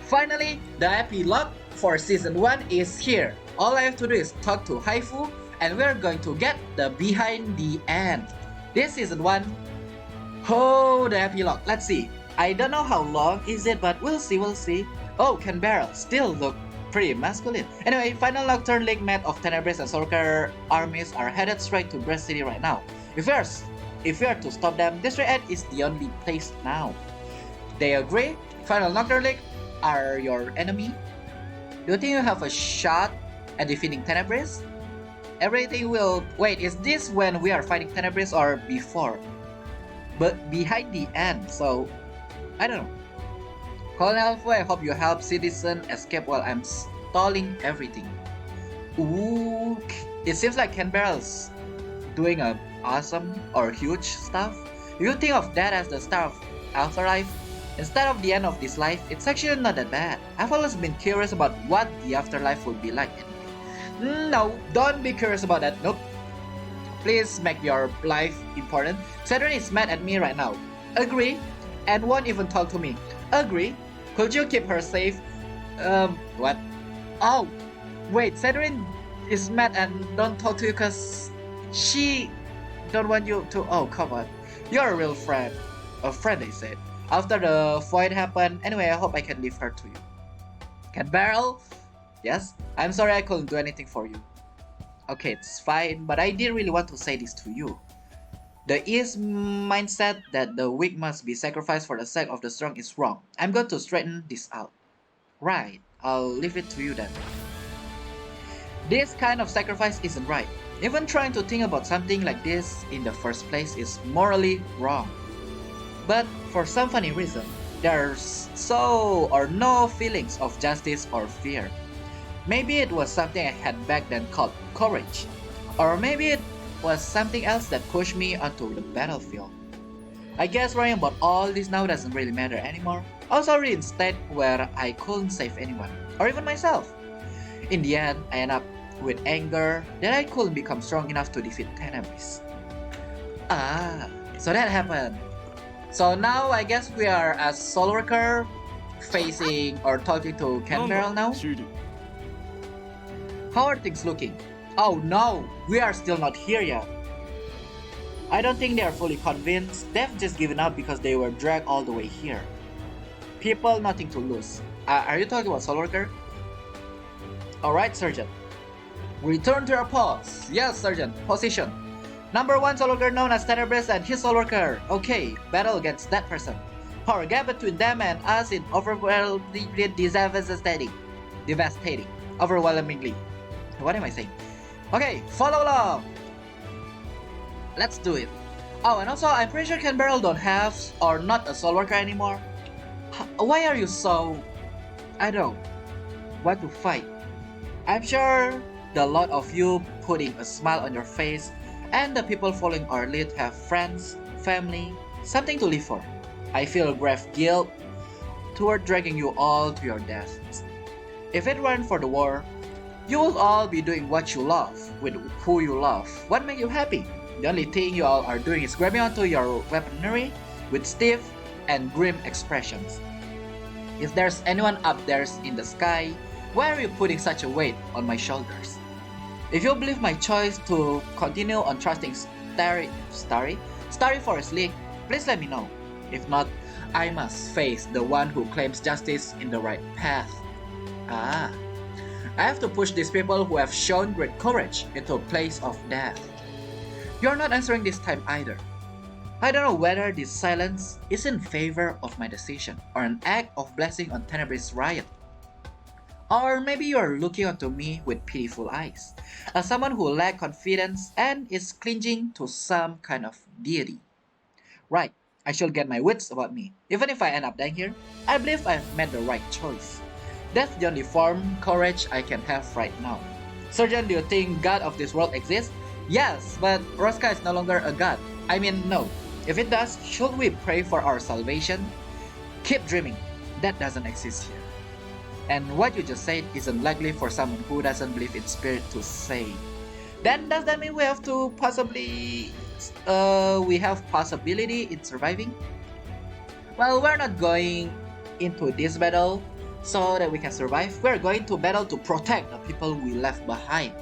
Finally, the epilogue for season 1 is here. All I have to do is talk to Haifu and we're going to get the behind the end. This season 1. Oh, the epilogue. Let's see. I don't know how long is it, but we'll see. Oh, Canberra still look pretty masculine. Anyway, final Nocturne League met of Tenebris and SoulWorker armies are headed straight to Breast City right now. If we are to stop them, this raid is the only place now. They agree? Final Nocturne League are your enemy? Do you think you have a shot at defeating Tenebris? Everything will... Wait, is this when we are fighting Tenebris or before? But behind the end, so... I don't know. Colonel Fu, I hope you help citizen escape while I'm stalling everything. Ooh, it seems like Canberra's doing a awesome or huge stuff. If you think of that as the start of afterlife, instead of the end of this life, it's actually not that bad. I've always been curious about what the afterlife would be like anyway. No, don't be curious about that, nope. Please make your life important. Saturn is mad at me right now. Agree? And won't even talk to me. Agree? Could you keep her safe? What? Oh, wait, Saturn is mad and don't talk to you cause she don't want you to... Oh, come on. You're a real friend. A friend, they said. After the void happened, anyway, I hope I can leave her to you. Canberra? Yes? I'm sorry I couldn't do anything for you. Okay, it's fine, but I didn't really want to say this to you. The East mindset that the weak must be sacrificed for the sake of the strong is wrong. I'm going to straighten this out. Right, I'll leave it to you then. This kind of sacrifice isn't right. Even trying to think about something like this in the first place is morally wrong. But for some funny reason, there's so or no feelings of justice or fear. Maybe it was something I had back then called courage. Or maybe it was something else that pushed me onto the battlefield. I guess worrying about all this now doesn't really matter anymore. I was already in a state where I couldn't save anyone, or even myself. In the end, I ended up with anger that I couldn't become strong enough to defeat Tenebris. Ah, so that happened. So now I guess we are as SoulWorker facing or talking to Canberra now. How are things looking? Oh no, we are still not here yet. I don't think they are fully convinced. They've just given up because they were dragged all the way here. People, nothing to lose. Are you talking about SoulWorker? Alright, Sergeant. Return to your post. Yes, Sergeant. Position. Number 1 SoulWorker known as Tenebris and his SoulWorker. Okay, battle against that person. Power gap between them and us is overwhelmingly devastating. Overwhelmingly. What am I saying? Okay, follow along. Let's do it. Oh, and also I'm pretty sure Canberra don't have or not a SoulWorker anymore. Why are you so... I don't want to fight? I'm sure the lot of you putting a smile on your face and the people following our lead have friends, family, something to live for. I feel grave guilt toward dragging you all to your deaths. If it weren't for the war, you will all be doing what you love, with who you love. What makes you happy? The only thing you all are doing is grabbing onto your weaponry with stiff and grim expressions. If there's anyone up there in the sky, why are you putting such a weight on my shoulders? If you believe my choice to continue on trusting Starry Forest League, please let me know. If not, I must face the one who claims justice in the right path. Ah. I have to push these people who have shown great courage into a place of death. You're not answering this time either. I don't know whether this silence is in favor of my decision or an act of blessing on Tenebris' riot. Or maybe you're looking onto me with pitiful eyes, as someone who lacks confidence and is clinging to some kind of deity. Right, I should get my wits about me. Even if I end up dying here, I believe I've made the right choice. That's the only form courage I can have right now. Sergeant, do you think God of this world exists? Yes, but Roska is no longer a god. I mean, no. If it does, should we pray for our salvation? Keep dreaming. That doesn't exist here. And what you just said isn't likely for someone who doesn't believe in spirit to say. Then does that mean we have to possibly... we have possibility in surviving? Well, we're not going into this battle So that we can survive, we're going to battle to protect the people we left behind.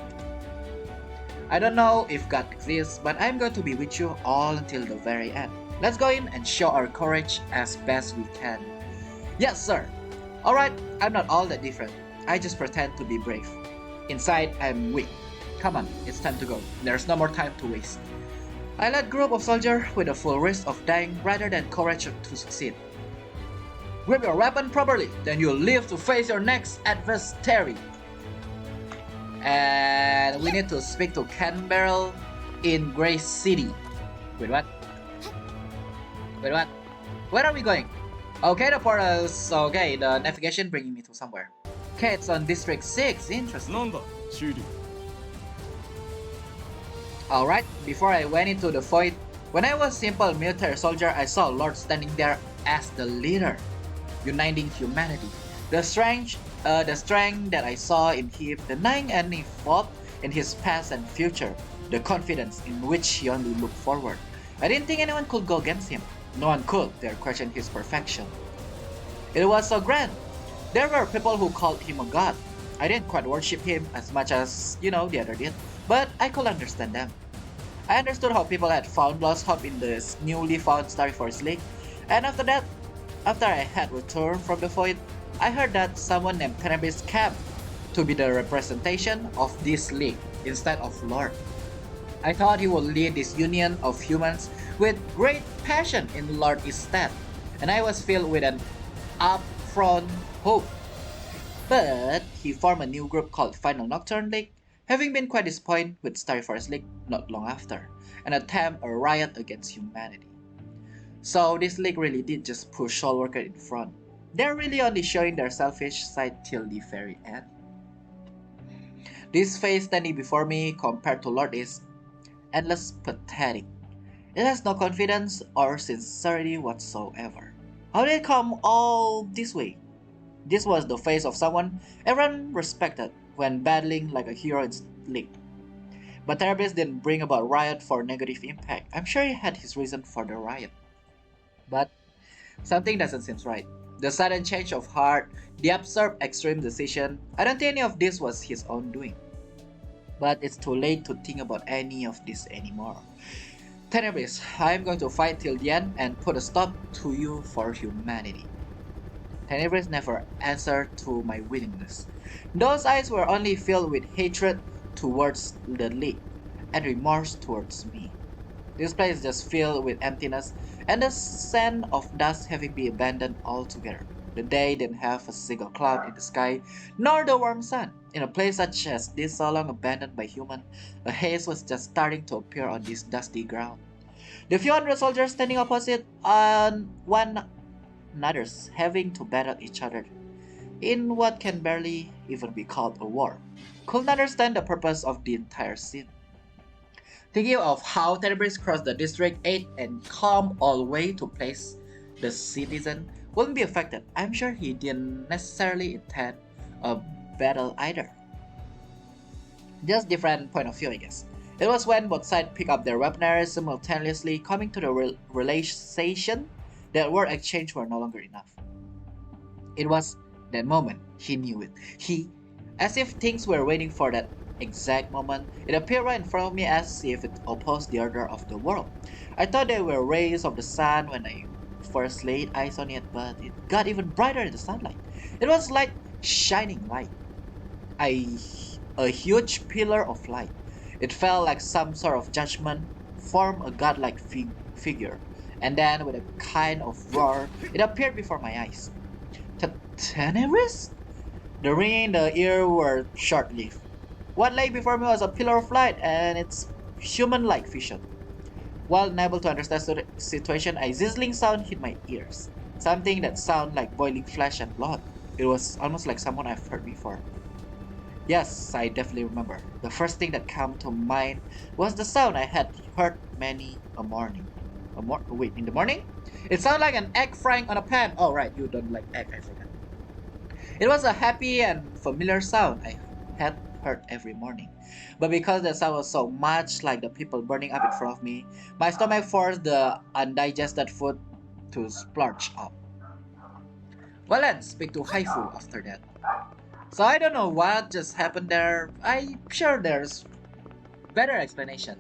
I don't know if God exists, but I'm going to be with you all until the very end. Let's go in and show our courage as best we can. Yes, sir. Alright, I'm not all that different. I just pretend to be brave. Inside, I'm weak. Come on, it's time to go. There's no more time to waste. I led group of soldiers with a full risk of dying rather than courage to succeed. Grip your weapon properly, then you'll live to face your next adversary. And we need to speak to Canberra in Grey City. Wait, what? Wait, what? Where are we going? Okay, the portals. Okay, the navigation bringing me to somewhere. Okay, it's on District 6. Interesting. Alright, before I went into the void, when I was simple military soldier, I saw Lord standing there as the leader, uniting humanity. The strength that I saw in him, denying any fault in his past and future, the confidence in which he only looked forward. I didn't think anyone could go against him. No one could dare question his perfection. It was so grand. There were people who called him a god. I didn't quite worship him as much as, the other did, but I could understand them. I understood how people had found lost hope in the newly found Starry Forest Lake, and after I had returned from the void, I heard that someone named Tenebris came to be the representation of this league instead of Lord. I thought he would lead this union of humans with great passion in Lord's stead, and I was filled with an upfront hope. But he formed a new group called Final Nocturne League, having been quite disappointed with Starry Forest League not long after, and attempt a riot against humanity. So this league really did just push SoulWorker in front. They're really only showing their selfish side till the very end. This face standing before me compared to Lord is endless pathetic. It has no confidence or sincerity whatsoever. How did it come all this way? This was the face of someone everyone respected when battling like a hero in league. But Tenebris didn't bring about riot for negative impact. I'm sure he had his reason for the riot. But something doesn't seem right. The sudden change of heart, the absurd extreme decision, I don't think any of this was his own doing. But it's too late to think about any of this anymore. Tenebris, I'm going to fight till the end and put a stop to you for humanity. Tenebris never answered to my willingness. Those eyes were only filled with hatred towards the League and remorse towards me. This place is just filled with emptiness and the scent of dust having been abandoned altogether. The day didn't have a single cloud in the sky, nor the warm sun. In a place such as this, so long abandoned by humans, a haze was just starting to appear on this dusty ground. The few hundred soldiers standing opposite one another's having to battle each other in what can barely even be called a war, couldn't understand the purpose of the entire scene. Thinking of how Tenebris crossed the District 8 and come all the way to place the citizen wouldn't be affected. I'm sure he didn't necessarily intend a battle either. Just different point of view, I guess. It was when both sides picked up their weaponry simultaneously, coming to the realization that word exchange were no longer enough. It was that moment he knew it. As if things were waiting for that exact moment, it appeared right in front of me as if it opposed the order of the world. I thought they were rays of the sun when I first laid eyes on it, but it got even brighter in the sunlight. It was like shining light. A huge pillar of light. It felt like some sort of judgment formed a godlike figure, and then with a kind of roar, it appeared before my eyes. Tenebris? The ringing in the ear were short-lived. What lay before me was a pillar of light and its human-like vision. While unable to understand the situation, a sizzling sound hit my ears. Something that sounded like boiling flesh and blood. It was almost like someone I've heard before. Yes, I definitely remember. The first thing that came to mind was the sound I had heard many a morning. Wait, in the morning? It sounded like an egg frying on a pan. Oh right, you don't like egg, I forgot. It was a happy and familiar sound I had heard every morning. But because the sound was so much like the people burning up in front of me, my stomach forced the undigested food to splurge up. Well then, speak to Haifu after that. So I don't know what just happened there. I'm sure there's better explanation.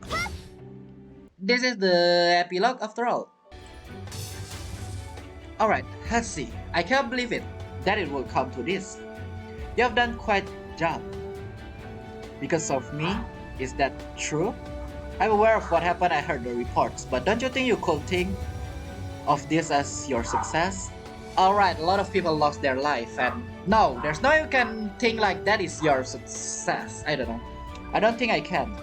This is the epilogue after all. Alright, let's see. I can't believe it that it will come to this. You have done quite a job. Because of me? Is that true? I'm aware of what happened, I heard the reports, but don't you think you could think of this as your success? Alright, a lot of people lost their life and no, there's no you can think like that is your success. I don't know. I don't think I can.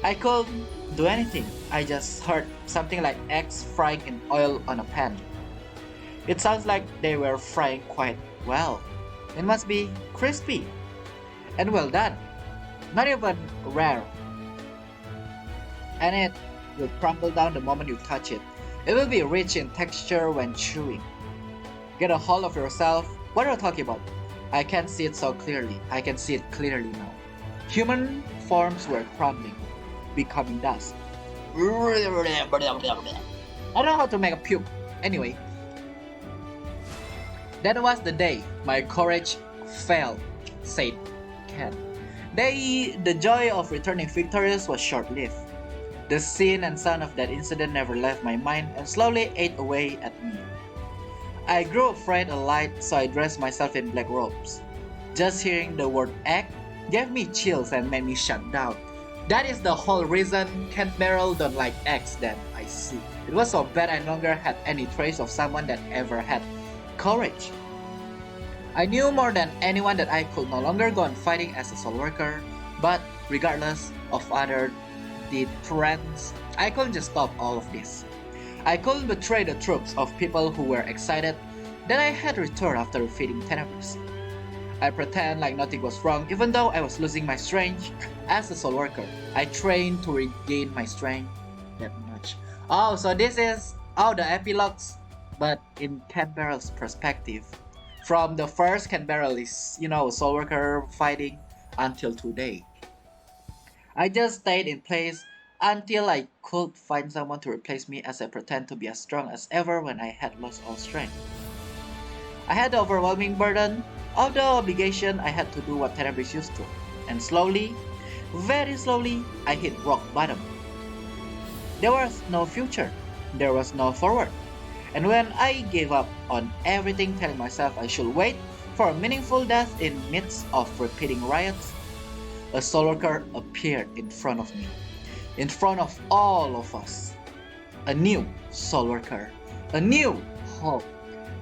I couldn't do anything. I just heard something like eggs frying in oil on a pan. It sounds like they were frying quite well. It must be crispy and well done. Not even rare. And it will crumble down the moment you touch it. It will be rich in texture when chewing. Get a hold of yourself. What are you talking about? I can't see it so clearly. I can see it clearly now. Human forms were crumbling, becoming dust. I don't know how to make a puke. Anyway, that was the day my courage failed, said Ken. The joy of returning victorious was short-lived. The scene and sound of that incident never left my mind and slowly ate away at me. I grew afraid of light, so I dressed myself in black robes. Just hearing the word egg gave me chills and made me shut down. That is the whole reason Ken Barrel don't like eggs then, I see. It was so bad I no longer had any trace of someone that ever had courage. I knew more than anyone that I could no longer go on fighting as a SoulWorker, but regardless of other deterrents, I couldn't just stop all of this. I couldn't betray the troops of people who were excited that I had returned after defeating Tenebris. I pretend like nothing was wrong even though I was losing my strength as a SoulWorker. I trained to regain my strength that much. Oh, so this is the epilogues, but in Ken Barrel's perspective. From the first Ken Barrel is, SoulWorker fighting until today. I just stayed in place until I could find someone to replace me as I pretend to be as strong as ever when I had lost all strength. I had the overwhelming burden of the obligation I had to do what Tenebris used to, and slowly, very slowly, I hit rock bottom. There was no future, there was no forward, and when I gave up on everything telling myself I should wait for a meaningful death in midst of repeating riots, a SoulWorker appeared in front of me, in front of all of us. A new SoulWorker, a new hope.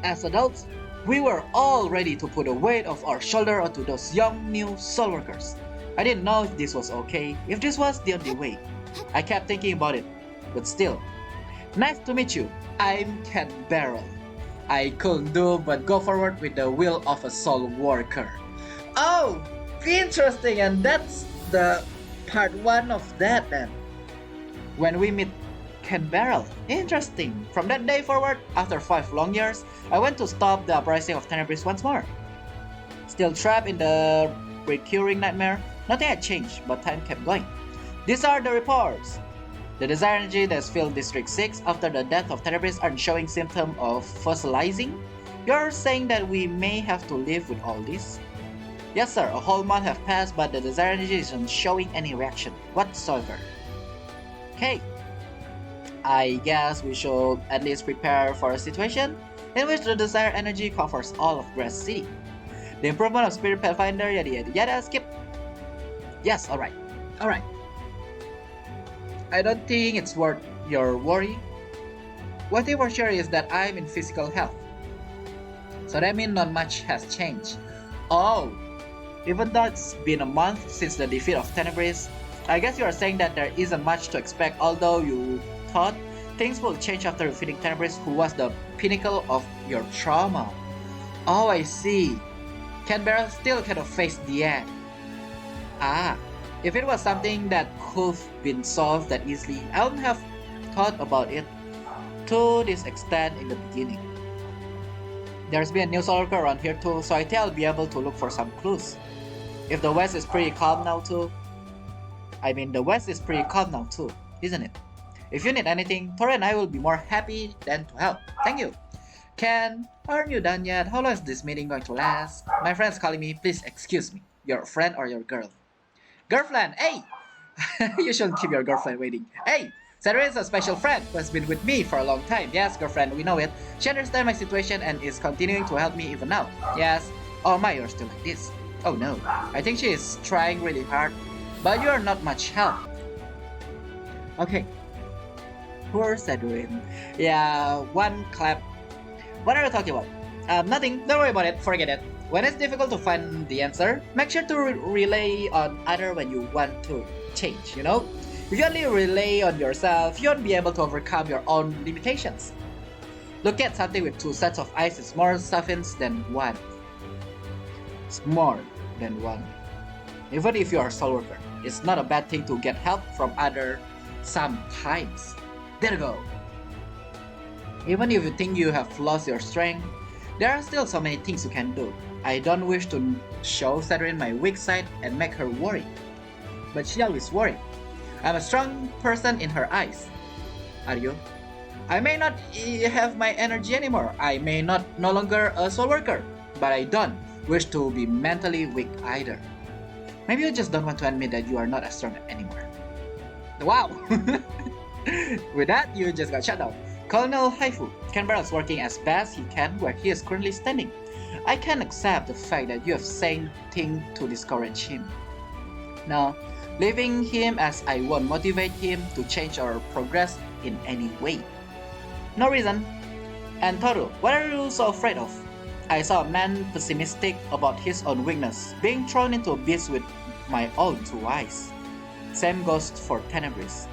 As adults, we were all ready to put the weight of our shoulder onto those young new SoulWorkers. I didn't know if this was okay, if this was the only way. I kept thinking about it, but still. Nice to meet you. I'm Ken Barrel. I couldn't do but go forward with the will of a SoulWorker. Oh, interesting, and that's the part 1 of that then. When we meet Ken Barrel. Interesting. From that day forward, after 5 long years, I went to stop the uprising of Tenebris once more. Still trapped in the recurring nightmare, nothing had changed, but time kept going. These are the reports. The desire energy that's filled District 6 after the death of Tenebris aren't showing symptoms of fossilizing? You're saying that we may have to live with all this? Yes sir, a whole month have passed but the desire energy isn't showing any reaction whatsoever. Okay. I guess we should at least prepare for a situation in which the desire energy covers all of Grass City. The improvement of Spirit Pathfinder, yada yada yada, skip. Yes, alright. Alright. I don't think it's worth your worry. One thing for sure is that I'm in physical health. So that means not much has changed. Oh, even though it's been a month since the defeat of Tenebris, I guess you are saying that there isn't much to expect, although you thought things will change after defeating Tenebris, who was the pinnacle of your trauma. Oh, I see. Ken Barrel still cannot face the end. Ah, if it was something that could have been solved that easily, I wouldn't have thought about it to this extent in the beginning. There's been a new SoulWorker around here too, so I think I'll be able to look for some clues. If the West is pretty calm now too. The West is pretty calm now too, isn't it? If you need anything, Tori and I will be more happy than to help. Thank you. Ken, aren't you done yet? How long is this meeting going to last? My friend's calling me. Please excuse me. Your friend or your girl? Girlfriend, hey! You shouldn't keep your girlfriend waiting. Hey! Sarah is a special friend who has been with me for a long time. Yes, girlfriend, we know it. She understands my situation and is continuing to help me even now. Yes. Oh my, you're still like this. Oh no. I think she is trying really hard. But you are not much help. Okay. Poor Sedrin. Yeah, one clap. What are you talking about? Nothing. Don't worry about it. Forget it. When it's difficult to find the answer, make sure to rely on other when you want to change, you know? If you only rely on yourself, you won't be able to overcome your own limitations. Look at something with two sets of eyes is more suffins than one. It's more than one. Even if you are a SoulWorker, it's not a bad thing to get help from others sometimes. There you go. Even if you think you have lost your strength, there are still so many things you can do. I don't wish to show Saturn my weak side and make her worry. But she always worries. I'm a strong person in her eyes. Are you? I may not have my energy anymore. I may not no longer a SoulWorker. But I don't wish to be mentally weak either. Maybe you just don't want to admit that you are not as strong anymore. Wow! With that, you just got shut down. Colonel Haifu, Canberra is working as best he can where he is currently standing. I can accept the fact that you have said things to discourage him. Now, leaving him as I won't motivate him to change or progress in any way. No reason. And Toru, what are you so afraid of? I saw a man pessimistic about his own weakness, being thrown into abyss with my own two eyes. Same goes for Tenebris.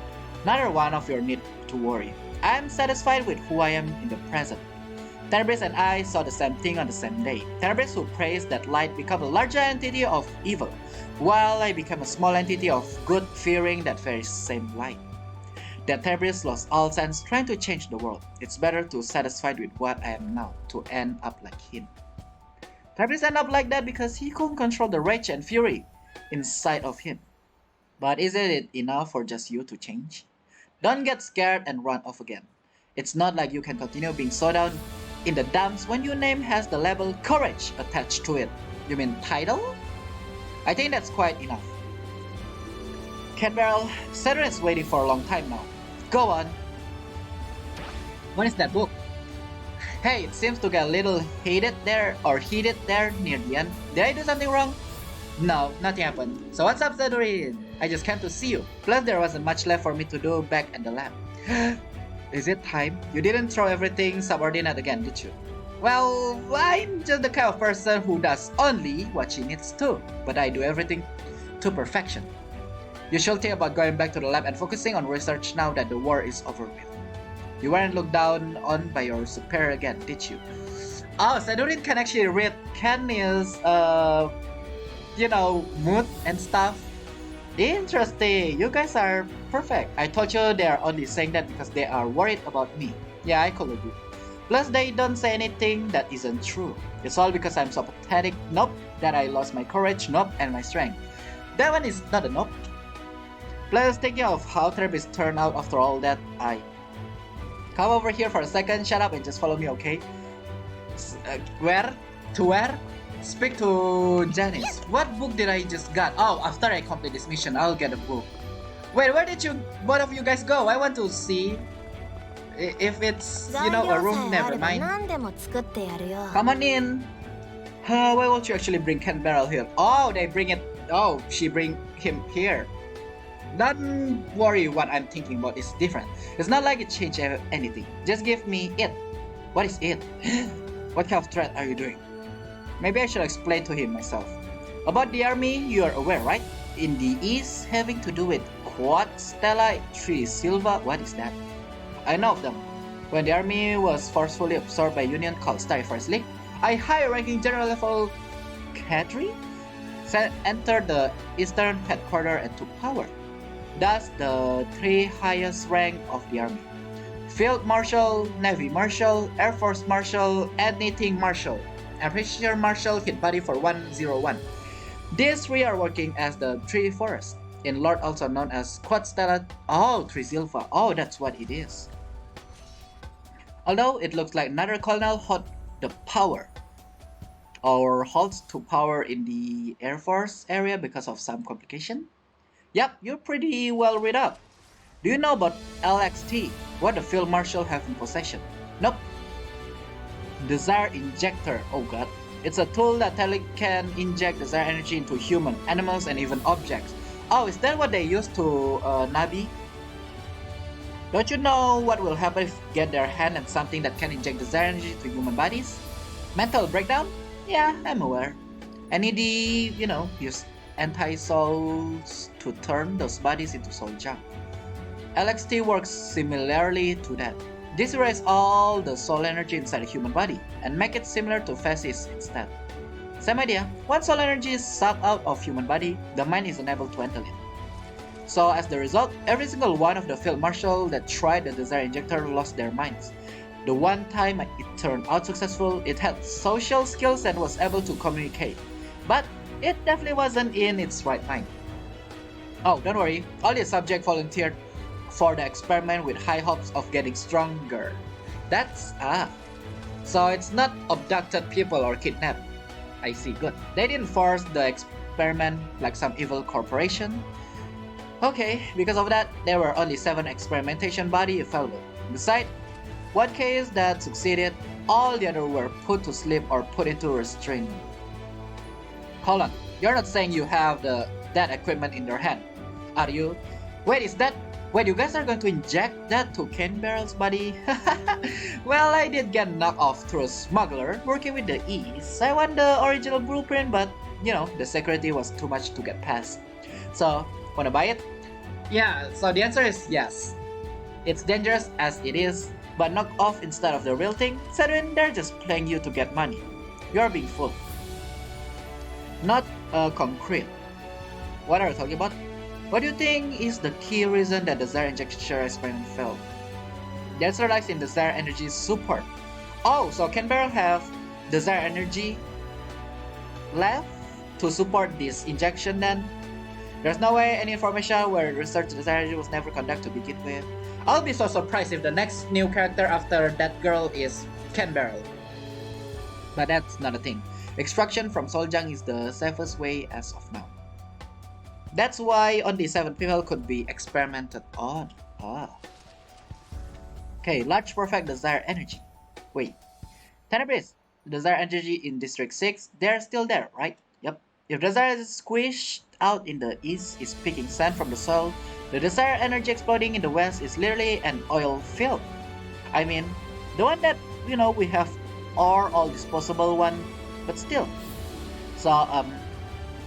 Neither one of you need to worry. I am satisfied with who I am in the present. Tenebris and I saw the same thing on the same day. Tenebris who prays that light become a larger entity of evil, while I become a small entity of good fearing that very same light. That Tenebris lost all sense trying to change the world. It's better to satisfied with what I am now, to end up like him. Tenebris end up like that because he couldn't control the rage and fury inside of him. But isn't it enough for just you to change? Don't get scared and run off again. It's not like you can continue being so down in the dumps when your name has the label courage attached to it. You mean title? I think that's quite enough. Cat Barrel, Saturn is waiting for a long time now. Go on. What is that book? Hey, it seems to get a little heated there near the end. Did I do something wrong? No, nothing happened. So what's up, Saturn? I just came to see you. Plus there wasn't much left for me to do back at the lab. Is it time? You didn't throw everything subordinate again, did you? Well, I'm just the kind of person who does only what she needs to, but I do everything to perfection. You should think about going back to the lab and focusing on research now that the war is over with. You weren't looked down on by your superior again, did you? Oh, Sadurin can actually read Kenny's, mood and stuff. Interesting, you guys are perfect. I told you they are only saying that because they are worried about me. Yeah, I could agree. Plus, they don't say anything that isn't true. It's all because I'm so pathetic. Nope. That I lost my courage. Nope. And my strength. That one is not a nope. Plus, thinking of how Trebis turned out after all that, I... Come over here for a second, shut up and just follow me, okay? Where? To where? Speak to Janice. What book did I just got? Oh, after I complete this mission, I'll get a book. Wait, where did both of you guys go? I want to see if it's, a room. Never mind. Come on in. Why won't you actually bring Ken Barrel here? Oh, they bring it. Oh, she bring him here. Don't worry, what I'm thinking about is different. It's not like it changed anything. Just give me it. What is it? What kind of threat are you doing? Maybe I should explain to him myself. About the army, you are aware, right? In the east, having to do with Quad Stella, 3 Silva, what is that? I know of them. When the army was forcefully absorbed by a union called Starfire League, a high-ranking general level cadre entered the eastern headquarters and took power. Thus, the 3 highest rank of the army: Field Marshal, Navy Marshal, Air Force Marshal, Anything Marshal, and Rear Marshal hit body for 101. These 3 are working as the 3 Forest, in Lord also known as Quad Stella. Oh, 3 Silva. Oh, that's what it is. Although it looks like another colonel held the power or holds to power in the Air Force area because of some complication. Yep, you're pretty well read up. Do you know about LXT? What the Field Marshal have in possession? Nope. Desire Injector. Oh god. It's a tool that can inject desire energy into human, animals, and even objects. Oh, is that what they use to Nabi? Don't you know what will happen if you get their hand on something that can inject desire energy to human bodies? Mental breakdown? Yeah, I'm aware. I need the, use anti-souls to turn those bodies into soul junk. LXT works similarly to that. This erases all the soul energy inside a human body and make it similar to phases instead. Same idea, once soul energy is sucked out of human body, the mind is unable to handle it. So as the result, every single one of the field marshal that tried the desire injector lost their minds. The one time it turned out successful, it had social skills and was able to communicate, but it definitely wasn't in its right mind. Oh, don't worry, all the subjects volunteered for the experiment with high hopes of getting stronger. So it's not abducted people or kidnapped. I see, good. They didn't force the experiment like some evil corporation. Okay, because of that, there were only 7 experimentation bodies available. Besides, one case that succeeded, all the others were put to sleep or put into restraint. Hold on, you're not saying you have that equipment in your hand, are you? Wait, you guys are going to inject that to Ken Barrel's body? Well, I did get knocked off through a smuggler working with the East. I want the original blueprint, but the security was too much to get past. So, wanna buy it? Yeah, so the answer is yes. It's dangerous as it is, but knock off instead of the real thing. Sedwin, they're just playing you to get money. You're being fooled. Not concrete. What are you talking about? What do you think is the key reason that the desire injection experiment failed? The answer lies in desire energy support. Oh, so can Barrel have desire energy left to support this injection then? There's no way any information where research desire energy was never conducted to begin with. I'll be so surprised if the next new character after that girl is Ken Barrel. But that's not a thing. Extraction from Soul Junk is the safest way as of now. That's why only 7 people could be experimented on. Okay, large perfect desire energy. Wait, Tenebris, desire energy in District 6, they're still there, right? Yep. If desire is squished out in the east is picking sand from the soil, the desire energy exploding in the west is literally an oil field. I mean, the one that, we have are all disposable one, but still. So, I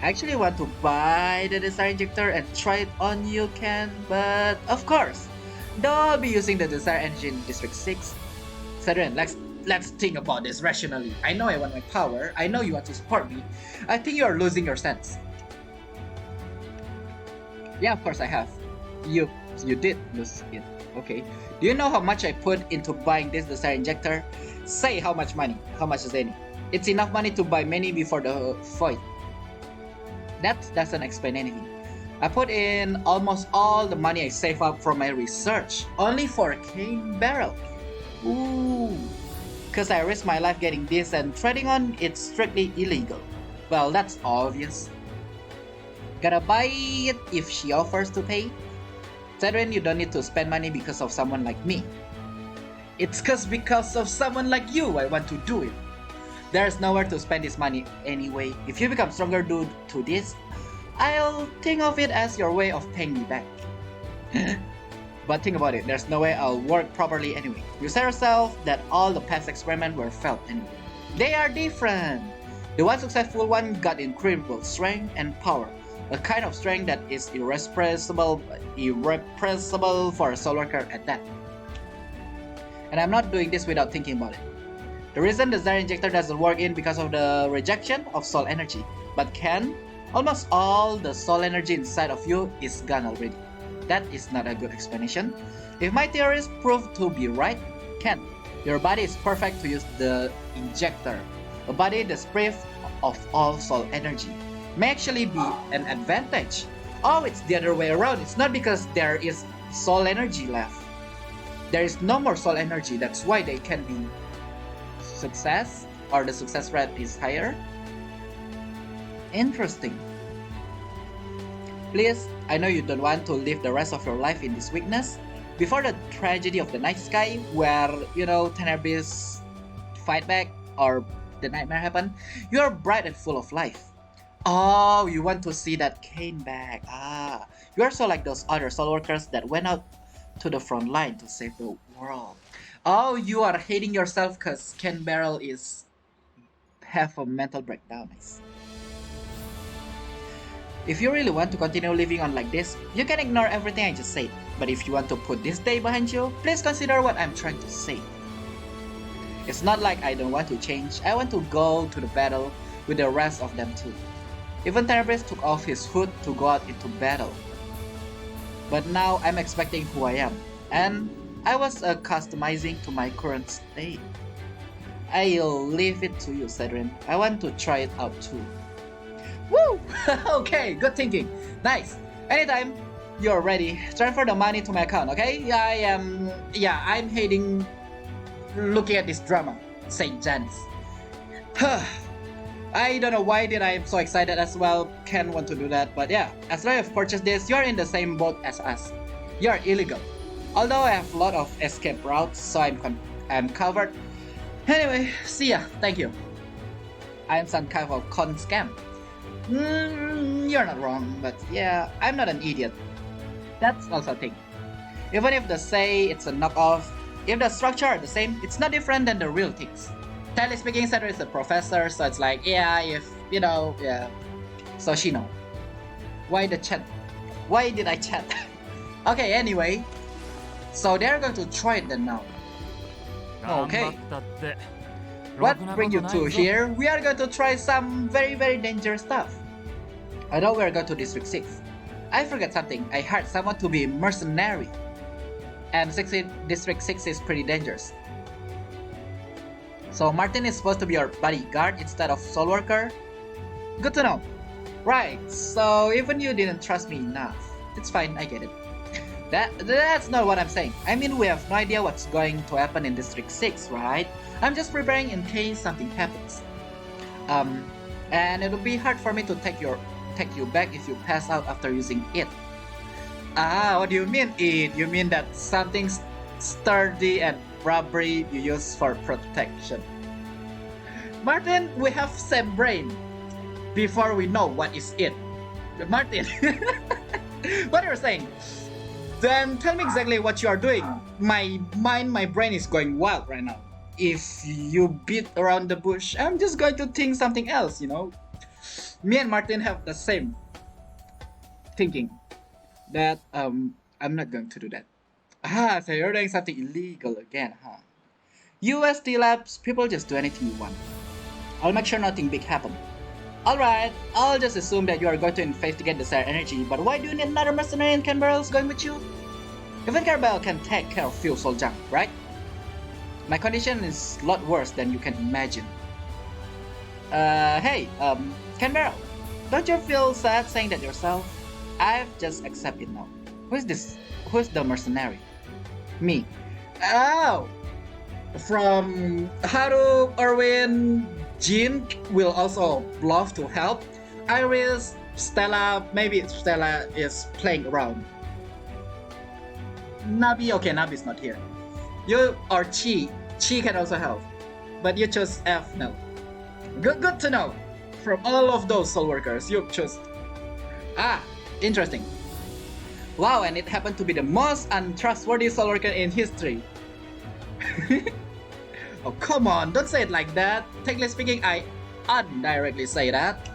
actually want to buy the desire injector and try it on you, Ken, but of course, don't be using the desire engine in District 6. Sedrin, let's think about this rationally. I know I want my power, I know you want to support me. I think you are losing your sense. Yeah, of course I have. You did lose it. Okay. Do you know how much I put into buying this desire injector? Say how much money. How much is any? It's enough money to buy many before the fight. That doesn't explain anything. I put in almost all the money I saved up from my research, only for Cane Barrel. Ooh. Cause I risked my life getting this and trading on it's strictly illegal. Well, that's obvious. Gotta buy it if she offers to pay. Sedwin, you don't need to spend money because of someone like me. It's because of someone like you I want to do it. There's nowhere to spend this money anyway. If you become stronger due to this, I'll think of it as your way of paying me back. But think about it, there's no way I'll work properly anyway. You said yourself that all the past experiments were failed anyway. They are different. The one successful one got incredible strength and power. A kind of strength that is irrepressible for a SoulWorker at that. And I'm not doing this without thinking about it. The reason the desire injector doesn't work in because of the rejection of soul energy. But almost all the soul energy inside of you is gone already. That is not a good explanation. If my theories prove to be right, your body is perfect to use the injector. A body deprived of all soul energy may actually be an advantage. Oh, it's the other way around. It's not because there is soul energy left. There is no more soul energy, that's why they can be success, or the success rate is higher. Interesting. Please, I know you don't want to live the rest of your life in this weakness. Before the tragedy of the night sky, where, Tenebris fight back, or the nightmare happen, you are bright and full of life. Oh, you want to see that Kane back. You are so like those other soul workers that went out to the front line to save the world. Oh, you are hating yourself because Ken Barrel have a mental breakdown. If you really want to continue living on like this, you can ignore everything I just said. But if you want to put this day behind you, please consider what I'm trying to say. It's not like I don't want to change, I want to go to the battle with the rest of them too. Even Tenebris took off his hood to go out into battle. But now I'm expecting who I am, and I was customizing to my current state. I'll leave it to you, Cedrin. I want to try it out too. Woo! Okay, good thinking. Nice. Anytime you're ready, transfer the money to my account, okay? I'm hating looking at this drama, Saint Janice. I don't know why did I'm so excited as well. Can't want to do that, but yeah, as long as you've purchased this, you're in the same boat as us. You're illegal. Although I have a lot of escape routes, so I'm covered. Anyway, see ya. Thank you. I'm some kind of con scam. You're not wrong, but yeah, I'm not an idiot. That's also a thing. Even if they say it's a knockoff, if the structure are the same, it's not different than the real things. Technically speaking, Cedric is a professor, so it's like, so she know. Why the chat? Why did I chat? Okay, anyway. So they're going to try it then now. Okay. What brings you to here? We are going to try some very, very dangerous stuff. I know we are going to District 6. I forgot something. I hired someone to be mercenary. And District 6 is pretty dangerous. So Martin is supposed to be your bodyguard instead of SoulWorker. Good to know. Right, so even you didn't trust me enough. It's fine, I get it. That's not what I'm saying. I mean, we have no idea what's going to happen in District 6, right? I'm just preparing in case something happens. And it'll be hard for me to take you back if you pass out after using it. What do you mean it? You mean that something sturdy and rubbery you use for protection? Martin, we have same brain. Before we know what is it. Martin, what are you saying? Then tell me exactly what you are doing. My brain is going wild right now. If you beat around the bush, I'm just going to think something else, Me and Martin have the same thinking. That I'm not going to do that. So you're doing something illegal again, huh? UST Labs, people just do anything you want. I'll make sure nothing big happens. Alright, I'll just assume that you are going to investigate the Sire energy, but why do you need another mercenary and Canberra's going with you? Even Carbell can take care of you, Soul Junk, right? My condition is a lot worse than you can imagine. Hey, Canberra, don't you feel sad saying that yourself? I've just accepted now. Who's this? Who's the mercenary? Me. Oh! From Haru, Erwin, Jean will also love to help. Iris, Stella, maybe Stella is playing around. Nabi, okay, Nabi's not here. You or Chi can also help. But you chose F now. Good to know. From all of those soul workers, you chose. Interesting. Wow, and it happened to be the most untrustworthy soul worker in history. Oh, come on, don't say it like that. Technically speaking, I indirectly say that.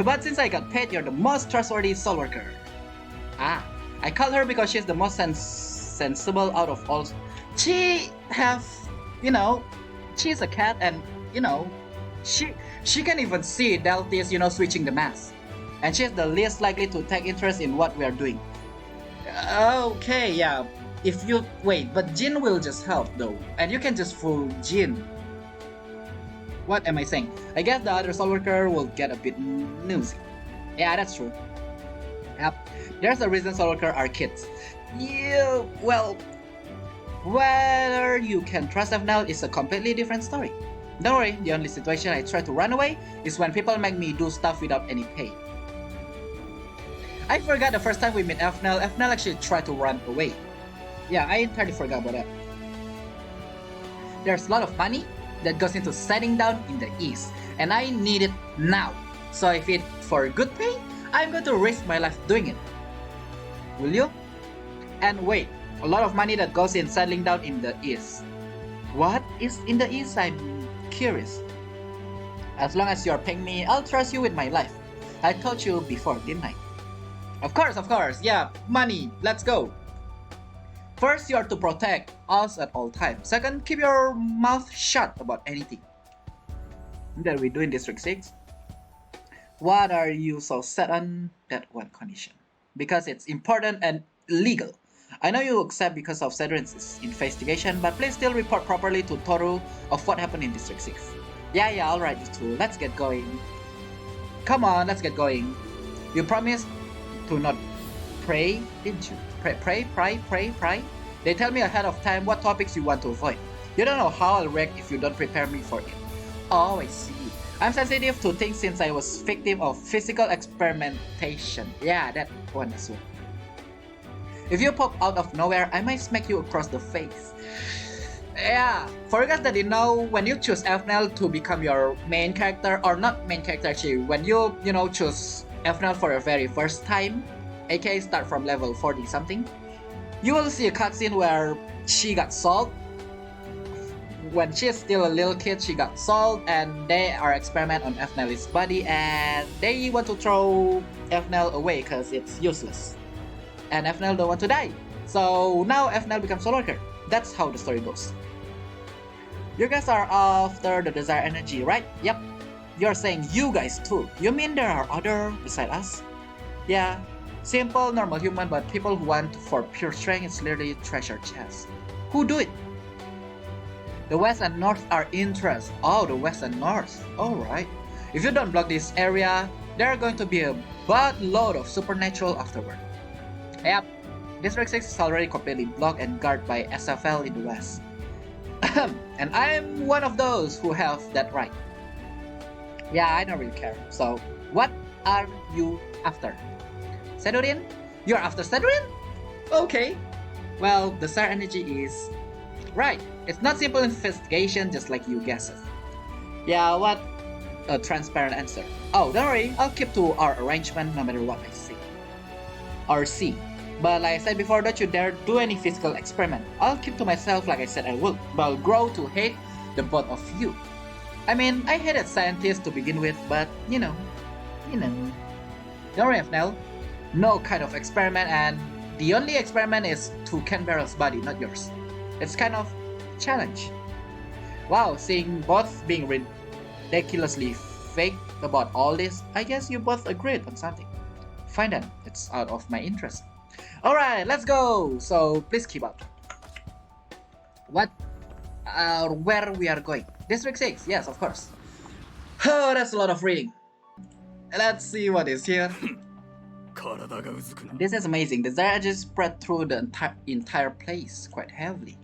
But since I got paid, you're the most trustworthy soul worker. I call her because she's the most sensible out of all. She have, she's a cat and, she can even see Deltis, switching the mask. And she's the least likely to take interest in what we are doing. Okay, yeah. If you wait, but Jin will just help though, and you can just fool Jin. What am I saying? I guess the other soul worker will get a bit nosy. Yeah, that's true. Yep, there's a reason soul worker are kids. Yeah, well, Whether you can trust FNL is a completely different story. Don't worry, the only situation I try to run away is when people make me do stuff without any pay. I forgot the first time we met FNL, FNL actually tried to run away. Yeah, I entirely forgot about that. There's a lot of money that goes into settling down in the East, and I need it now. So if it's for good pay, I'm going to risk my life doing it. Will you? And wait, a lot of money that goes in settling down in the East. What is in the East? I'm curious. As long as you're paying me, I'll trust you with my life. I told you before, didn't I? Of course, yeah, money, let's go. First, you are to protect us at all times. Second, keep your mouth shut about anything that we do in District 6. What are you so set on that one condition? Because it's important and legal. I know you accept because of Cedrin's investigation, but please still report properly to Toru of what happened in District 6. Yeah, alright you two, let's get going. Come on, let's get going. You promised to not pray, didn't you? Pray. They tell me ahead of time what topics you want to avoid. You don't know how I'll react if you don't prepare me for it. Oh, I see. I'm sensitive to things since I was victim of physical experimentation. Yeah, that one as well. If you pop out of nowhere, I might smack you across the face. Yeah, for you guys that didn't know, when you choose FNL to become your main character, or not main character actually, when you choose FNL for your very first time, aka start from level 40 something, you will see a cutscene where she got sold. When she's still a little kid, she got sold, and they are experiment on FNL's body, and they want to throw FNL away because it's useless. And FNL don't want to die. So now FNL becomes SoulWorker. That's how the story goes. You guys are after the desired energy, right? Yep. You're saying you guys too. You mean there are other beside us? Yeah. Simple, normal human, but people who want for pure strength is literally treasure chest. Who do it? The West and North are interest. Oh, the West and North. Alright. If you don't block this area, there are going to be a buttload of supernatural afterward. Yep. District 6 is already completely blocked and guarded by SFL in the West. And I'm one of those who have that right. Yeah, I don't really care. So, what are you after? Sedorin? You're after Sedorin? Okay. Well, the star energy is... Right. It's not simple investigation just like you guessed. Yeah, what a transparent answer. Oh, don't worry. I'll keep to our arrangement no matter what I see. Or see. But like I said before, don't you dare do any physical experiment. I'll keep to myself like I said I would, but I'll grow to hate the both of you. I mean, I hated scientists to begin with, but you know. Don't worry, FNL. No kind of experiment, and the only experiment is to Ken Barrel's body, not yours. It's kind of challenge. Wow, seeing both being ridiculously fake about all this, I guess you both agreed on something. Fine then, it's out of my interest. Alright, let's go! So, please keep up. Where we are going? District 6, yes, of course. Oh, that's a lot of reading. Let's see what is here. This is amazing. The Zara just spread through the entire place quite heavily.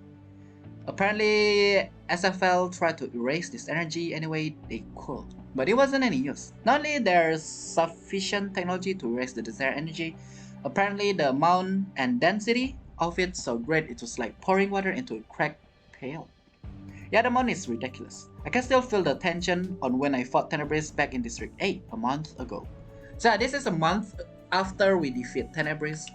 Apparently, SFL tried to erase this energy any way they could, but it wasn't any use. Not only there's sufficient technology to erase the desired energy, apparently the amount and density of it so great it was like pouring water into a cracked pail. Yeah, the amount is ridiculous. I can still feel the tension on when I fought Tenebris back in District 8 a month ago. So this is a month after we defeat Tenebris.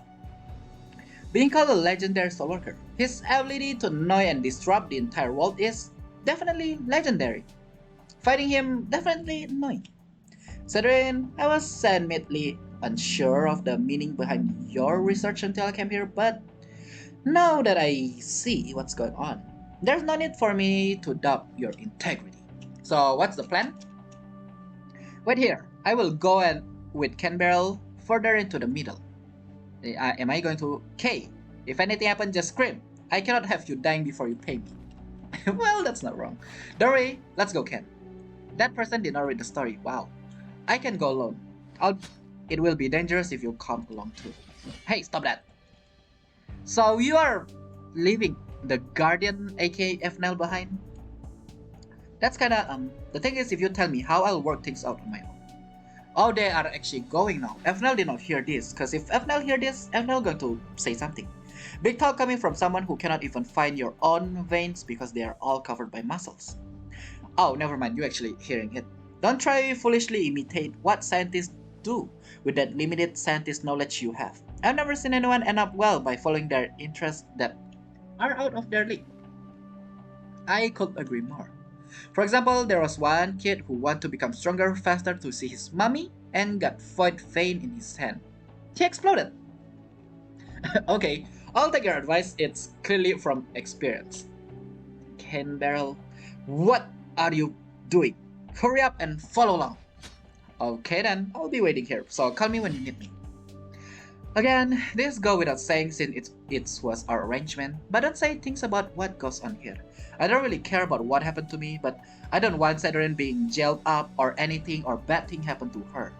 Being called a legendary SoulWorker, his ability to annoy and disrupt the entire world is definitely legendary. Fighting him definitely annoying. Cedrin, I was admittedly unsure of the meaning behind your research until I came here, but now that I see what's going on, there's no need for me to doubt your integrity. So what's the plan? Wait here, I will go with Ken Barrel further into the middle. Am I going to... K, if anything happens, just scream. I cannot have you dying before you pay me. Well, that's not wrong. Don't worry, let's go, Ken. That person did not read the story. Wow. I can go alone. It will be dangerous if you come along too. Hey, stop that. So you are leaving the guardian aka FNL behind? That's kinda the thing is, if you tell me how I'll work things out on my own. Oh, they are actually going now. FNL did not hear this, cause if FNL hear this, FNL going to say something. Big talk coming from someone who cannot even find your own veins because they are all covered by muscles. Oh, never mind, you actually hearing it. Don't try foolishly imitate what scientists do with that limited scientist knowledge you have. I've never seen anyone end up well by following their interests that are out of their league. I could agree more. For example, there was one kid who wanted to become stronger faster to see his mummy and got void vein in his hand. He exploded. Okay, I'll take your advice, it's clearly from experience. Ken Barrel, what are you doing? Hurry up and follow along. Okay then, I'll be waiting here, so call me when you need me. Again, this go without saying since it was our arrangement, but don't say things about what goes on here. I don't really care about what happened to me, but I don't want Cedrin being jailed up or anything or bad thing happen to her.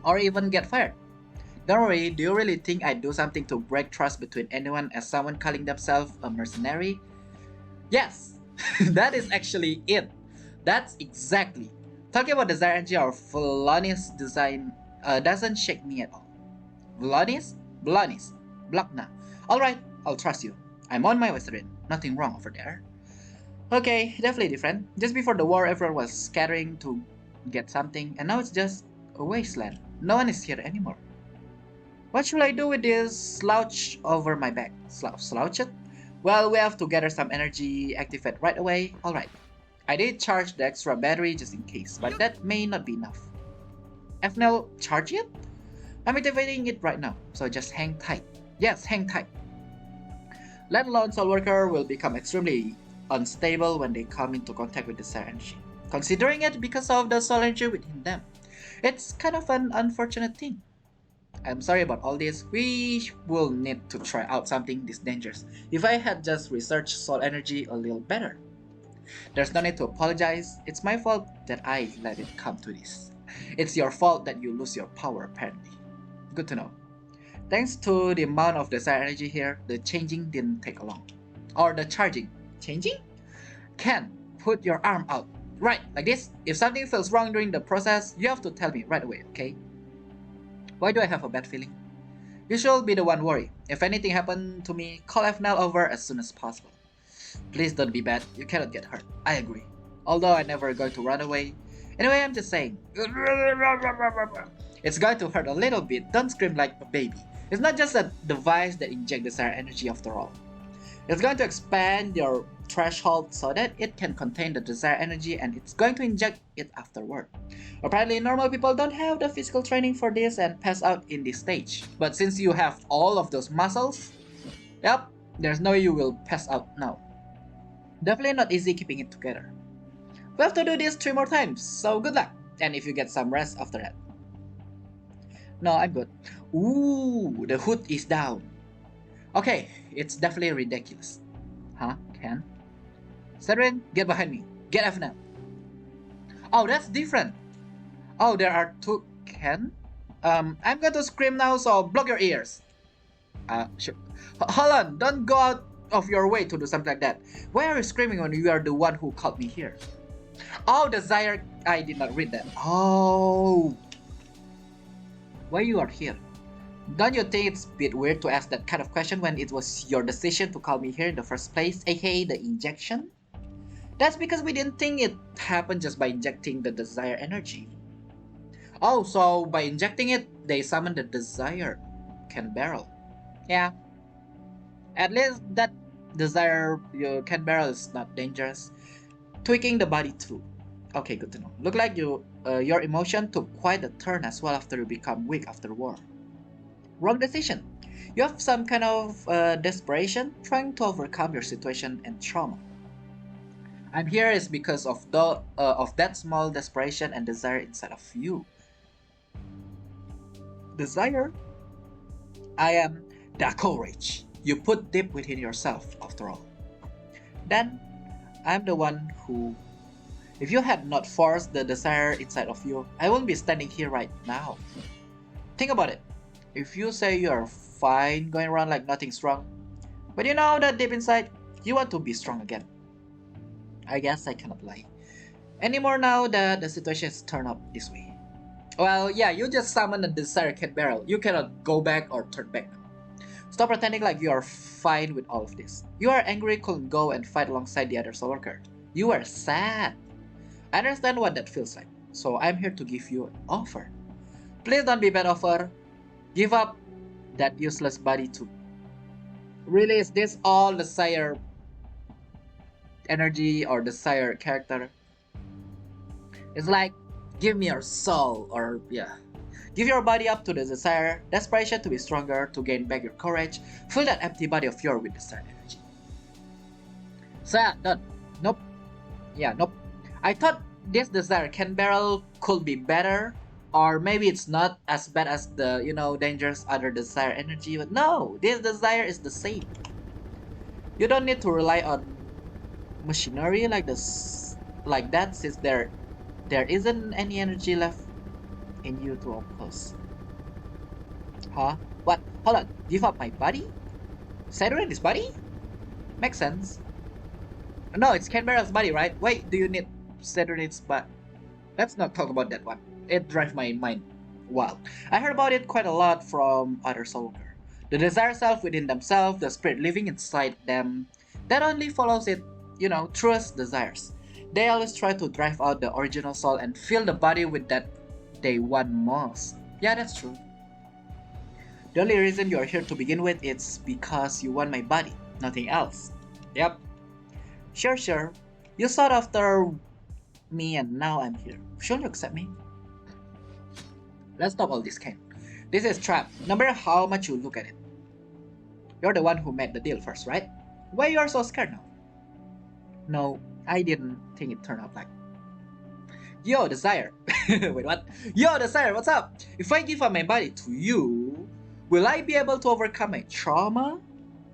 Or even get fired. Don't worry, do you really think I'd do something to break trust between anyone as someone calling themselves a mercenary? Yes, that is actually it. That's exactly. Talking about desire energy or Valonis design doesn't shake me at all. Valonis? Valonis. Blakna. Alright, I'll trust you. I'm on my way, Cedrin. Nothing wrong over there. Okay, definitely different. Just before the war, everyone was scattering to get something, and now it's just a wasteland. No one is here anymore. What should I do with this slouch over my back? Slouch it? Well, we have to gather some energy, activate right away. Alright. I did charge the extra battery just in case, but that may not be enough. FNL, charge it? I'm activating it right now, so just hang tight. Yes, hang tight. Let alone SoulWorker will become extremely unstable when they come into contact with the Desire energy. Considering it because of the soul energy within them. It's kind of an unfortunate thing. I'm sorry about all this. We will need to try out something this dangerous. If I had just researched soul energy a little better. There's no need to apologize. It's my fault that I let it come to this. It's your fault that you lose your power apparently. Good to know. Thanks to the amount of desire energy here, the changing didn't take long. Or the charging. Changing? Ken, put your arm out. Right, like this. If something feels wrong during the process, you have to tell me right away, okay? Why do I have a bad feeling? You should be the one worried. If anything happened to me, call FNL over as soon as possible. Please don't be bad, you cannot get hurt. I agree. Although I'm never going to run away. Anyway, I'm just saying. It's going to hurt a little bit, don't scream like a baby. It's not just a device that injects desire energy after all. It's going to expand your threshold so that it can contain the desire energy and it's going to inject it afterward. Apparently normal people don't have the physical training for this and pass out in this stage. But since you have all of those muscles, yep, there's no way you will pass out now. Definitely not easy keeping it together. We have to do this 3 more times, so good luck. And if you get some rest after that. No, I'm good. Ooh, the hood is down. Okay, it's definitely ridiculous. Huh, Ken? Cedrin, get behind me. Get FNL. Oh, that's different. Oh, there are 2 Ken? I'm going to scream now, so block your ears. Sure. Hold on, don't go out of your way to do something like that. Why are you screaming when you are the one who called me here? Oh, desire. I did not read that. Oh. Why you are here? Don't you think it's a bit weird to ask that kind of question when it was your decision to call me here in the first place, aka the injection? That's because we didn't think it happened just by injecting the desire energy. Oh, so by injecting it, they summoned the desire Ken Barrel. Yeah. At least that desire Ken Barrel is not dangerous. Tweaking the body too. Okay, good to know. Look like your emotion took quite a turn as well after you become weak after war. Wrong decision. You have some kind of desperation trying to overcome your situation and trauma. I'm here is because of that small desperation and desire inside of you. Desire? I am the courage you put deep within yourself after all. Then, I'm the one who... If you had not forced the desire inside of you, I wouldn't be standing here right now. Think about it. If you say you are fine going around like nothing's wrong, but you know that deep inside, You want to be strong again. I guess I cannot lie anymore now that the situation has turned up this way. Well, yeah, you just summoned a desire cat barrel. You cannot go back or turn back now. Stop pretending like you are fine with all of this. You are angry, couldn't go and fight alongside the other SoulWorker. You are sad. I understand what that feels like, so I'm here to give you an offer. Please don't be bad offer. Give up that useless body too. Really, is this all desire energy or desire character? It's like, give me your soul, or yeah. Give your body up to the desire, desperation to be stronger, to gain back your courage. Fill that empty body of yours with desire energy. So yeah, done. Nope. Yeah, nope. I thought this desire can barrel could be better, or maybe it's not as bad as the dangerous other desire energy, but no, this desire is the same. You don't need to rely on machinery like this, like that, since there isn't any energy left in you to oppose. Huh? What? Hold on. Give up my body? Saturn his body? Makes sense. No, it's Canberra's body, right? Wait, do you need Saturn's body? Let's not talk about that one. It drives my mind wild. I heard about it quite a lot from other SoulWorker. The desire self within themselves, the spirit living inside them, that only follows it, truest desires. They always try to drive out the original soul and fill the body with that they want most. Yeah, that's true. The only reason you're here to begin with is because you want my body, nothing else. Yep. Sure. You sought after me and now I'm here. Should you accept me? Let's stop all this, Ken. This is trap, no matter how much you look at it. You're the one who made the deal first, right? Why you are so scared now? No, I didn't think it turned out like. Yo, Desire. Wait, what? Yo, Desire, what's up? If I give up my body to you, will I be able to overcome my trauma?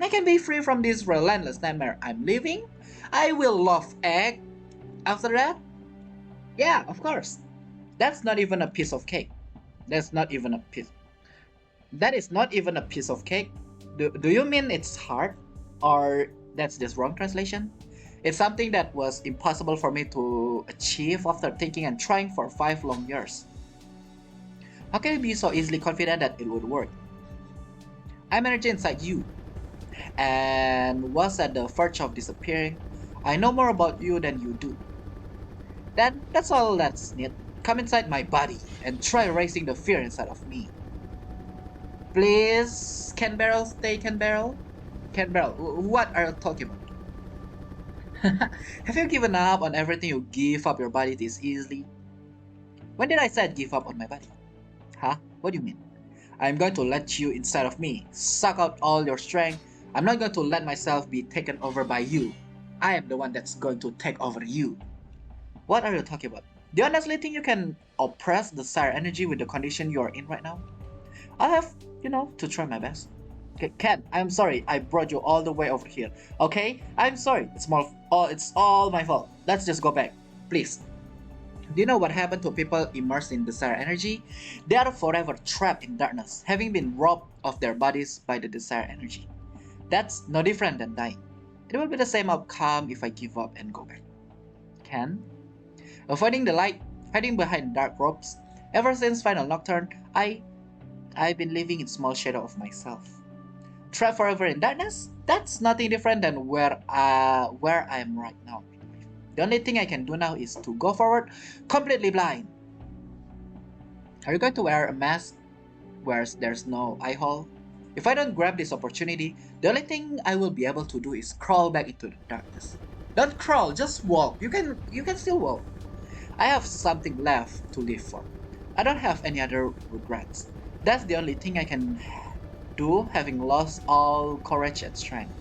I can be free from this relentless nightmare I'm living? I will love egg after that? Yeah, of course. That's not even a piece of cake. That is not even a piece of cake. Do you mean it's hard? Or that's just wrong translation? It's something that was impossible for me to achieve after thinking and trying for 5 long years. How can you be so easily confident that it would work? I'm energy inside you, and was at the verge of disappearing. I know more about you than you do. That's all that's needed. Come inside my body and try erasing the fear inside of me. Please, Canberra, stay Canberra. Canberra, what are you talking about? Have you given up on everything you give up your body this easily? When did I say give up on my body? Huh? What do you mean? I'm going to let you inside of me, suck out all your strength. I'm not going to let myself be taken over by you. I am the one that's going to take over you. What are you talking about? Do you honestly think you can oppress the desire energy with the condition you are in right now? I'll have, to try my best. Okay, Ken, I'm sorry I brought you all the way over here. Okay? I'm sorry. It's all my fault. Let's just go back. Please. Do you know what happened to people immersed in desire energy? They are forever trapped in darkness, having been robbed of their bodies by the desire energy. That's no different than dying. It will be the same outcome if I give up and go back. Ken? Avoiding the light, hiding behind dark ropes. Ever since Final Nocturne, I've been living in small shadow of myself. Trapped forever in darkness? That's nothing different than where I am right now. The only thing I can do now is to go forward, completely blind. Are you going to wear a mask where there's no eye hole? If I don't grab this opportunity, the only thing I will be able to do is crawl back into the darkness. Don't crawl, just walk. You can still walk. I have something left to live for. I don't have any other regrets. That's the only thing I can do, having lost all courage and strength.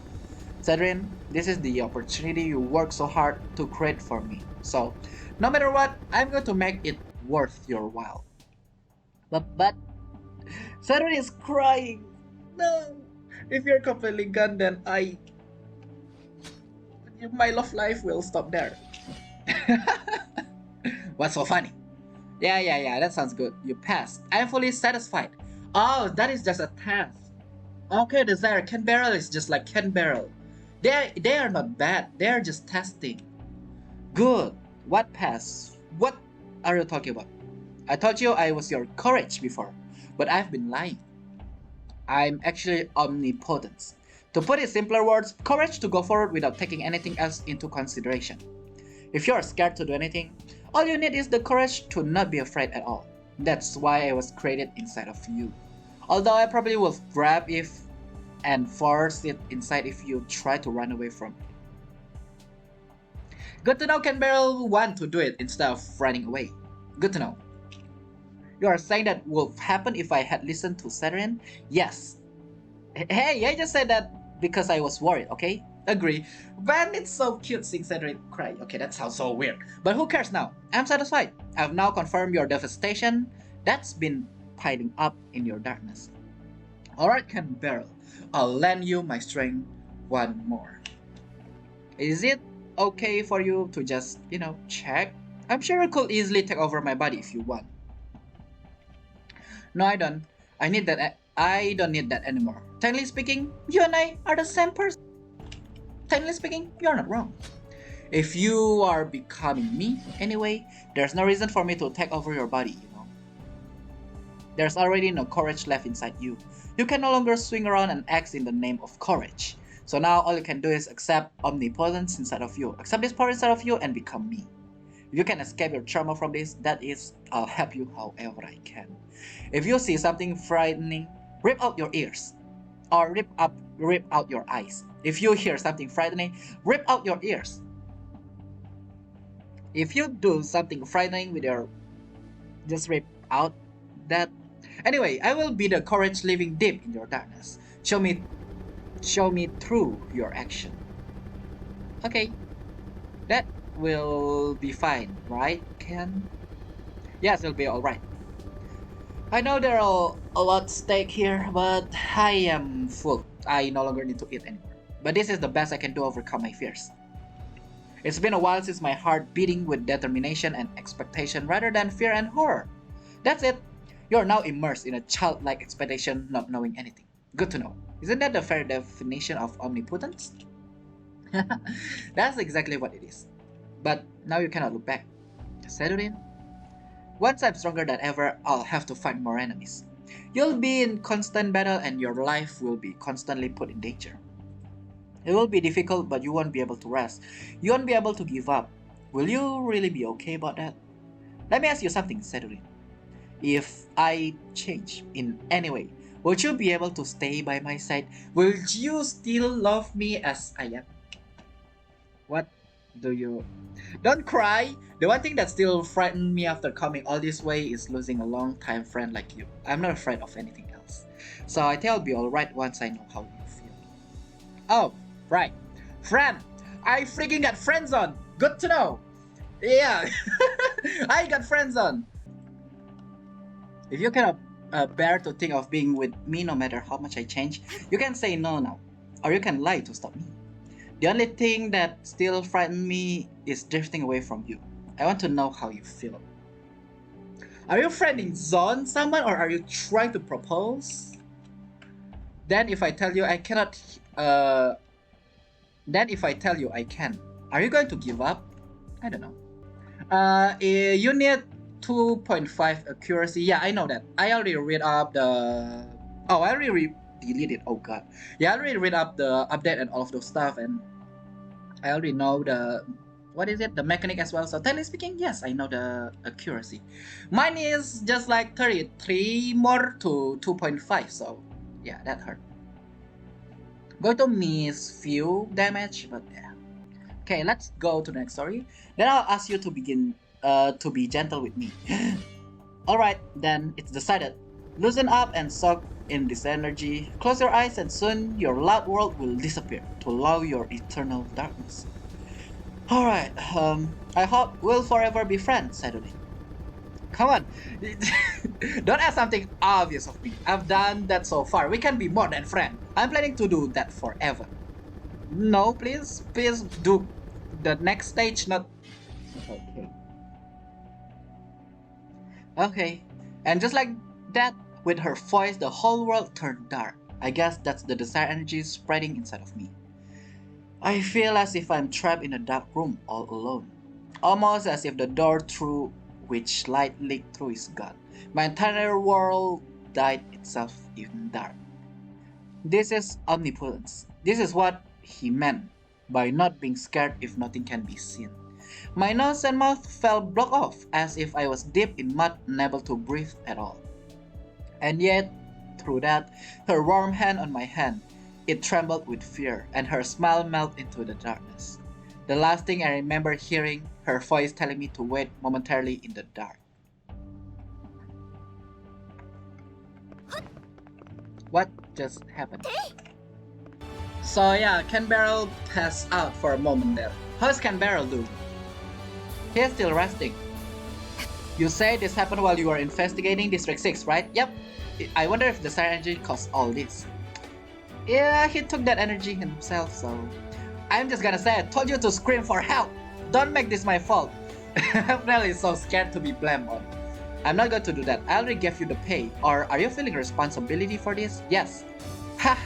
Cedrin, this is the opportunity you worked so hard to create for me. So, no matter what, I'm going to make it worth your while. But Cedrin is crying. No, if you're completely gone, then my love life will stop there. What's so funny? Yeah, that sounds good. You passed. I'm fully satisfied. Oh, that is just a test. Okay, Desire, Ken Barrel is just like Ken Barrel. They are not bad. They are just testing. Good. What pass? What are you talking about? I told you I was your courage before, but I've been lying. I'm actually omnipotent. To put it simpler words, courage to go forward without taking anything else into consideration. If you're scared to do anything, all you need is the courage to not be afraid at all. That's why I was created inside of you. Although I probably will grab if and force it inside if you try to run away from it. Good to know Ken Barrel want to do it instead of running away. Good to know. You are saying that would happen if I had listened to Saturn? Yes. Hey, I just said that because I was worried, okay? Agree. But it's so cute seeing Cedric cry. Okay, that sounds so weird. But who cares now? I'm satisfied. I've now confirmed your devastation that's been piling up in your darkness. Alright, Ken Barrel. I'll lend you my strength one more. Is it okay for you to just, check? I'm sure you could easily take over my body if you want. No, I don't. I don't need that anymore. Technically speaking, you and I are the same person. Technically speaking, you're not wrong. If you are becoming me anyway, there's no reason for me to take over your body, There's already no courage left inside you. You can no longer swing around and act in the name of courage. So now all you can do is accept omnipotence inside of you. Accept this power inside of you and become me. If you can escape your trauma from this, that is, I'll help you however I can. If you see something frightening, rip out your ears. Or rip out your eyes. If you hear something frightening, rip out your ears. If you do something frightening with your... just rip out that. Anyway, I will be the courage living deep in your darkness. Show me through your action. Okay. That will be fine, right, Ken? Yes, it'll be alright. I know there are a lot at stake here, but I am full. I no longer need to eat anymore. But this is the best I can do to overcome my fears. It's been a while since my heart beating with determination and expectation rather than fear and horror. That's it. You're now immersed in a childlike expectation, not knowing anything. Good to know. Isn't that the fair definition of omnipotence? That's exactly what it is. But now you cannot look back. Settle in. Once I'm stronger than ever, I'll have to fight more enemies. You'll be in constant battle and your life will be constantly put in danger. It will be difficult, but you won't be able to rest. You won't be able to give up. Will you really be okay about that? Let me ask you something, Cedric. If I change in any way, would you be able to stay by my side? Will you still love me as I am? What do you... Don't cry! The one thing that still frightened me after coming all this way is losing a long-time friend like you. I'm not afraid of anything else. So I think I'll be alright once I know how you feel. Oh, right. Friend! I freaking got friends on! Good to know! Yeah! I got friends on! If you cannot bear to think of being with me no matter how much I change, you can say no now. Or you can lie to stop me. The only thing that still frightens me is drifting away from you. I want to know how you feel. Are you friending zone someone or are you trying to propose? Then if I tell you I cannot... Then if I tell you I can, are you going to give up? I don't know. You need 2.5 accuracy. Yeah, I know that. I already read up the... Oh, I already deleted. Oh god. Yeah, I already read up the update and all of those stuff, and I already know the... What is it? The mechanic as well. So technically speaking, yes, I know the accuracy. Mine is just like 33 more to 2.5. So yeah, that hurt. Going to miss few damage, but yeah. Okay, let's go to the next story. Then I'll ask you to begin to be gentle with me. Alright, then it's decided. Loosen up and soak in this energy. Close your eyes and soon your loud world will disappear to allow your eternal darkness. Alright, I hope we'll forever be friends, Saturday. Come on, don't ask something obvious of me. I've done that so far. We can be more than friends. I'm planning to do that forever. No, please do the next stage, not... Okay, and just like that, with her voice, the whole world turned dark. I guess that's the desire energy spreading inside of me. I feel as if I'm trapped in a dark room all alone. Almost as if the door through which light leaked through is gone. My entire world died itself in dark. This is omnipotence. This is what he meant by not being scared if nothing can be seen. My nose and mouth felt blocked off as if I was deep in mud, unable to breathe at all. And yet, through that, her warm hand on my hand, it trembled with fear, and her smile melted into the darkness. The last thing I remember hearing, her voice telling me to wait momentarily in the dark. What just happened? So yeah, Canberra passed out for a moment there. How's Canberra doing? He's still resting. You say this happened while you were investigating District 6, right? Yep. I wonder if the Star Energy caused all this. Yeah, he took that energy himself, so... I'm just gonna say I told you to scream for help! Don't make this my fault! I'm really so scared to be blamed on. I'm not going to do that. I already gave you the pay. Or are you feeling responsibility for this? Yes. Ha!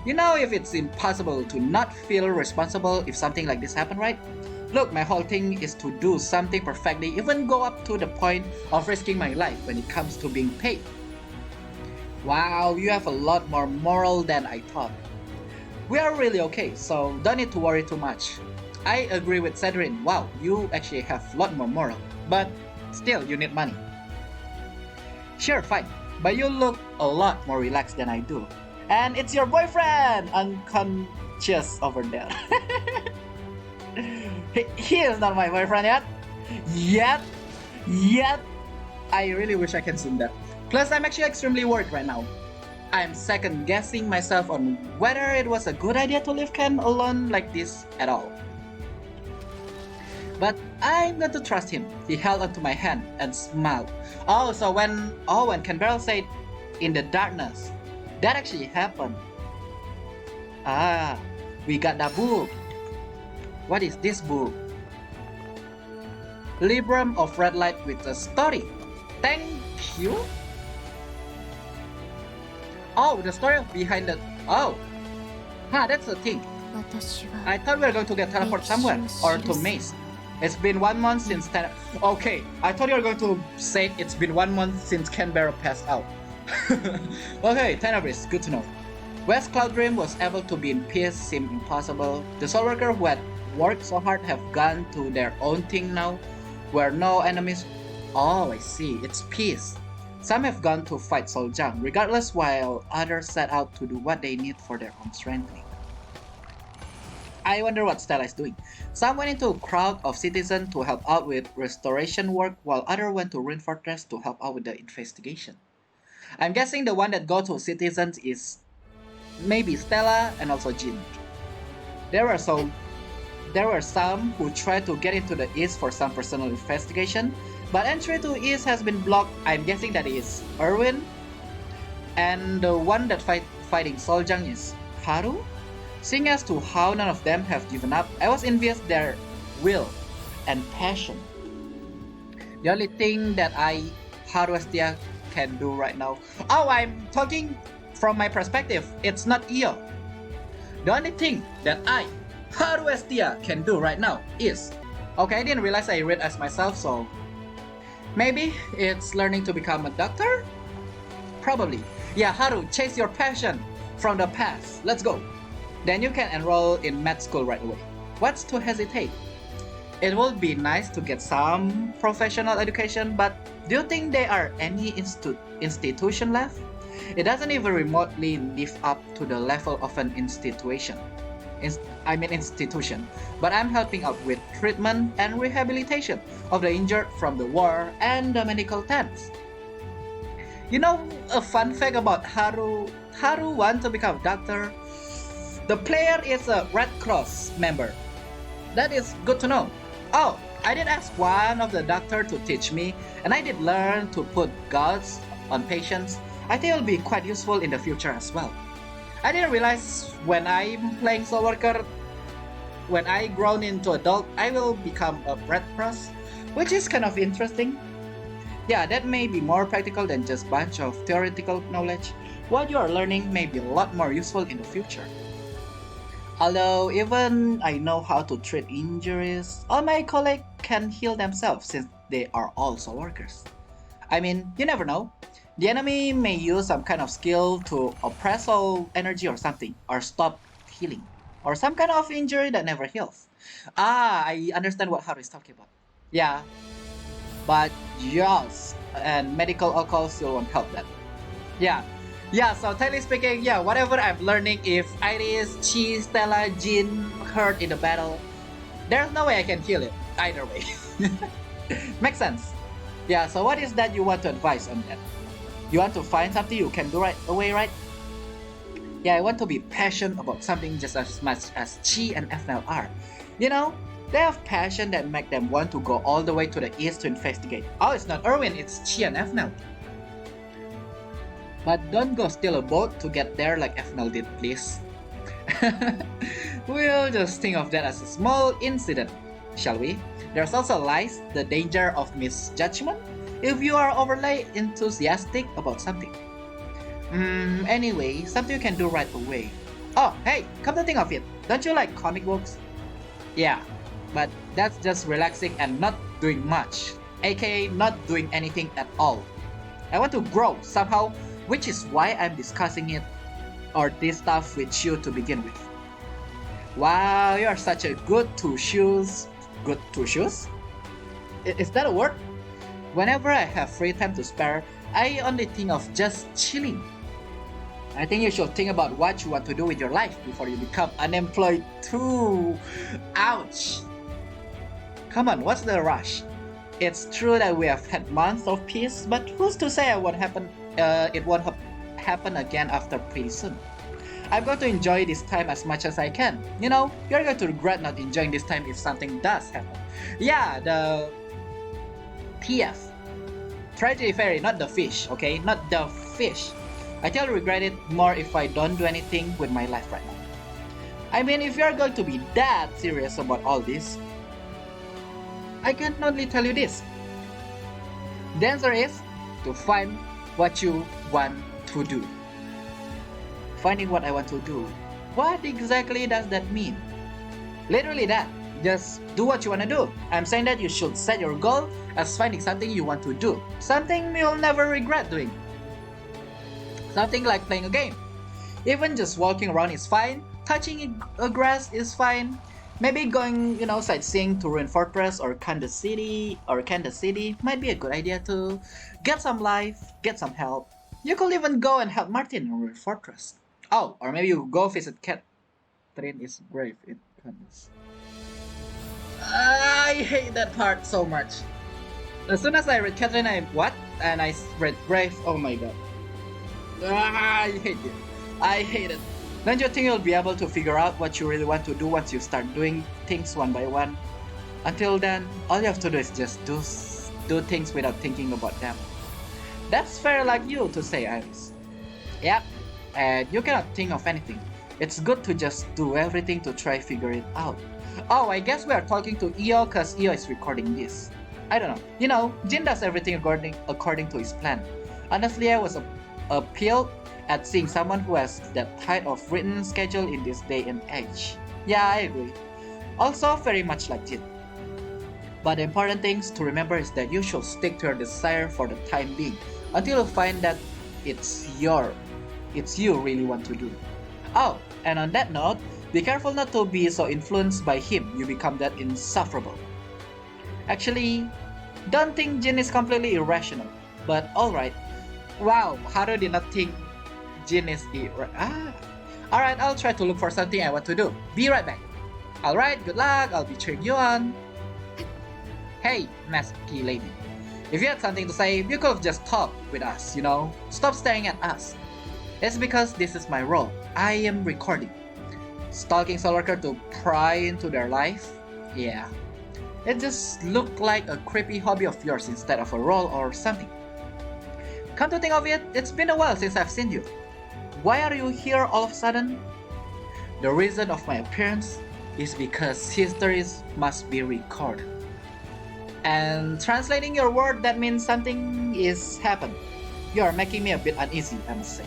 You know if it's impossible to not feel responsible if something like this happened, right? Look, my whole thing is to do something perfectly, even go up to the point of risking my life when it comes to being paid. Wow, you have a lot more moral than I thought. We are really okay, so don't need to worry too much. I agree with Cedrin. Wow, you actually have a lot more moral. But still, you need money. Sure, fine. But you look a lot more relaxed than I do. And it's your boyfriend! Unconscious over there. He is not my boyfriend yet. Yet. I really wish I can zoom that. Plus, I'm actually extremely worried right now. I'm second guessing myself on whether it was a good idea to leave Ken alone like this at all. But I'm going to trust him. He held onto my hand and smiled. So when Canberra said in the darkness, that actually happened. We got that book. What is this book? Librum of Red Light with a story. Thank you. The story behind the... that's the thing. I thought we were going to get teleported somewhere, or to Maze. It's been 1 month since... Okay, I thought you were going to say it's been 1 month since Canberra passed out. Okay, Tenebris, good to know. West Cloud Dream was able to be in peace seemed impossible. The SoulWorker who had worked so hard have gone to their own thing now, where no enemies... I see, it's peace. Some have gone to fight Soljang, regardless, while others set out to do what they need for their own strengthening. I wonder what Stella is doing. Some went into a crowd of citizens to help out with restoration work, while others went to Ruin Fortress to help out with the investigation. I'm guessing the one that go to citizens is maybe Stella and also Jin. There were some who tried to get into the East for some personal investigation, but entry to East has been blocked. I'm guessing that is Erwin. And the one that fighting Soljang is Haru? Seeing as to how none of them have given up, I was envious their will and passion. The only thing that Haru Estia can do right now... I'm talking from my perspective, it's not Io. The only thing that Haru Estia can do right now is... Okay, I didn't realize I read as myself, so... Maybe it's learning to become a doctor? Probably. Yeah, Haru, chase your passion from the past. Let's go. Then you can enroll in med school right away. What's to hesitate? It would be nice to get some professional education, but do you think there are any institution left? It doesn't even remotely live up to the level of an institution. But I'm helping out with treatment and rehabilitation of the injured from the war and the medical tents. You know, a fun fact about Haru wants to become a doctor. The player is a Red Cross member. That is good to know. I did ask one of the doctor to teach me, and I did learn to put gauze on patients. I think it will be quite useful in the future as well. I didn't realize when I'm playing SoulWorker, when I grown into adult, I will become a Red Cross, which is kind of interesting. Yeah, that may be more practical than just bunch of theoretical knowledge. What you are learning may be a lot more useful in the future. Although even I know how to treat injuries, all my colleagues can heal themselves since they are all soul workers. I mean, you never know. The enemy may use some kind of skill to oppress all energy or something, or stop healing, or some kind of injury that never heals. Ah, I understand what Haru is talking about. Yeah, but yes, and medical alcohol still won't help that. Yeah. Yeah, so technically speaking, yeah, whatever I'm learning, if Iris, Chi, Stella, Jin hurt in the battle, there's no way I can heal it either way. Makes sense. Yeah, so what is that you want to advise on that? You want to find something you can do right away, right? Yeah, I want to be passionate about something just as much as Chi and FNL are. You know, they have passion that make them want to go all the way to the east to investigate. Oh, it's not Erwin, it's Chi and FNL. But don't go steal a boat to get there like FNL did, please. We'll just think of that as a small incident, shall we? There's also lies, the danger of misjudgment, if you are overly enthusiastic about something. Anyway, something you can do right away. Oh, hey, come to think of it, don't you like comic books? Yeah, but that's just relaxing and not doing much, aka not doing anything at all. I want to grow somehow, which is why I'm discussing it or this stuff with you to begin with. Wow, you are such a good two shoes. Good two shoes? Is that a word? Whenever I have free time to spare, I only think of just chilling. I think you should think about what you want to do with your life before you become unemployed too. Ouch! Come on, what's the rush? It's true that we have had months of peace, but who's to say it won't happen again after pretty soon? I'm going to enjoy this time as much as I can. You know, you're going to regret not enjoying this time if something does happen. Yeah, the TF. Tragedy fairy, not the fish, okay? Not the fish. I tell you regret it more if I don't do anything with my life right now. I mean, if you're going to be that serious about all this, I can only tell you this. The answer is to find what you want to do. Finding what I want to do. What exactly does that mean? Literally that. Just do what you want to do. I'm saying that you should set your goal as finding something you want to do. Something you'll never regret doing. Something like playing a game. Even just walking around is fine. Touching a grass is fine. Maybe going, sightseeing to Ruin Fortress or Kansas City might be a good idea to get some life, get some help. You could even go and help Martin in Ruin Fortress. Oh, or maybe you go visit Catherine's grave in Kansas. I hate that part so much. As soon as I read Catherine, I read grave. Oh my god. I hate it. I hate it. Don't you think you'll be able to figure out what you really want to do once you start doing things one by one? Until then, all you have to do is just do things without thinking about them. That's fair like you to say, Iris. Yep, and you cannot think of anything. It's good to just do everything to try figure it out. Oh, I guess we are talking to Io cause Io is recording this. I don't know. Jin does everything according to his plan. Honestly, I was appealed at seeing someone who has that tight of written schedule in this day and age. Yeah, I agree. Also very much like Jin. But the important things to remember is that you should stick to your desire for the time being until you find that it's you really want to do. Oh, and on that note, be careful not to be so influenced by him you become that insufferable. Actually, don't think Jin is completely irrational, but alright. Wow, Haru did not think Jin is Alright, I'll try to look for something I want to do. Be right back. Alright, good luck, I'll be cheering you on. Hey, masky lady. If you had something to say, you could have just talked with us, Stop staring at us. It's because this is my role. I am recording. Stalking SoulWorker to pry into their life? Yeah. It just looked like a creepy hobby of yours instead of a role or something. Come to think of it, it's been a while since I've seen you. Why are you here all of a sudden? The reason of my appearance is because histories must be recorded. And translating your word, that means something is happened. You are making me a bit uneasy, I must say.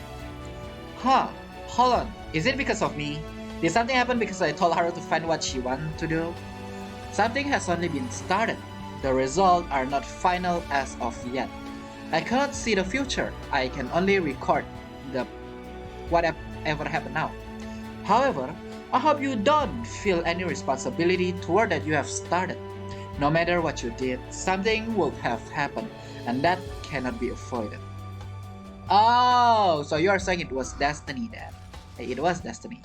Huh, hold on, is it because of me? Did something happen because I told Haru to find what she wanted to do? Something has only been started. The results are not final as of yet. I cannot see the future. I can only record the whatever happened now. However, I hope you don't feel any responsibility toward that you have started. No matter what you did, something will have happened, and that cannot be avoided. Oh, so you are saying it was destiny then? It was destiny.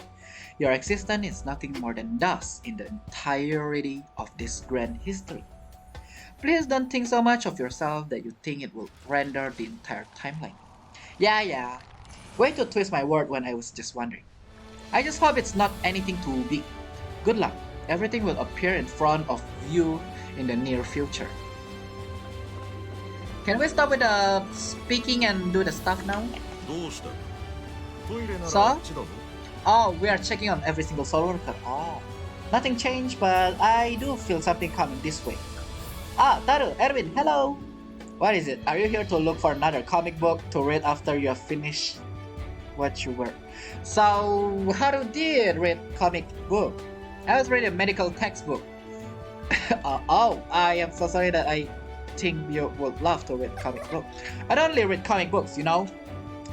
Your existence is nothing more than dust in the entirety of this grand history. Please don't think so much of yourself that you think it will render the entire timeline. Yeah. Way to twist my word when I was just wondering. I just hope it's not anything too big. Good luck. Everything will appear in front of you in the near future. Can we stop with the speaking and do the stuff now? どうしたトイレなら So? あっちだぞ Oh, we are checking on every single SoulWorker. Oh. Nothing changed, but I do feel something coming this way. Ah, Taru, Erwin, hello! What is it? Are you here to look for another comic book to read after you have finished what you were? So, Haru did read comic book. I was reading a medical textbook. Oh, I am so sorry that I think you would love to read comic book. I don't only read comic books, you know?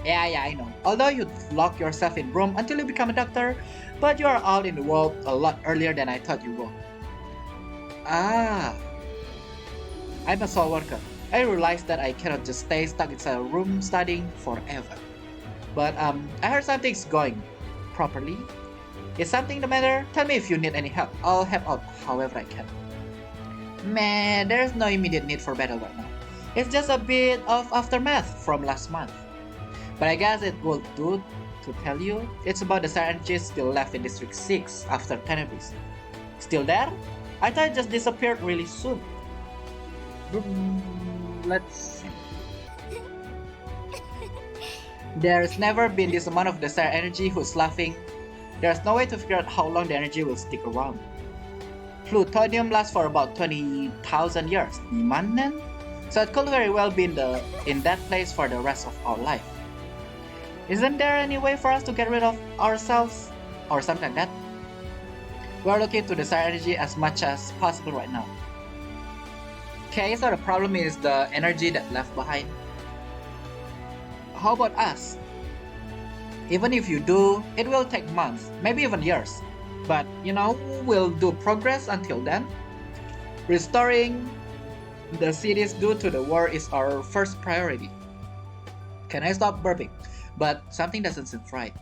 Yeah, I know. Although you lock yourself in room until you become a doctor, but you are out in the world a lot earlier than I thought you would. Ah. I'm a soul worker. I realized that I cannot just stay stuck inside a room studying forever. But I heard something's going properly. Is something the matter? Tell me if you need any help. I'll help out however I can. Man, there's no immediate need for battle right now. It's just a bit of aftermath from last month. But I guess it will do to tell you. It's about the scientists still left in District 6 after Tenebris. Still there? I thought it just disappeared really soon. Let's see. There's never been this amount of desire energy who's laughing. There's no way to figure out how long the energy will stick around. Plutonium lasts for about 20,000 years. Imanen? So it could very well be in that place for the rest of our life. Isn't there any way for us to get rid of ourselves? Or something like that? We're looking to desire energy as much as possible right now. Okay, so the problem is the energy that left behind. How about us? Even if you do, it will take months, maybe even years. But, we'll do progress until then. Restoring the cities due to the war is our first priority. Can I stop burping? But something doesn't seem right.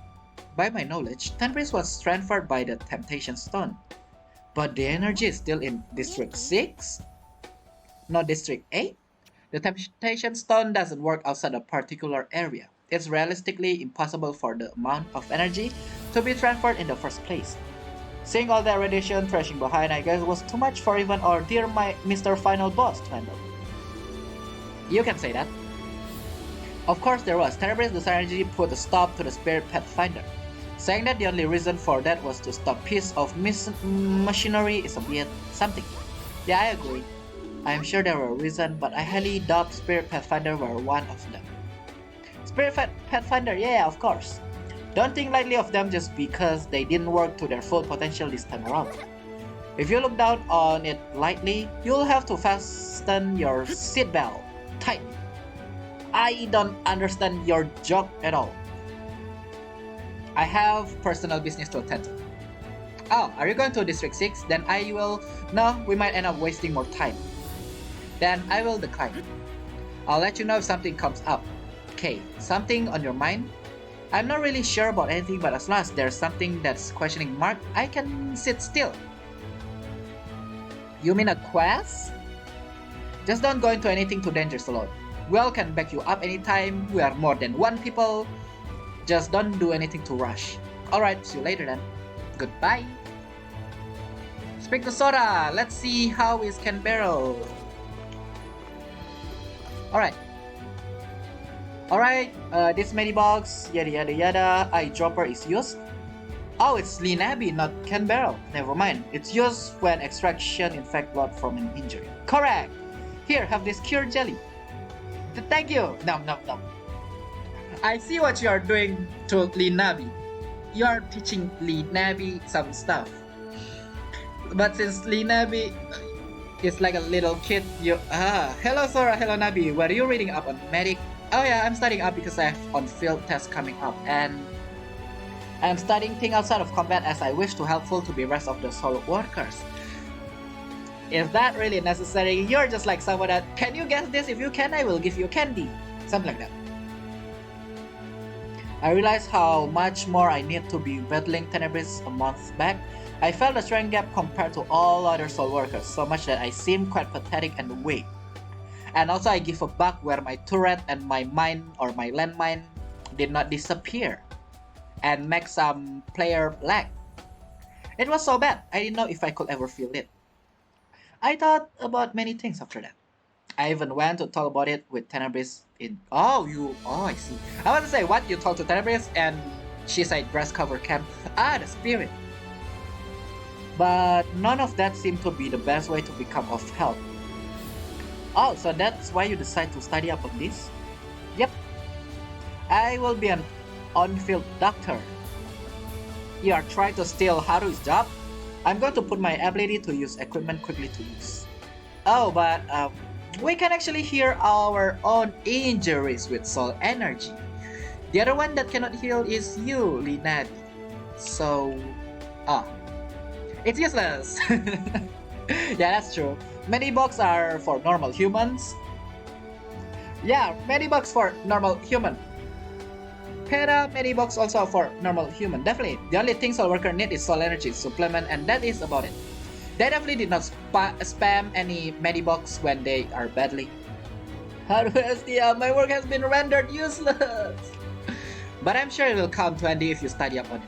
By my knowledge, Tenebris was transferred by the Temptation Stone. But the energy is still in District 6? Not District 8? The Temptation Stone doesn't work outside a particular area. It's realistically impossible for the amount of energy to be transferred in the first place. Seeing all that radiation thrashing behind, I guess was too much for even our dear Mr. Final Boss to handle. You can say that. Of course there was. Tenebris desire energy put a stop to the Spirit Pathfinder. Saying that the only reason for that was to stop piece of machinery is a bit something. Yeah, I agree. I am sure there were reasons, but I highly doubt Spirit Pathfinder were one of them. Spirit Pathfinder, yeah, of course. Don't think lightly of them just because they didn't work to their full potential this time around. If you look down on it lightly, you'll have to fasten your seatbelt tightly. I don't understand your joke at all. I have personal business to attend to. Oh, are you going to District 6? Then I will... No, we might end up wasting more time. Then I will decline. I'll let you know if something comes up. Okay, something on your mind? I'm not really sure about anything, but as long as there's something that's questioning mark, I can sit still. You mean a quest? Just don't go into anything too dangerous alone. We all can back you up anytime. We are more than one people. Just don't do anything to rush. Alright, see you later then. Goodbye. Speak to Sora. Let's see how is Canberra. Alright, this Medibox, yada yada yada, eyedropper is used. Oh, it's Lean Abbey, not Canberra. Never mind, it's used when extraction infect blood from an injury. Correct! Here, have this cure jelly. Thank you! Nom nom nom. I see what you are doing to Lean Abbey. you are teaching Lee Nabi some stuff. But since Lee Nabi is like a little kid, hello Sora, hello Nabi. Were you reading up on medic? Oh yeah, I'm studying up because I have on field test coming up, and I'm studying things outside of combat as I wish to helpful to the rest of the soul workers. Is that really necessary? You're just like someone that, can you guess this? If you can, I will give you candy. Something like that. I realized how much more I need to be battling Tenebris a month back. I felt a strength gap compared to all other soul workers, so much that I seem quite pathetic and weak. And also I give a bug where my turret and my mine or my landmine did not disappear and make some player lag. It was so bad, I didn't know if I could ever feel it. I thought about many things after that. I even went to talk about it with Tenebris in... I see. I want to say what you talked to Tenebris, and she said grass cover camp. The spirit. But none of that seemed to be the best way to become of help. Oh, so that's why you decide to study up on this? Yep. I will be an on-field doctor. You are trying to steal Haru's job? I'm going to put my ability to use equipment quickly to use. Oh, but we can actually heal our own injuries with soul energy. The other one that cannot heal is you, Lee Nabi. So, it's useless. Yeah, that's true. Medibugs are for normal humans. Yeah, medibugs for normal human. Para medibugs also for normal human. Definitely, the only thing soul worker need is soul energy supplement, and that is about it. They definitely did not spam any medibugs when they are battling. Haru Estia, my work has been rendered useless. But I'm sure it will count 20 if you study up on it.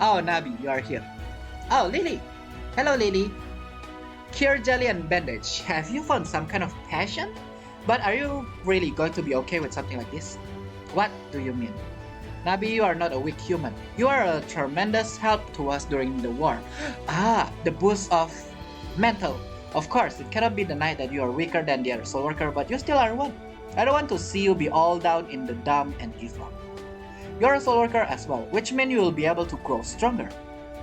Oh, Nabi, you are here. Oh, Lily. Hello, Lily. Cure jelly and bandage. Have you found some kind of passion? But are you really going to be okay with something like this? What do you mean? Nabi, you are not a weak human. You are a tremendous help to us during the war. The boost of mental. Of course, it cannot be denied that you are weaker than the other soul worker, but you still are one. I don't want to see you be all down in the dump and give up. You are a soul worker as well, which means you will be able to grow stronger.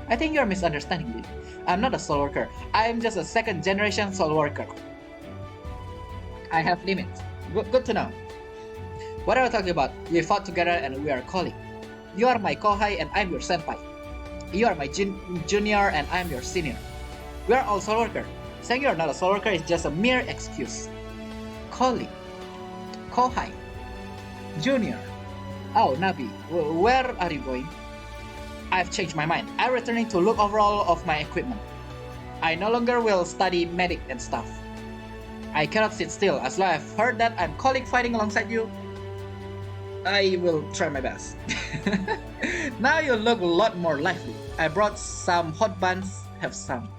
I think you are misunderstanding me. I'm not a soul worker. I am just a second generation soul worker. I have limits. Good to know. What are we talking about? We fought together and we are colleagues. You are my kohai and I'm your senpai. You are my junior and I'm your senior. We are all soul worker. Saying you are not a soul worker is just a mere excuse. Colleague, kohai, junior. Oh, Nabi, where are you going? I've changed my mind. I'm returning to look over all of my equipment. I no longer will study medic and stuff. I cannot sit still. As long as I've heard that I'm colleague fighting alongside you, I will try my best. Now you look a lot more lively. I brought some hot buns. Have some.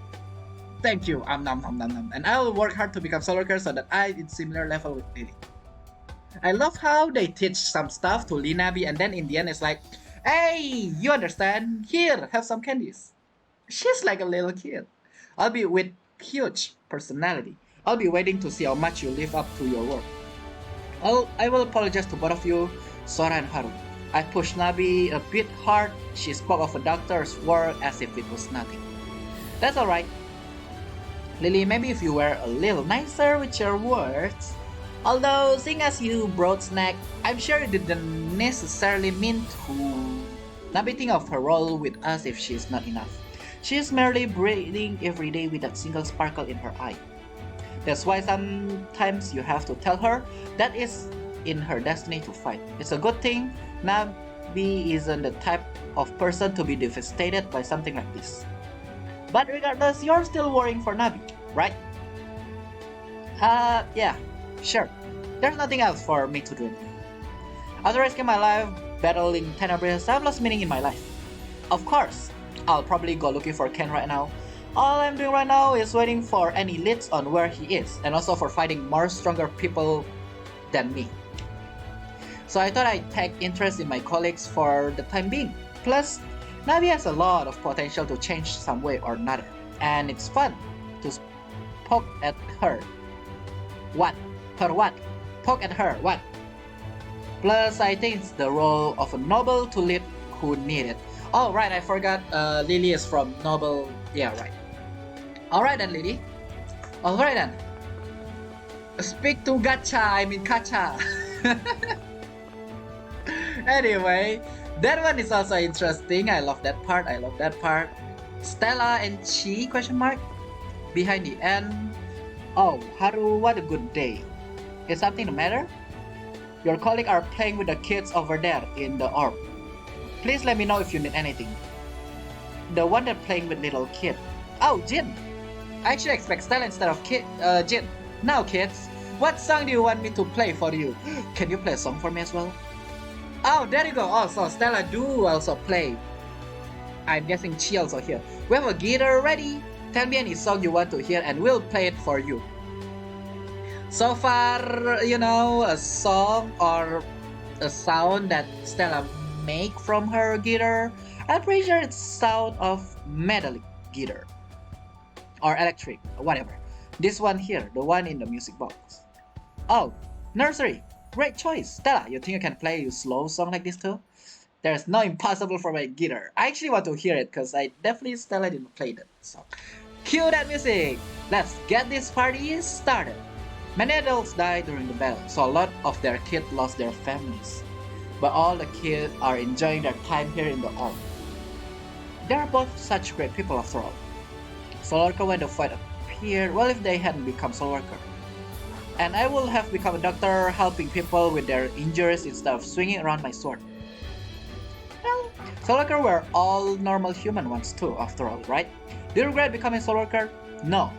Thank you. And I will work hard to become soul worker so that I'm in similar level with Lily. I love how they teach some stuff to Lee Nabi and then in the end it's like, hey, you understand? Here, have some candies. She's like a little kid. I'll be with huge personality. I'll be waiting to see how much you live up to your work. I will apologize to both of you, Sora and Haru. I pushed Nabi a bit hard. She spoke of a doctor's work as if it was nothing. That's alright. Lily, maybe if you were a little nicer with your words. Although, seeing as you brought snack, I'm sure you didn't necessarily mean to. Nabi think of her role with us if she's not enough. She's merely breathing every day with that single sparkle in her eye. That's why sometimes you have to tell her that is in her destiny to fight. It's a good thing Nabi isn't the type of person to be devastated by something like this. But regardless, you're still worrying for Nabi, right? Yeah, sure. There's nothing else for me to do. After risking my life battling Tenebris, I've lost meaning in my life. Of course, I'll probably go looking for Ken right now. All I'm doing right now is waiting for any leads on where he is, and also for fighting more stronger people than me. So I thought I'd take interest in my colleagues for the time being. Plus, Nabi has a lot of potential to change some way or another, and it's fun to poke at her. What? Her what? Poke at her, what? Plus, I think it's the role of a noble to lead who need it. Oh, right, I forgot Lily is from Noble. Yeah, right. Alright then, Lily. Alright then. Speak to Gacha, I mean Kacha. Anyway, that one is also interesting. I love that part. Stella and Chi, question mark? Behind the end. Oh, Haru, what a good day. Is something the matter? Your colleagues are playing with the kids over there in the orb. Please let me know if you need anything. The one that playing with little kid. Oh, Jin. I actually expect Stella instead of Jin. Now, kids, what song do you want me to play for you? Can you play a song for me as well? Oh, there you go. Also, Stella do also play. I'm guessing she also here. We have a guitar ready. Tell me any song you want to hear and we'll play it for you. So far, you know, a song or a sound that Stella make from her guitar, I'm pretty sure it's sound of metallic guitar. Or electric, whatever. This one here, the one in the music box. Oh, nursery. Great choice. Stella, you think you can play a slow song like this too? There's no impossible for my guitar. I actually want to hear it because Stella didn't play that. So, cue that music. Let's get this party started. Many adults died during the battle, so a lot of their kids lost their families. But all the kids are enjoying their time here in the orb. They are both such great people after all. SoulWorker when the fight appeared, well if they hadn't become SoulWorker. And I would have become a doctor helping people with their injuries instead of swinging around my sword. Well, SoulWorker were all normal human ones too, after all, right? Do you regret becoming SoulWorker? No.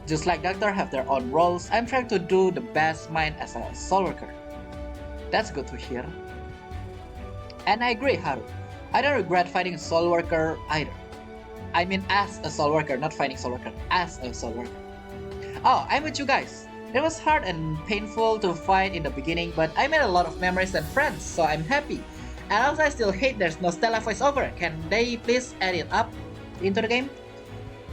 Just like doctors have their own roles, I'm trying to do the best mine as a SoulWorker. That's good to hear. And I agree, Haru. I don't regret fighting a SoulWorker either. I mean as a SoulWorker, not fighting SoulWorker, as a SoulWorker. Oh, I'm with you guys. It was hard and painful to fight in the beginning, but I made a lot of memories and friends, so I'm happy. And also I still hate there's no Stella voiceover. Can they please add it up into the game?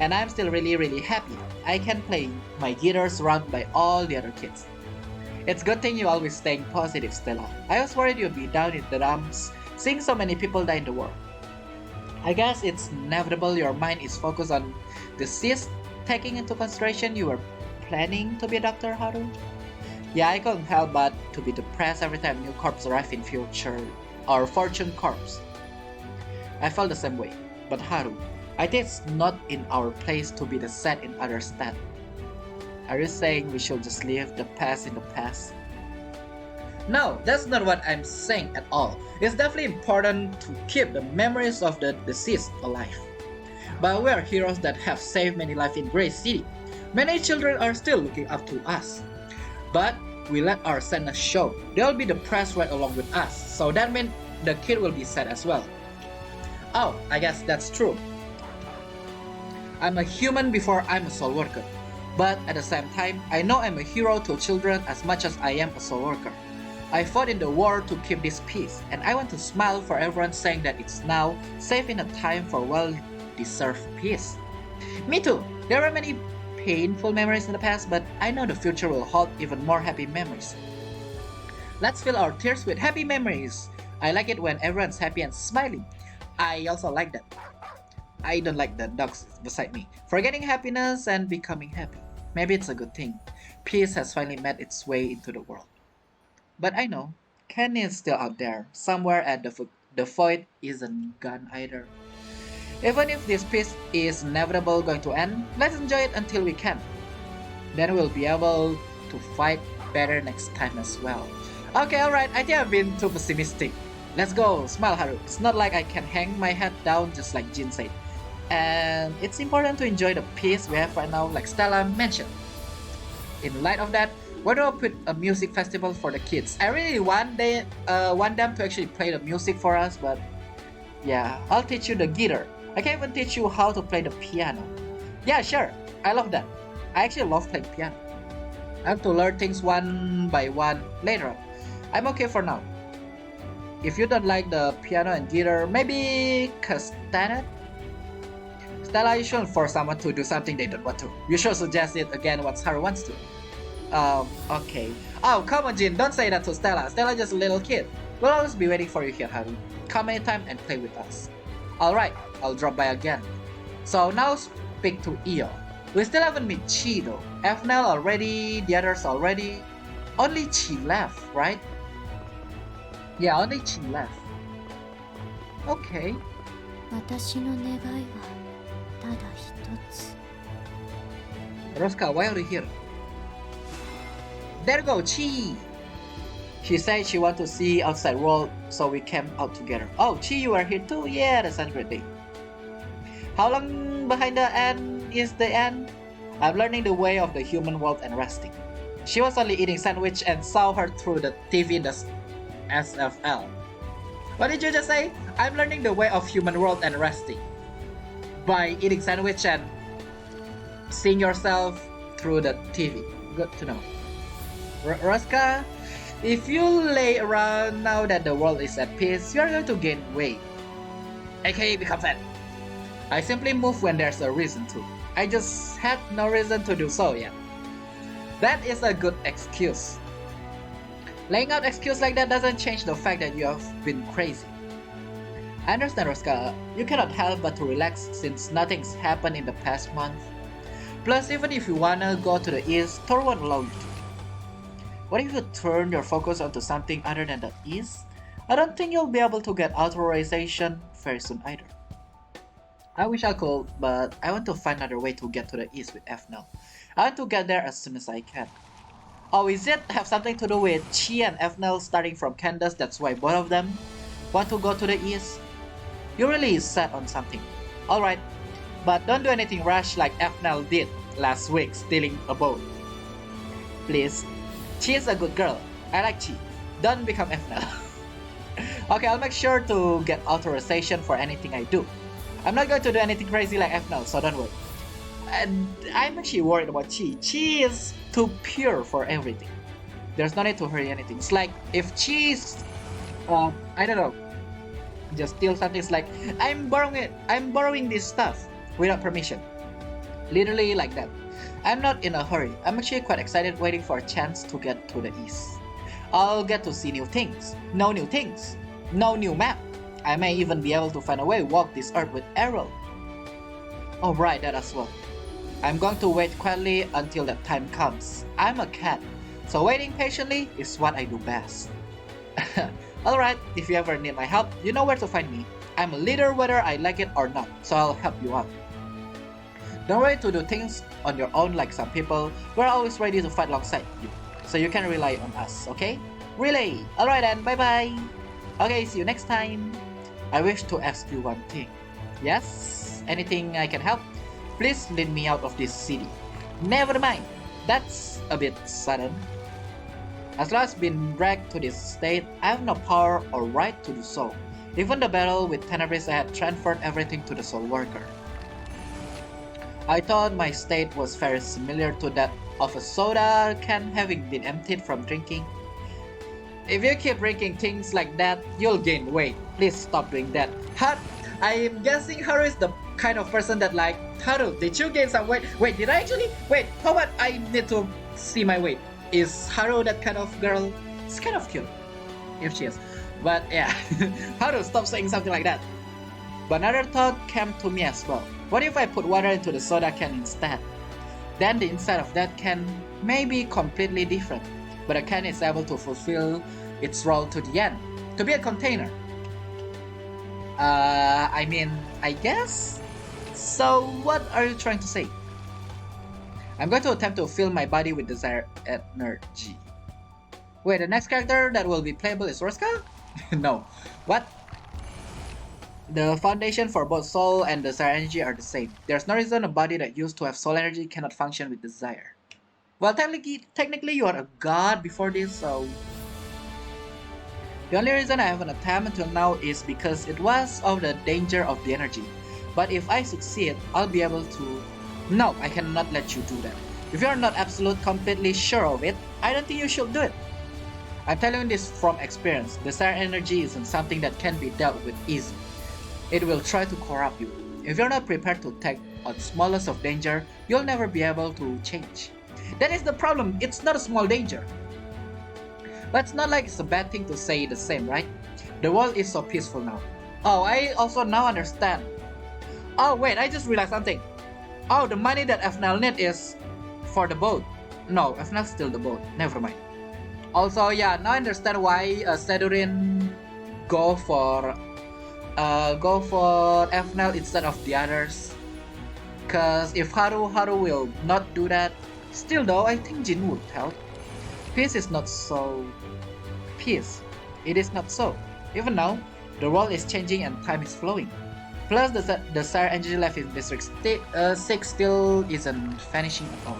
And I'm still really happy. I can play my guitar surrounded by all the other kids. It's good thing you always staying positive, Stella. I was worried you'd be down in the dumps, seeing so many people die in the war. I guess it's inevitable your mind is focused on the cyst, taking into consideration you were planning to be a doctor, Haru? Yeah, I couldn't help but to be depressed every time new corps arrive in future or fortune corps. I felt the same way, but Haru, I think it's not in our place to be the sad in others' stead. Are you saying we should just leave the past in the past? No, that's not what I'm saying at all. It's definitely important to keep the memories of the deceased alive. But we are heroes that have saved many lives in Grey City. Many children are still looking up to us. But we let our sadness show. They'll be depressed right along with us, so that means the kid will be sad as well. Oh, I guess that's true. I'm a human before I'm a SoulWorker. But at the same time, I know I'm a hero to children as much as I am a SoulWorker. I fought in the war to keep this peace, and I want to smile for everyone saying that it's now safe in a time for well-deserved peace. Me too. There were many painful memories in the past, but I know the future will hold even more happy memories. Let's fill our tears with happy memories. I like it when everyone's happy and smiling. I also like that. I don't like the dogs beside me. Forgetting happiness and becoming happy. Maybe it's a good thing. Peace has finally made its way into the world. But I know, Kenny is still out there, somewhere at the void isn't gone either. Even if this peace is inevitable going to end, let's enjoy it until we can. Then we'll be able to fight better next time as well. Okay, alright, I think I've been too pessimistic. Let's go, smile Haru. It's not like I can hang my head down just like Jin said. And it's important to enjoy the peace we have right now, like Stella mentioned. In light of that, why do I put a music festival for the kids? I really want them to actually play the music for us, but yeah, I'll teach you the guitar. I can even teach you how to play the piano. Yeah, sure, I love that. I actually love playing piano. I have to learn things one by one later on. I'm okay for now. If you don't like the piano and guitar, maybe castagnet? Stella, you shouldn't force someone to do something they don't want to. You should suggest it again once Haru wants to. Okay. Oh, come on, Jin, don't say that to Stella. Stella's just a little kid. We'll always be waiting for you here, Haru. Come anytime and play with us. Alright, I'll drop by again. So now speak to Io. We still haven't met Chi though. Fnel already, the others already. Only Chi left, right? Yeah, only Chi left. Okay. 私の願いはただ一つ。 Rosca, why are you here? There go, Chi! She said she wanted to see outside world, so we came out together. Oh, Chi, you are here too? Yeah, that's a great day. How long behind the end is the end? I'm learning the way of the human world and resting. She was only eating sandwich and saw her through the TV in the SFL. What did you just say? I'm learning the way of human world and resting. By eating sandwich and seeing yourself through the TV. Good to know. Rosca, if you lay around now that the world is at peace, you are going to gain weight, aka become fat. I simply move when there's a reason to. I just had no reason to do so yet. That is a good excuse. Laying out excuse like that doesn't change the fact that you have been crazy. I understand, Rosca. You cannot help but to relax since nothing's happened in the past month. Plus, even if you wanna go to the east, Thor won't allow you to. What if you turn your focus onto something other than the east? I don't think you'll be able to get authorization very soon either. I wish I could, but I want to find another way to get to the east with Fnel. I want to get there as soon as I can. Oh, is it have something to do with Chi and Fnel starting from Candace? That's why both of them want to go to the east? You really set on something. Alright, but don't do anything rash like Fnel did last week, stealing a boat. Please. Chi is a good girl. I like Chi. Don't become Fnel. Okay, I'll make sure to get authorization for anything I do. I'm not going to do anything crazy like Fnel, so don't worry. And I'm actually worried about Chi. Chi is too pure for everything. There's no need to hurry anything. It's like if Chi's, I don't know, just steal something. It's like I'm borrowing this stuff without permission. Literally like that. I'm not in a hurry. I'm actually quite excited, waiting for a chance to get to the east. I'll get to see new things, know new things, no new map. I may even be able to find a way to walk this earth with Errol. Oh right, that as well. I'm going to wait quietly until that time comes. I'm a cat, so waiting patiently is what I do best. Alright, if you ever need my help, you know where to find me. I'm a leader whether I like it or not, so I'll help you out. Don't worry to do things on your own like some people. We're always ready to fight alongside you, so you can rely on us, okay? Relay! Alright then, bye bye! Okay, see you next time. I wish to ask you one thing. Yes? Anything I can help? Please lead me out of this city. Never mind. That's a bit sudden. As long as I've been dragged to this state, I have no power or right to do so. Even the battle with Tenebris, I had transferred everything to the SoulWorker. I thought my state was very similar to that of a soda can having been emptied from drinking. If you keep drinking things like that, you'll gain weight. Please stop doing that. I'm guessing Haru is the kind of person that like, Haru, did you gain some weight? Wait, did I actually? Wait, how about I need to see my weight? Is Haru that kind of girl? It's kind of cute, if she is. But yeah, Haru, stop saying something like that. But another thought came to me as well. What if I put water into the soda can instead? Then the inside of that can may be completely different, but the can is able to fulfill its role to the end, to be a container. I guess? So what are you trying to say? I'm going to attempt to fill my body with desired energy. Wait, the next character that will be playable is Rosca? No. What? The foundation for both soul and desire energy are the same. There's no reason a body that used to have soul energy cannot function with desire. Well, technically you are a god before this, so... The only reason I haven't attempted until now is because it was of the danger of the energy. But if I succeed, I'll be able to... No, I cannot let you do that. If you are not completely sure of it, I don't think you should do it. I'm telling you this from experience. Desire energy isn't something that can be dealt with easily. It will try to corrupt you. If you're not prepared to take on smallest of danger, you'll never be able to change. That is the problem. It's not a small danger. But it's not like it's a bad thing to say the same, right? The world is so peaceful now. Oh, I also now understand. Oh wait, I just realized something. Oh, the money that FNL need is for the boat. No, FNL still the boat. Never mind. Also, yeah, now I understand why Sedurin go for FNL instead of the others. Cause if Haru will not do that. Still though, I think Jin would help. Peace is not so. Peace. It is not so. Even now, the world is changing and time is flowing. Plus, the Sire energy left in District 6 still isn't vanishing at all.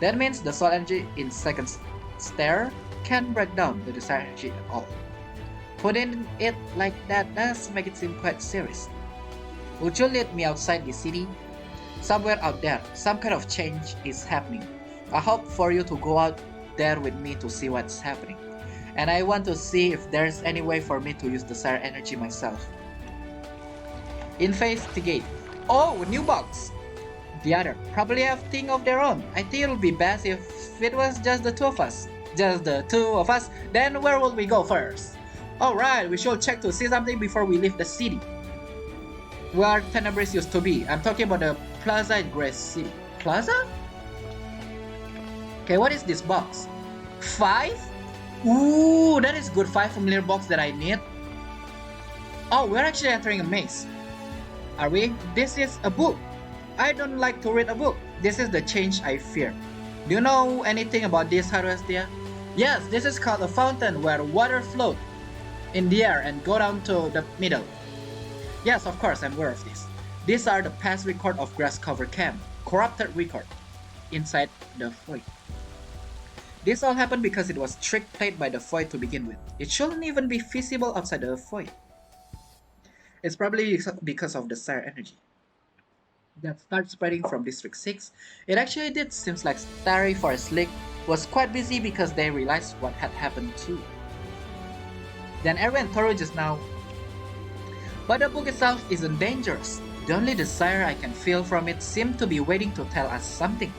That means the soul energy in second stair can break down the Desire energy at all. Putting it like that does make it seem quite serious. Would you lead me outside the city? Somewhere out there, some kind of change is happening. I hope for you to go out there with me to see what's happening. And I want to see if there's any way for me to use the Sire energy myself. Investigate. Oh, new box! The other probably have thing of their own. I think it'll be best if it was just the two of us. Just the two of us. Then where will we go first? Alright, we should check to see something before we leave the city. Where Tenebris used to be. I'm talking about the Plaza in Grace City. Plaza? Okay, what is this box? 5? Ooh, that is good 5 familiar box that I need. Oh, we're actually entering a maze. Are we? This is a book. I don't like to read a book. This is the change I fear. Do you know anything about this, Haru Estia? Yes, this is called a fountain where water flows in the air and go down to the middle. Yes, of course, I'm aware of this. These are the past record of grass cover camp, corrupted record, inside the void. This all happened because it was trick played by the void to begin with. It shouldn't even be feasible outside the void. It's probably because of the Sire energy that started spreading from District 6. It actually did seems like Starry Forest League was quite busy because they realized what had happened too. Then everyone thorough just now. But the book itself isn't dangerous. The only desire I can feel from it seemed to be waiting to tell us something.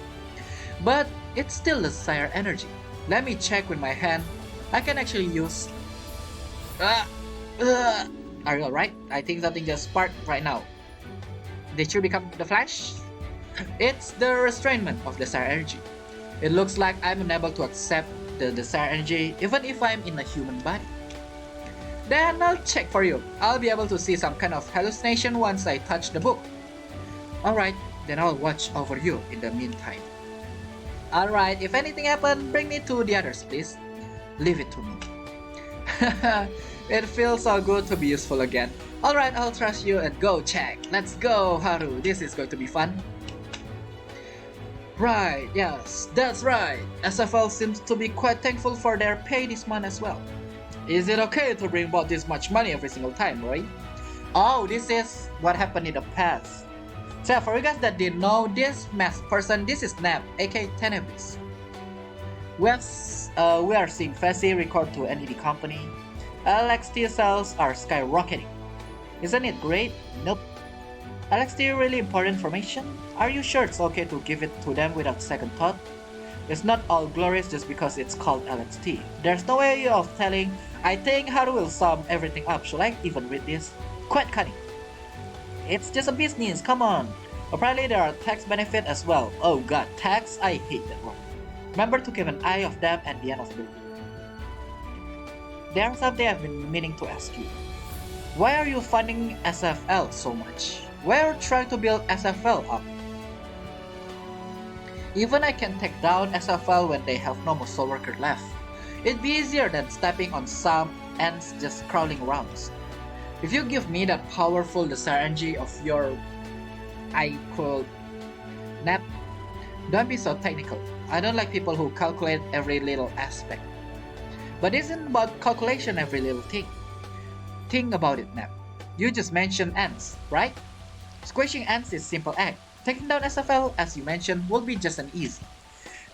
But it's still the Sire energy. Let me check with my hand. I can actually use... Are you alright? I think something just sparked right now. Did you become the Flash? It's the restrainment of the Sire energy. It looks like I'm unable to accept the Sire energy even if I'm in a human body. Then I'll check for you. I'll be able to see some kind of hallucination once I touch the book. Alright, then I'll watch over you in the meantime. Alright, if anything happens, bring me to the others, please. Leave it to me. It feels so good to be useful again. Alright, I'll trust you and go check. Let's go, Haru. This is going to be fun. Right, yes, that's right. SFL seems to be quite thankful for their pay this month as well. Is it okay to bring about this much money every single time, right? Oh, this is what happened in the past. So for you guys that didn't know, this masked person, this is Nap, aka Tenebris. We are seeing Fessy record to NED company. LXT sales are skyrocketing. Isn't it great? Nope. LXT really important information? Are you sure it's okay to give it to them without second thought? It's not all glorious just because it's called LXT. There's no way of telling. I think Haru will sum everything up. Should I even read this? Quite cunning. It's just a business, come on. Apparently there are tax benefits as well. Oh god, tax? I hate that one. Remember to keep an eye of them at the end of the video. There's something I've been meaning to ask you. Why are you funding SFL so much? Why are you trying to build SFL up? Even I can take down SFL when they have no more SoulWorker left. It'd be easier than stepping on some ants just crawling around. If you give me that powerful desire energy of your... I could... Nap. Don't be so technical. I don't like people who calculate every little aspect. But it isn't about calculation every little thing. Think about it, Nap. You just mentioned ants, right? Squishing ants is simple act. Taking down SFL, as you mentioned, will be just an easy.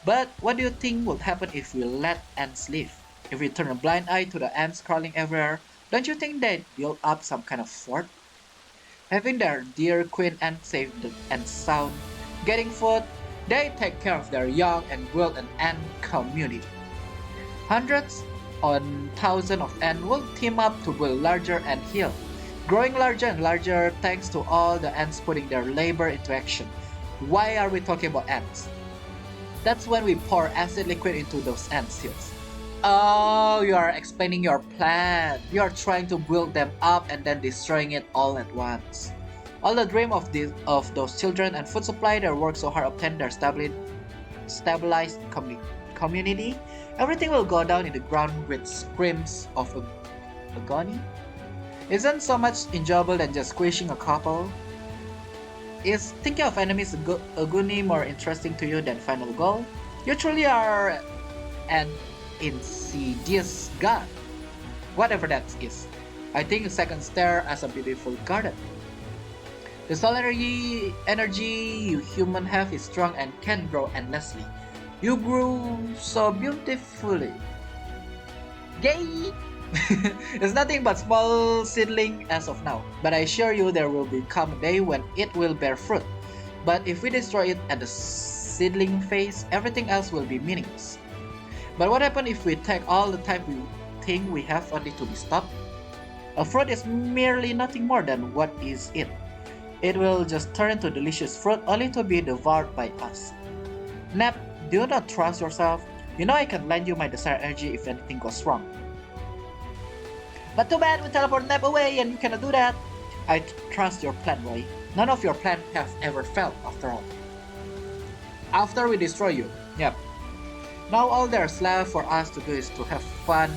But what do you think will happen if we let ants live? If we turn a blind eye to the ants crawling everywhere, don't you think they'd build up some kind of fort? Having their dear queen ant safe and sound, getting food, they take care of their young and build an ant community. Hundreds? on thousands of ants will team up to build larger and heal, growing larger and larger thanks to all the ants putting their labor into action. Why are we talking about ants? That's when we pour acid liquid into those ant hills. Oh, you are explaining your plan. You are trying to build them up and then destroying it all at once. All the dream of those children and food supply their work so hard obtain their stabilized community, everything will go down in the ground with screams of agony. Isn't so much enjoyable than just squishing a couple? Is thinking of enemies agony more interesting to you than final goal? You truly are an insidious god. Whatever that is. I think second stare as a beautiful garden. The solar energy you human have is strong and can grow endlessly. You grew so beautifully. Gay! It's nothing but small seedling as of now, but I assure you there will come a day when it will bear fruit. But if we destroy it at the seedling phase, everything else will be meaningless. But what happens if we take all the time we think we have only to be stopped? A fruit is merely nothing more than what is it. It will just turn into delicious fruit only to be devoured by us. Nap, do you not trust yourself? You know I can lend you my desired energy if anything goes wrong. But too bad we teleport Nap away and you cannot do that. I trust your plan, Roy. None of your plans have ever failed after all. After we destroy you, yep. Now all there's left for us to do is to have fun.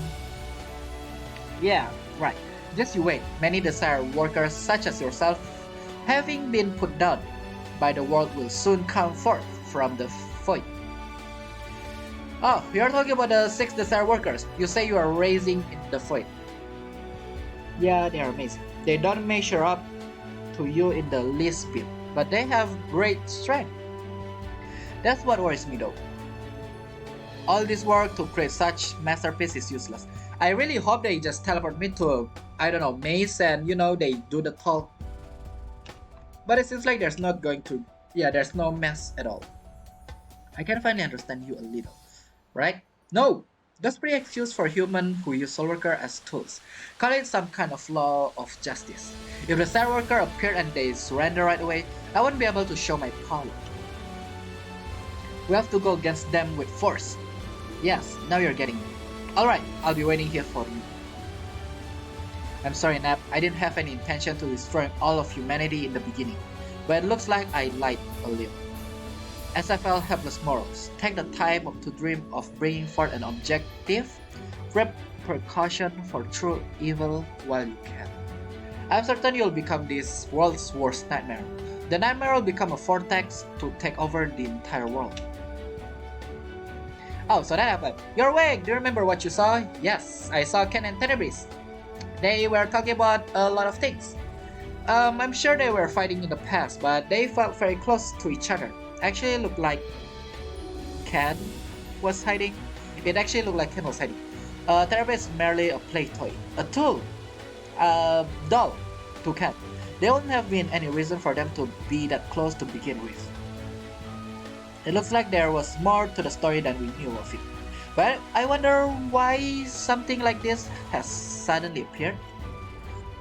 Yeah, right. Just you wait. Many desired workers such as yourself, having been put down by the world, will soon come forth from the void. Oh, you're talking about the 6 desired workers. You say you are raising in the void. Yeah, they are amazing. They don't measure up to you in the least bit, but they have great strength. That's what worries me though. All this work to create such masterpiece is useless. I really hope they just teleport me to a, maze and they do the talk. But it seems like there's there's no mess at all. I can finally understand you a little, right? No! That's pretty excuse for humans who use SoulWorker as tools. Call it some kind of law of justice. If the SoulWorker appeared and they surrender right away, I wouldn't be able to show my power. We have to go against them with force. Yes, now you're getting me. Alright, I'll be waiting here for you. I'm sorry, Nap. I didn't have any intention to destroy all of humanity in the beginning, but it looks like I lied a little. SFL helpless morals. Take the time to dream of bringing forth an objective repercussion for true evil while you can. I'm certain you'll become this world's worst nightmare. The nightmare will become a vortex to take over the entire world. Oh, so that happened. You're awake! Do you remember what you saw? Yes, I saw Ken and Tenebris. They were talking about a lot of things. I'm sure they were fighting in the past, but they felt very close to each other. Actually looked like Ken was hiding. It actually looked like Ken was hiding. Therapy is merely a play toy, a tool, a doll to Ken. There wouldn't have been any reason for them to be that close to begin with. It looks like there was more to the story than we knew of it. But I wonder why something like this has suddenly appeared.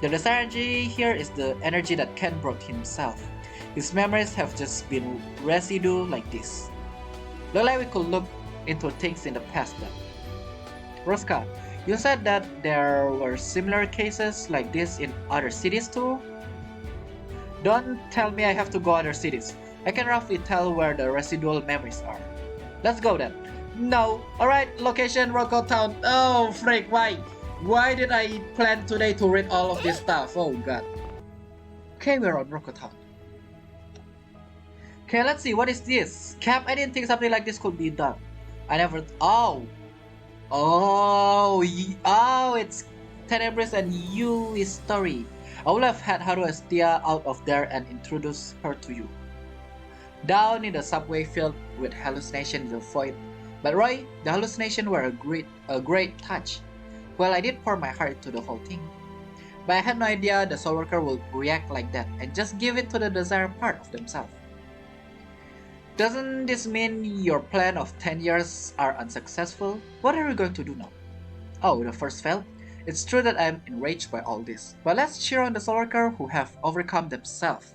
The desired energy here is the energy that Ken brought himself. His memories have just been residue like this. Look like we could look into things in the past then. Rosca, you said that there were similar cases like this in other cities too? Don't tell me I have to go other cities. I can roughly tell where the residual memories are. Let's go then. No. Alright, location Rocco Town. Oh freak, why? Why did I plan today to read all of this stuff? Oh god. Okay, we're on Rocco Town. Okay, let's see, what is this? Cap, I didn't think something like this could be done. I never... Oh! Oh, it's Tenebris and Yui's story. I would have had Haru Estia out of there and introduced her to you. Down in the subway filled with hallucination in the void. But Roy, the hallucination were a great touch. Well, I did pour my heart into the whole thing. But I had no idea the SoulWorker would react like that and just give it to the desired part of themselves. Doesn't this mean your plan of 10 years are unsuccessful? What are we going to do now? Oh, the first failed? It's true that I'm enraged by all this, but let's cheer on the SoulWorker who have overcome themselves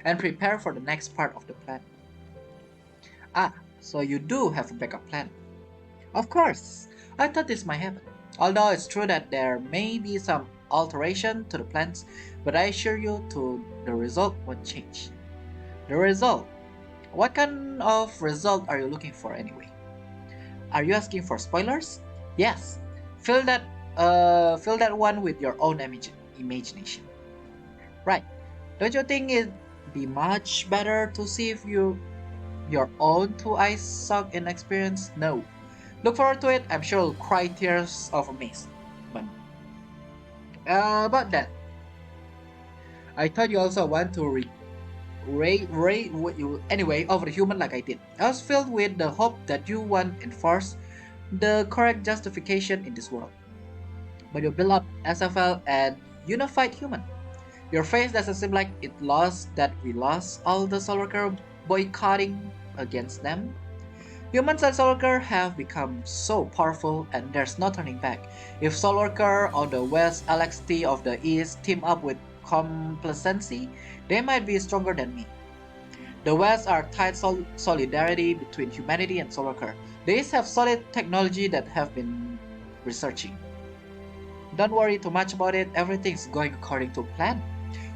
and prepare for the next part of the plan. Ah, so you do have a backup plan. Of course, I thought this might happen. Although it's true that there may be some alteration to the plans, but I assure you the result won't change. The result? What kind of result are you looking for anyway? Are you asking for spoilers? Yes. Fill that fill that one with your own imagination. Right. Don't you think it'd be much better to see if your own two eyes suck in experience? No. Look forward to it. I'm sure you'll cry tears of amaze. But about that, I thought you also want to anyway over the human like I did. I was filled with the hope that you want enforce the correct justification in this world. But you build up SFL and unified human. Your face doesn't seem like it lost that we lost all the SoulWorker boycotting against them. Humans and SoulWorker have become so powerful and there's no turning back. If SoulWorker on the West, LXT of the East team up with complacency, they might be stronger than me. The West are tight solidarity between humanity and SoulWorker. The East have solid technology that have been researching. Don't worry too much about it, everything's going according to plan.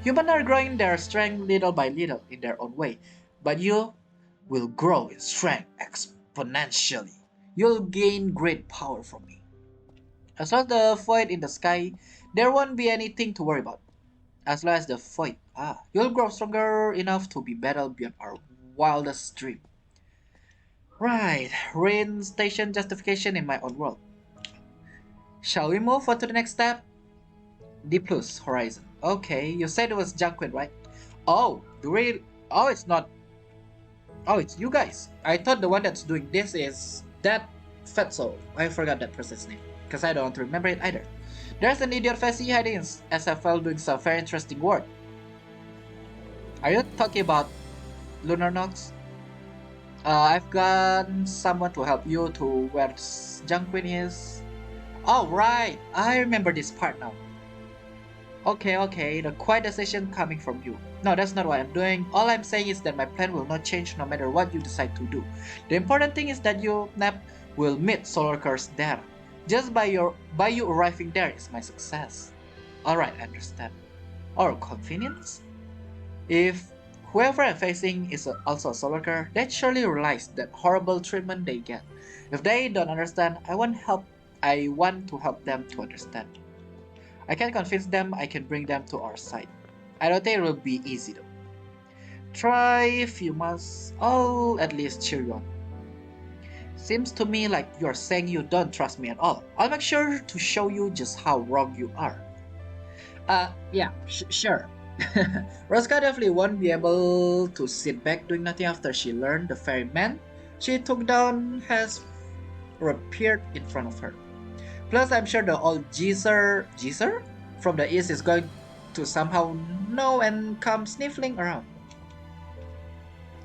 Humans are growing their strength little by little in their own way, but you will grow in strength exponentially. You'll gain great power from me. As long as the void in the sky, there won't be anything to worry about. As long as the void, you'll grow stronger enough to be battle beyond our wildest dream. Right, reinstation justification in my own world. Shall we move on to the next step? D plus horizon. Okay, you said it was Junquin, right? Oh, oh, it's not. Oh, it's you guys. I thought the one that's doing this is that Fetso. I forgot that person's name because I don't remember it either. There's an idiot Fessy hiding in SFL doing some very interesting work. Are you talking about Lunar Nox? I've got someone to help you to where Junquin is. Oh, right. I remember this part now. Okay, the quiet decision coming from you. No, that's not what I'm doing. All I'm saying is that my plan will not change no matter what you decide to do. The important thing is that you, Nap, will meet SoulWorkers there. Just by you arriving there is my success. Alright, I understand. Or convenience? If whoever I'm facing is also a SoulWorker, they surely realize that horrible treatment they get. If they don't understand, I want to help them to understand. I can convince them I can bring them to our side. I don't think it will be easy though. Try if you must. I'll at least cheer you on. Seems to me like you're saying you don't trust me at all. I'll make sure to show you just how wrong you are. Yeah, sure. Rosca definitely won't be able to sit back doing nothing after she learned the ferryman she took down has appeared in front of her. Plus, I'm sure the old Geezer from the East is going to somehow know and come sniffling around.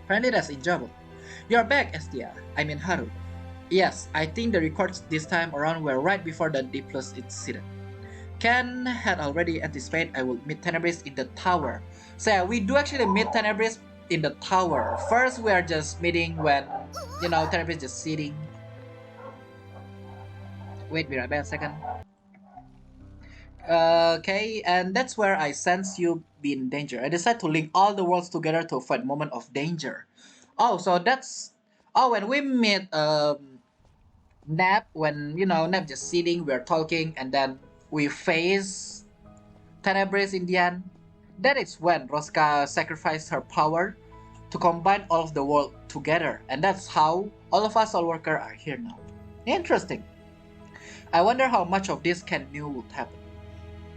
Apparently that's enjoyable. You're back, Estia. I mean Haru. Yes, I think the records this time around were right before the D plus incident. Ken had already anticipated I would meet Tenebris in the tower. So yeah, we do actually meet Tenebris in the tower. First, we are just meeting when, Tenebris just sitting. Wait, be right back a second. Okay, and that's where I sense you be in danger. I decide to link all the worlds together to avoid moment of danger. Oh, so that's... Oh, when we meet Nap, when, Nap just sitting, we're talking, and then we face Tenebris in the end. That is when Rosca sacrificed her power to combine all of the world together. And that's how all of us SoulWorker are here now. Interesting. I wonder how much of this Ken knew would happen.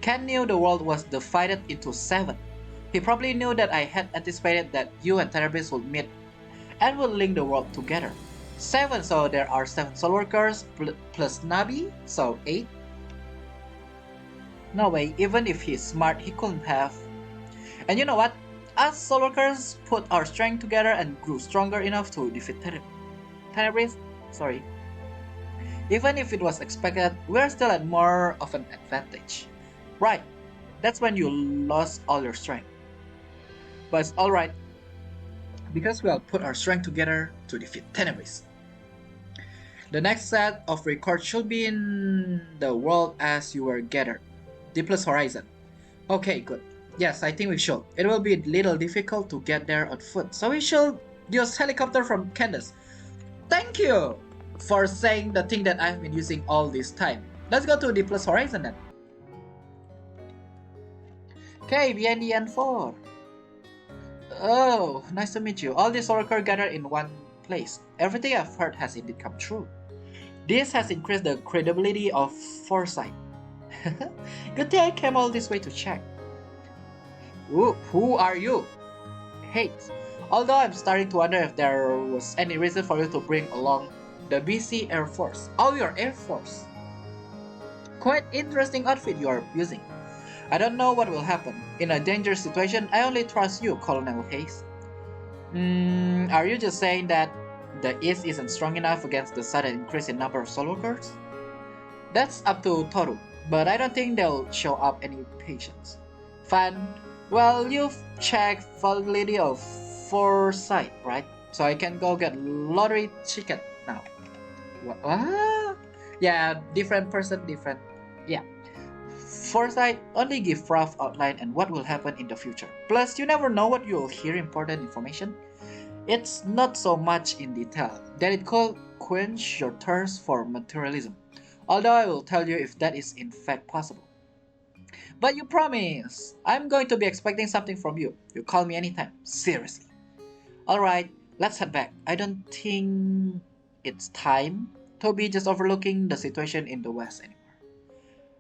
Ken knew the world was divided into 7. He probably knew that I had anticipated that you and Tenebris would meet and would link the world together. 7, so there are 7 SoulWorkers plus Nabi, so 8. No way, even if he's smart, he couldn't have. And you know what? Us SoulWorkers put our strength together and grew stronger enough to defeat Tenebris. Even if it was expected, we're still at more of an advantage. Right, that's when you lost all your strength. But it's alright, because we'll put our strength together to defeat Tenebris. The next set of records should be in the world as you were gathered. Deepless Horizon. Okay, good. Yes, I think we should. It will be a little difficult to get there on foot, so we should use helicopter from Candace. Thank you for saying the thing that I've been using all this time. Let's go to Deepless Horizon then. Okay, behind the N4. Oh, nice to meet you. All these SoulWorker gathered in one place. Everything I've heard has indeed come true. This has increased the credibility of Foresight. Good thing I came all this way to check. Ooh, who are you? Hate. Although I'm starting to wonder if there was any reason for you to bring along the BC Air Force. Oh, your Air Force. Quite interesting outfit you are using. I don't know what will happen. In a dangerous situation, I only trust you, Colonel Hayes. Are you just saying that the East isn't strong enough against the sudden increase in number of SoulWorkers? That's up to Toru, but I don't think they'll show up any patience. Fine. Well, you've checked validity of Foresight, right? So I can go get lottery ticket now. What? Yeah, different person, different. Yeah. Foresight only give rough outline and what will happen in the future. Plus, you never know what you'll hear important information. It's not so much in detail that it could quench your thirst for materialism. Although I will tell you if that is in fact possible. But you promise! I'm going to be expecting something from you. You call me anytime. Seriously. Alright, let's head back. I don't think it's time to be just overlooking the situation in the West anymore.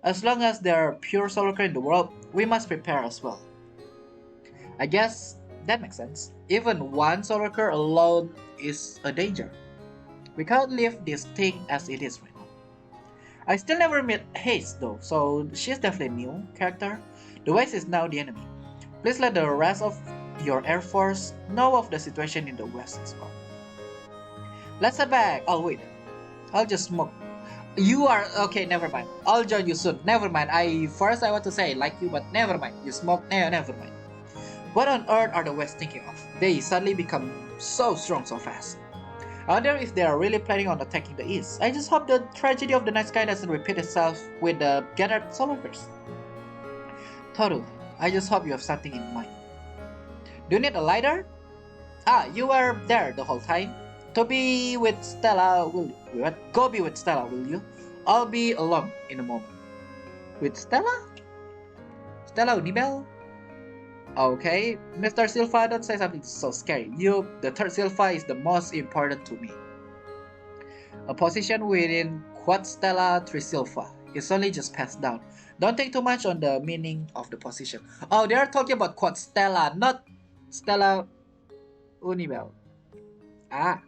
As long as there are pure SoulWorker in the world, we must prepare as well. I guess that makes sense. Even one SoulWorker alone is a danger. We can't leave this thing as it is right now. I still never met Haze though, so she's definitely a new character. The West is now the enemy. Please let the rest of your Air Force know of the situation in the West as well. Let's head back. Oh wait, I'll just smoke. You are okay. Never mind. I'll join you soon. Never mind. I want to say like you, but never mind. You smoke. Never mind. What on earth are the West thinking of? They suddenly become so strong so fast. I wonder if they are really planning on attacking the East. I just hope the tragedy of the night sky doesn't repeat itself with the gathered SoulWorkers. Toru, I just hope you have something in mind. Do you need a lighter? Ah, you were there the whole time. To be with Stella, will you? What? Go be with Stella, will you? I'll be along in a moment. With Stella? Stella Unibel? Okay, Mr. Silva, don't say something so scary. You, the third Silva, is the most important to me. A position within Quad Stella 3 Silva is only just passed down. Don't think too much on the meaning of the position. Oh, they are talking about Quad Stella, not Stella Unibel. Ah.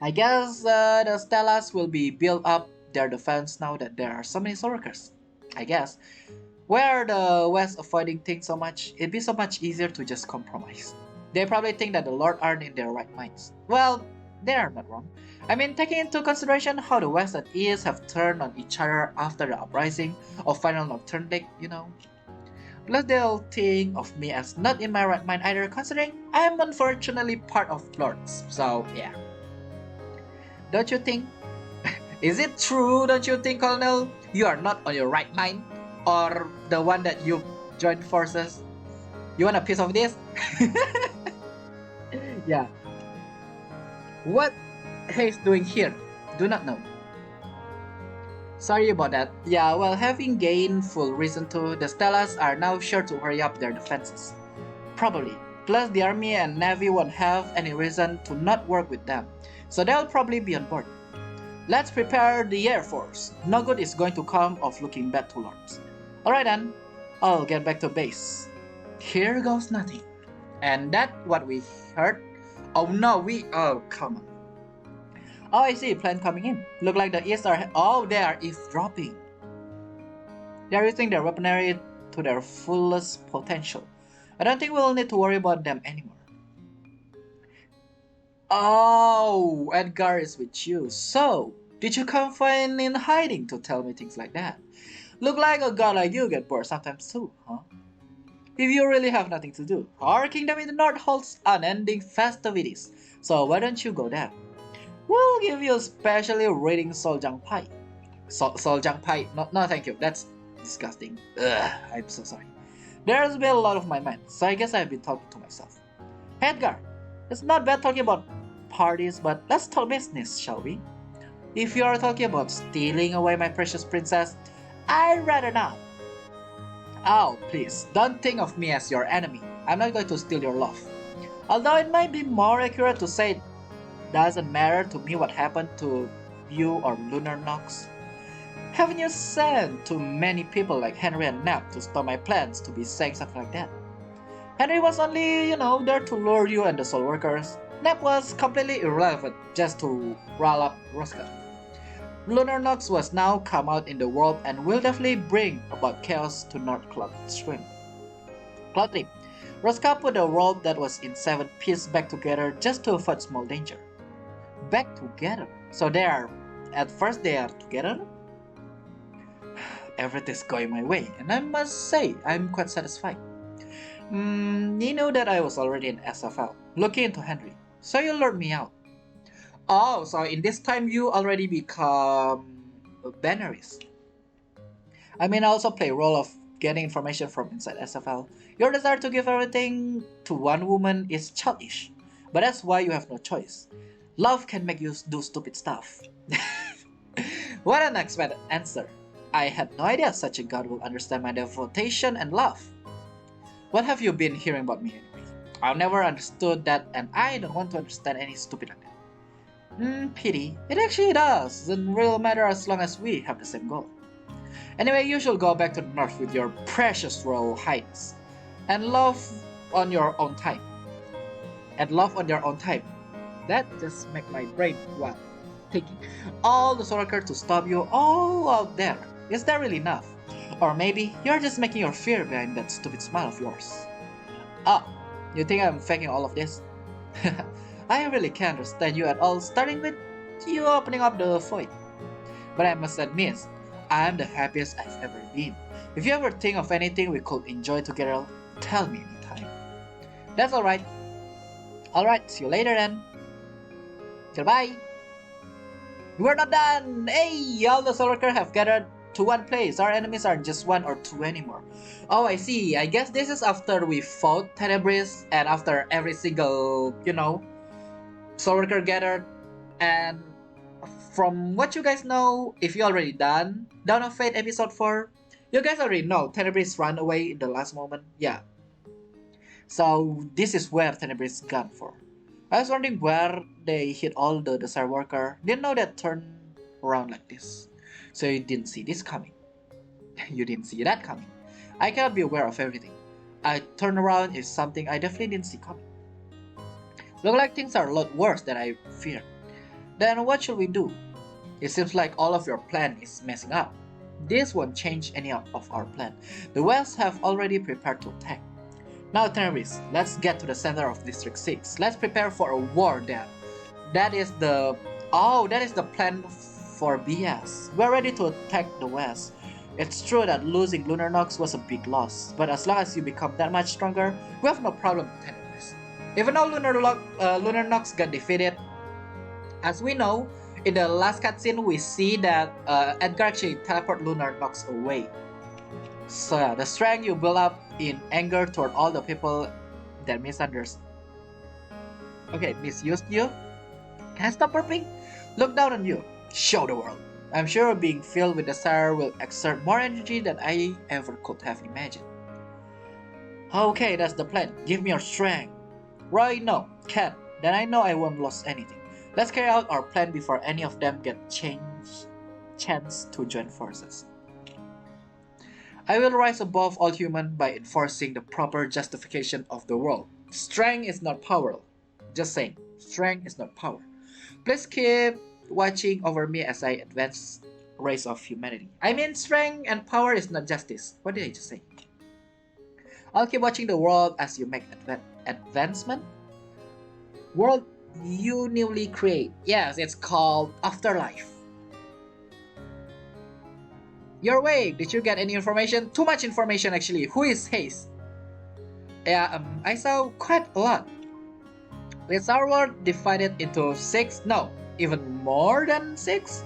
I guess the Stellas will be built up their defense now that there are so many SoulWorkers. I guess. Where the West avoiding things so much, it'd be so much easier to just compromise. They probably think that the Lord aren't in their right minds. Well, they are not wrong. I mean, taking into consideration how the West and East have turned on each other after the uprising of Final Nocturne Lake, you know. Plus they'll think of me as not in my right mind either, considering I am unfortunately part of Lords. So, yeah. Don't you think? Is it true, don't you think, Colonel? You are not on your right mind? Or the one that you joined forces? You want a piece of this? Yeah. What Hayes doing here? Do not know. Sorry about that. Yeah, well, having gained full reason to, the Stellas are now sure to hurry up their defenses. Probably. Plus, the army and navy won't have any reason to not work with them, so they'll probably be on board. Let's prepare the Air Force. No good is going to come of looking bad to Lords. Alright then, I'll get back to base. Here goes nothing. And that what we heard? Oh no, oh come on. Oh, I see, plane coming in. Look like the East are, oh, they are eavesdropping. They are using their weaponry to their fullest potential. I don't think we'll need to worry about them anymore. Oh, Edgar is with you. So, Did you come find in hiding to tell me things like that? Look like a god like you get bored sometimes too, huh? If you really have nothing to do, our kingdom in the north holds unending festivities, so why don't you go there? We'll give you a specially rating Soljang pie. Soljang pie? No, thank you. That's disgusting. Ugh, I'm so sorry. There's been a lot of my mind, so I guess I've been talking to myself. Edgar, it's not bad talking about parties, but let's talk business, shall we? If you are talking about stealing away my precious princess, I'd rather not. Oh, please, don't think of me as your enemy. I'm not going to steal your love. Although it might be more accurate to say it doesn't matter to me what happened to you or Lunar Nox. Haven't you sent too many people like Henry and Nap to stop my plans to be saying something like that? Henry was only, there to lure you and the SoulWorkers. Nap was completely irrelevant just to rile up Rosca. Lunar Nox was now come out in the world and will definitely bring about chaos to North Cloud Stream. Cloud 3. Rosca put the world that was in 7 pieces back together just to avoid small danger. Back together? So at first they are together? Everything's going my way, and I must say, I'm quite satisfied. You know that I was already in SFL, looking into Henry, so you lured me out. Oh, so in this time you already become a bannerist. I mean, I also play a role of getting information from inside SFL. Your desire to give everything to one woman is childish, but that's why you have no choice. Love can make you do stupid stuff. What an unexpected answer. I had no idea such a god would understand my devotion and love. What have you been hearing about me anyway? I've never understood that, and I don't want to understand any stupid like that. Pity. It actually doesn't really matter as long as we have the same goal. Anyway, you should go back to the north with your precious royal highness. And love on your own time. That just make my brain wild. Thinking, all the SoulWorker to stop you all out there. Is that really enough? Or maybe you're just making your fear behind that stupid smile of yours. Oh, you think I'm faking all of this? I really can't understand you at all, starting with you opening up the void. But I must admit, I'm the happiest I've ever been. If you ever think of anything we could enjoy together, tell me anytime. That's alright. Alright, see you later then. Goodbye. We're not done! Hey! All the SoulWorkers have gathered to one place. Our enemies aren't just 1 or 2 anymore. Oh, I see. I guess this is after we fought Tenebris and after every single, SoulWorker gathered. And from what you guys know, if you already done Dawn of Fate episode 4, you guys already know Tenebris ran away in the last moment. Yeah. So this is where Tenebris gone for. I was wondering where they hit all the Desire Worker. Didn't know that turned around like this. So you didn't see this coming. You didn't see that coming. I cannot be aware of everything. A turnaround is something I definitely didn't see coming. Look like things are a lot worse than I feared. Then what should we do? It seems like all of your plan is messing up. This won't change any of our plan. The West have already prepared to attack. Now Tenebris, let's get to the center of District 6. Let's prepare for a war there. That is the plan for BS. We're ready to attack the West. It's true that losing Lunar Nox was a big loss, but as long as you become that much stronger, we have no problem with Tenebris. Even though Lunar Nox got defeated, as we know, in the last cutscene we see that Edgar actually teleported Lunar Nox away. So yeah, the strength you build up in anger toward all the people that misunderstood. Okay, misused you? Can I stop burping? Look down on you. Show the world. I'm sure being filled with desire will exert more energy than I ever could have imagined. Okay, that's the plan. Give me your strength. Roy, no. Can't. Then I know I won't lose anything. Let's carry out our plan before any of them get chance to join forces. I will rise above all human by enforcing the proper justification of the world. Strength is not power. Just saying, strength is not power. Please keep watching over me as I advance race of humanity. I mean, strength and power is not justice. What did I just say? I'll keep watching the world as you make advancement. World you newly create. Yes, it's called Afterlife. You're awake. Did you get any information? Too much information actually. Who is Haze? Yeah, I saw quite a lot. Is our world divided into 6? No, even more than 6?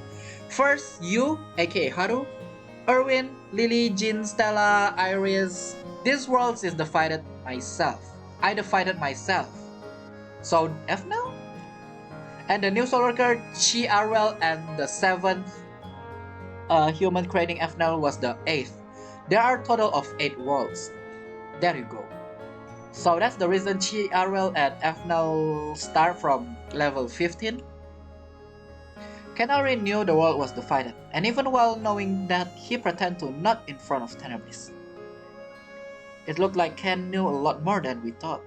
First, you, aka Haru, Erwin, Lily, Jean, Stella, Iris. This world is divided myself. I divided myself. So, F now? And the new SoulWorker, Chi Arwell, and the 7th human creating FNL was the 8th. There are a total of 8 worlds. There you go. So that's the reason Chi Arwell and FNL start from level 15. Ken already knew the world was divided, and even while knowing that, he pretended to not in front of Tenebris. It looked like Ken knew a lot more than we thought.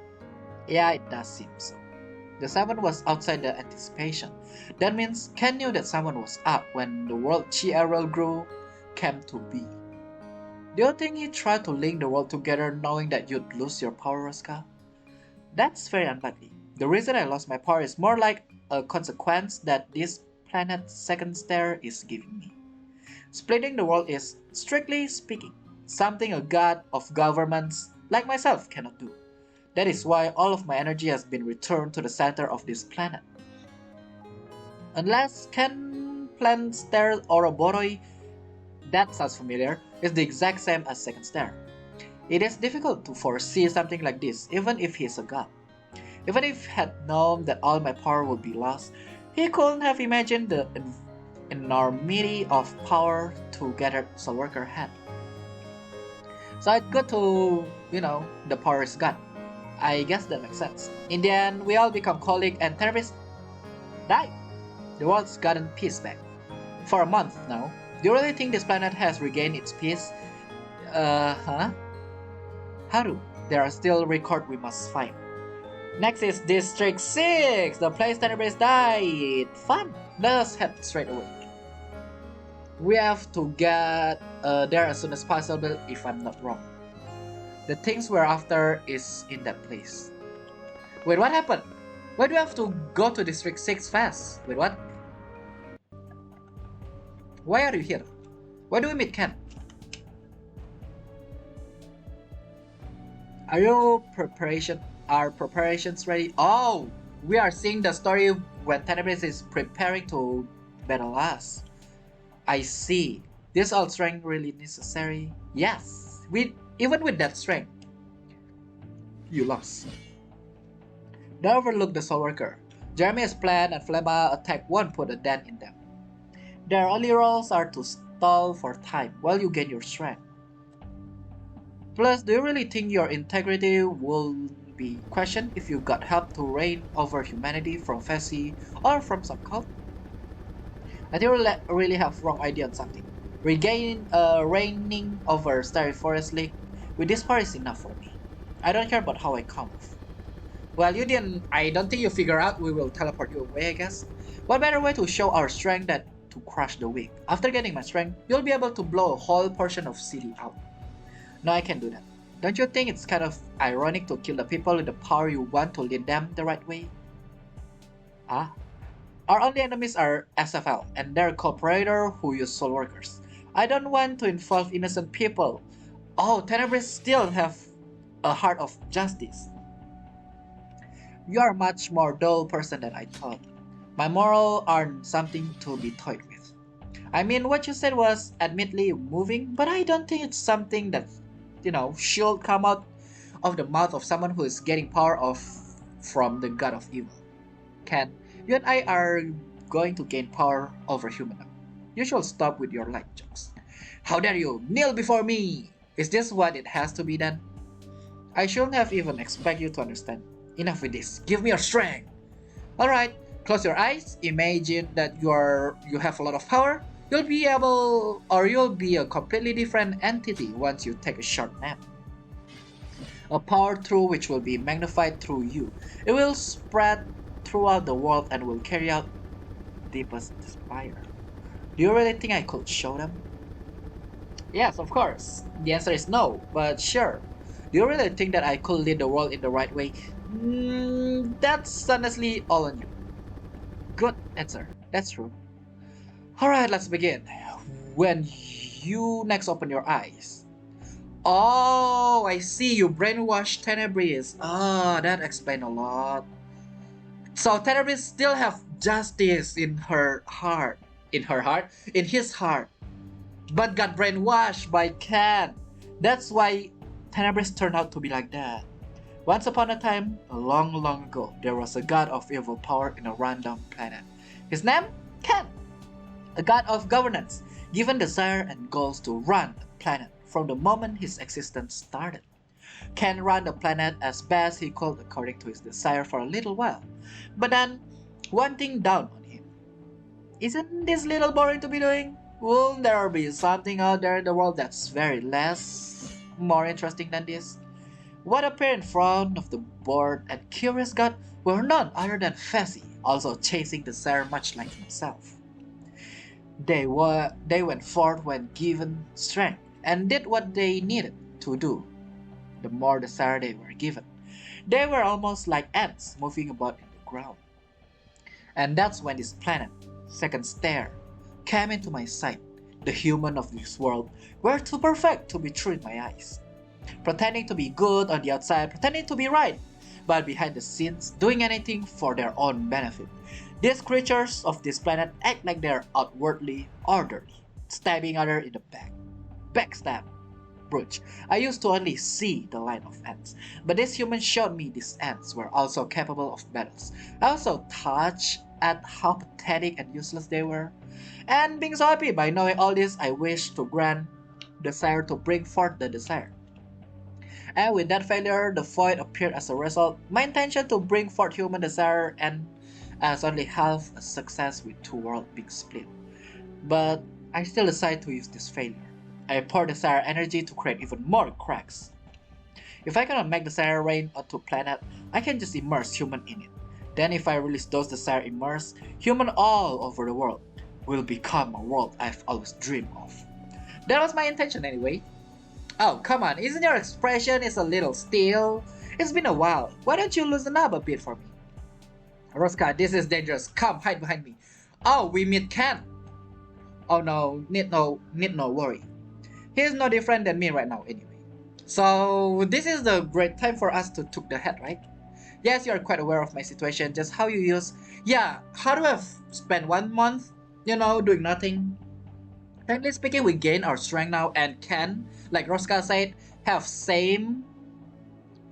Yeah, it does seem so. The 7 was outside the anticipation. That means Ken knew that someone was up when the world Chi Arwell grew came to be. Do you think he tried to link the world together knowing that you'd lose your power, Rosca? That's very unlikely. The reason I lost my power is more like a consequence that this planet's second star is giving me. Splitting the world is, strictly speaking, something a god of governments like myself cannot do. That is why all of my energy has been returned to the center of this planet. Unless Ken planned Star Ouroboroi, that sounds familiar, is the exact same as second star. It is difficult to foresee something like this, even if he is a god. Even if he had known that all my power would be lost, he couldn't have imagined the enormity of power together SoulWorker had. So it's good to, the power is gone. I guess that makes sense. In the end, we all become colleagues and Tenebris died. The world's gotten peace back. For a month now. Do you really think this planet has regained its peace? Haru, there are still records we must find. Next is District 6, the place Tenebris died. Fun! Let us head straight away. We have to get there as soon as possible if I'm not wrong. The things we're after is in that place. Wait, what happened? Why do we have to go to District 6 fast? Wait, what? Why are you here? Why do we meet Ken? Are preparations ready? Oh, we are seeing the story when Tenebris is preparing to battle us. I see. This all strength really necessary? Yes. Even with that strength, you lost. Don't overlook the SoulWorker. Jeremy's plan and Flema attack won't put a dent in them. Their only roles are to stall for time while you gain your strength. Plus, do you really think your integrity will be questioned if you got help to reign over humanity from Fessy or from some cult? I think you really have wrong idea on something. Reigning over Starry Forest Lake with this power is enough for me. I don't care about how I come off. Well, I don't think you figure out we will teleport you away, I guess. What better way to show our strength than to crush the weak? After getting my strength, you'll be able to blow a whole portion of city out. No, I can't do that. Don't you think it's kind of ironic to kill the people with the power you want to lead them the right way? Our only enemies are SFL and their cooperator who use SoulWorkers. I don't want to involve innocent people. Oh, Tenebris still have a heart of justice. You are a much more dull person than I thought. My morals aren't something to be toyed with. I mean, what you said was admittedly moving, but I don't think it's something that, should come out of the mouth of someone who is getting power from the god of evil. Ken, you and I are going to gain power over human. You should stop with your light jokes. How dare you kneel before me? Is this what it has to be done? I shouldn't have even expect you to understand. Enough with this. Give me your strength. Alright, close your eyes. Imagine that you have a lot of power. You'll be a completely different entity once you take a short nap. A power through which will be magnified through you. It will spread throughout the world and will carry out deepest desire. Do you really think I could show them? Yes, of course. The answer is no, but sure. Do you really think that I could lead the world in the right way? That's honestly all on you. Good answer. That's true. Alright, let's begin. When You next open your eyes. Oh, I see, you brainwashed Tenebris. Ah, that explains a lot. So Tenebris still have justice in her heart. In her heart? In his heart. But got brainwashed by Ken. That's why Tenebris turned out to be like that. Once upon a time, a long, long ago, there was a god of evil power in a random planet. His name? Ken. A god of governance, given desire and goals to run the planet from the moment his existence started. Ken ran the planet as best he could according to his desire for a little while. But then, one thing dawned on him. Isn't this little boring to be doing? Won't there be something out there in the world that's very more interesting than this? What appeared in front of the bored and curious god were none other than Fessy, also chasing desire much like himself. They went forth when given strength and did what they needed to do. The more desire they were given, they were almost like ants moving about in the ground. And that's when this planet, Second Stare, came into my sight. The human of this world were too perfect to be true in my eyes. Pretending to be good on the outside, pretending to be right, but behind the scenes doing anything for their own benefit. These creatures of this planet act like they're outwardly orderly, stabbing others in the back. Backstab. Brooch. I used to only see the line of ants, but this human showed me these ants were also capable of battles. I also touched at how pathetic and useless they were. And being so happy by knowing all this, I wished to grant desire to bring forth the desire. And with that failure, the void appeared as a result. My intention to bring forth human desire and as only half a success with two worlds being split. But I still decided to use this failure. I pour desire energy to create even more cracks. If I cannot make desire rain onto a planet, I can just immerse human in it. Then if I release those desire immersed, human all over the world will become a world I've always dreamed of. That was my intention anyway. Oh, come on, isn't your expression is a little still? It's been a while. Why don't you loosen up a bit for me? Rosca, this is dangerous. Come, hide behind me. Oh, we meet Ken. Oh no, need no worry. He's no different than me right now anyway. So this is the great time for us to took the head, right? Yes, you are quite aware of my situation, just how you use. Yeah, how do I have spent 1 month, doing nothing? Technically speaking, we gain our strength now and can, like Rosca said, have same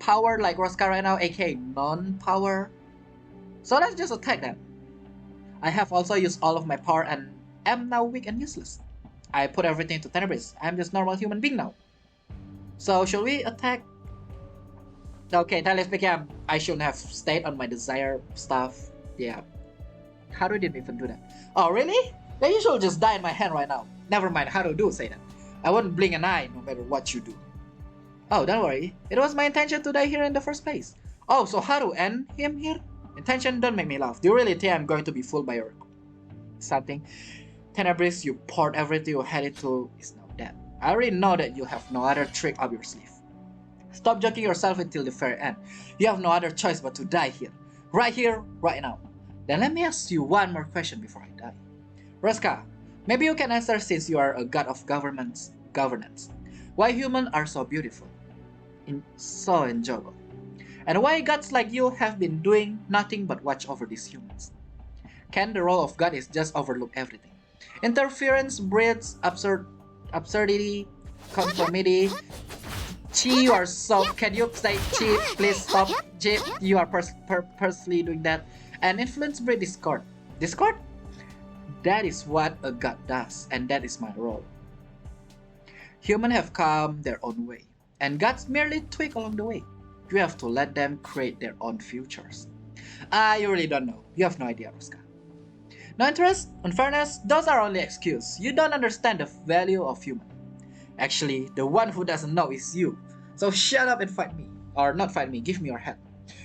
power like Rosca right now, aka non-power. So let's just attack them. I have also used all of my power and am now weak and useless. I put everything to Tenebris. I'm just normal human being now. So should we attack? Okay, technically speaking, I shouldn't have stayed on my desire stuff. Yeah. Haru didn't even do that. Oh really? Then you should just die in my hand right now. Never mind, Haru do say that. I wouldn't blink an eye no matter what you do. Oh, don't worry. It was my intention to die here in the first place. Oh, so Haru and him here? Intention, don't make me laugh. Do you really think I'm going to be fooled by your something? Tenebris, you poured everything you had into is now dead. I already know that you have no other trick up your sleeve. Stop joking yourself until the very end. You have no other choice but to die here. Right here, right now. Then let me ask you one more question before I die. Rosca, maybe you can answer since you are a god of governance. Why humans are so beautiful, so enjoyable, and why gods like you have been doing nothing but watch over these humans? Can the role of god is just overlook everything? Interference breeds absurdity, conformity. Chi, you are so. Can you say Chi? Please stop. Chi, you are purposely doing that. And influence breed discord. Discord? That is what a god does, and that is my role. Humans have come their own way, and gods merely tweak along the way. You have to let them create their own futures. You really don't know. You have no idea, Rosca. No interest? Unfairness? Those are only excuses. You don't understand the value of human. Actually, the one who doesn't know is you. So shut up and fight me. Or not fight me, give me your help.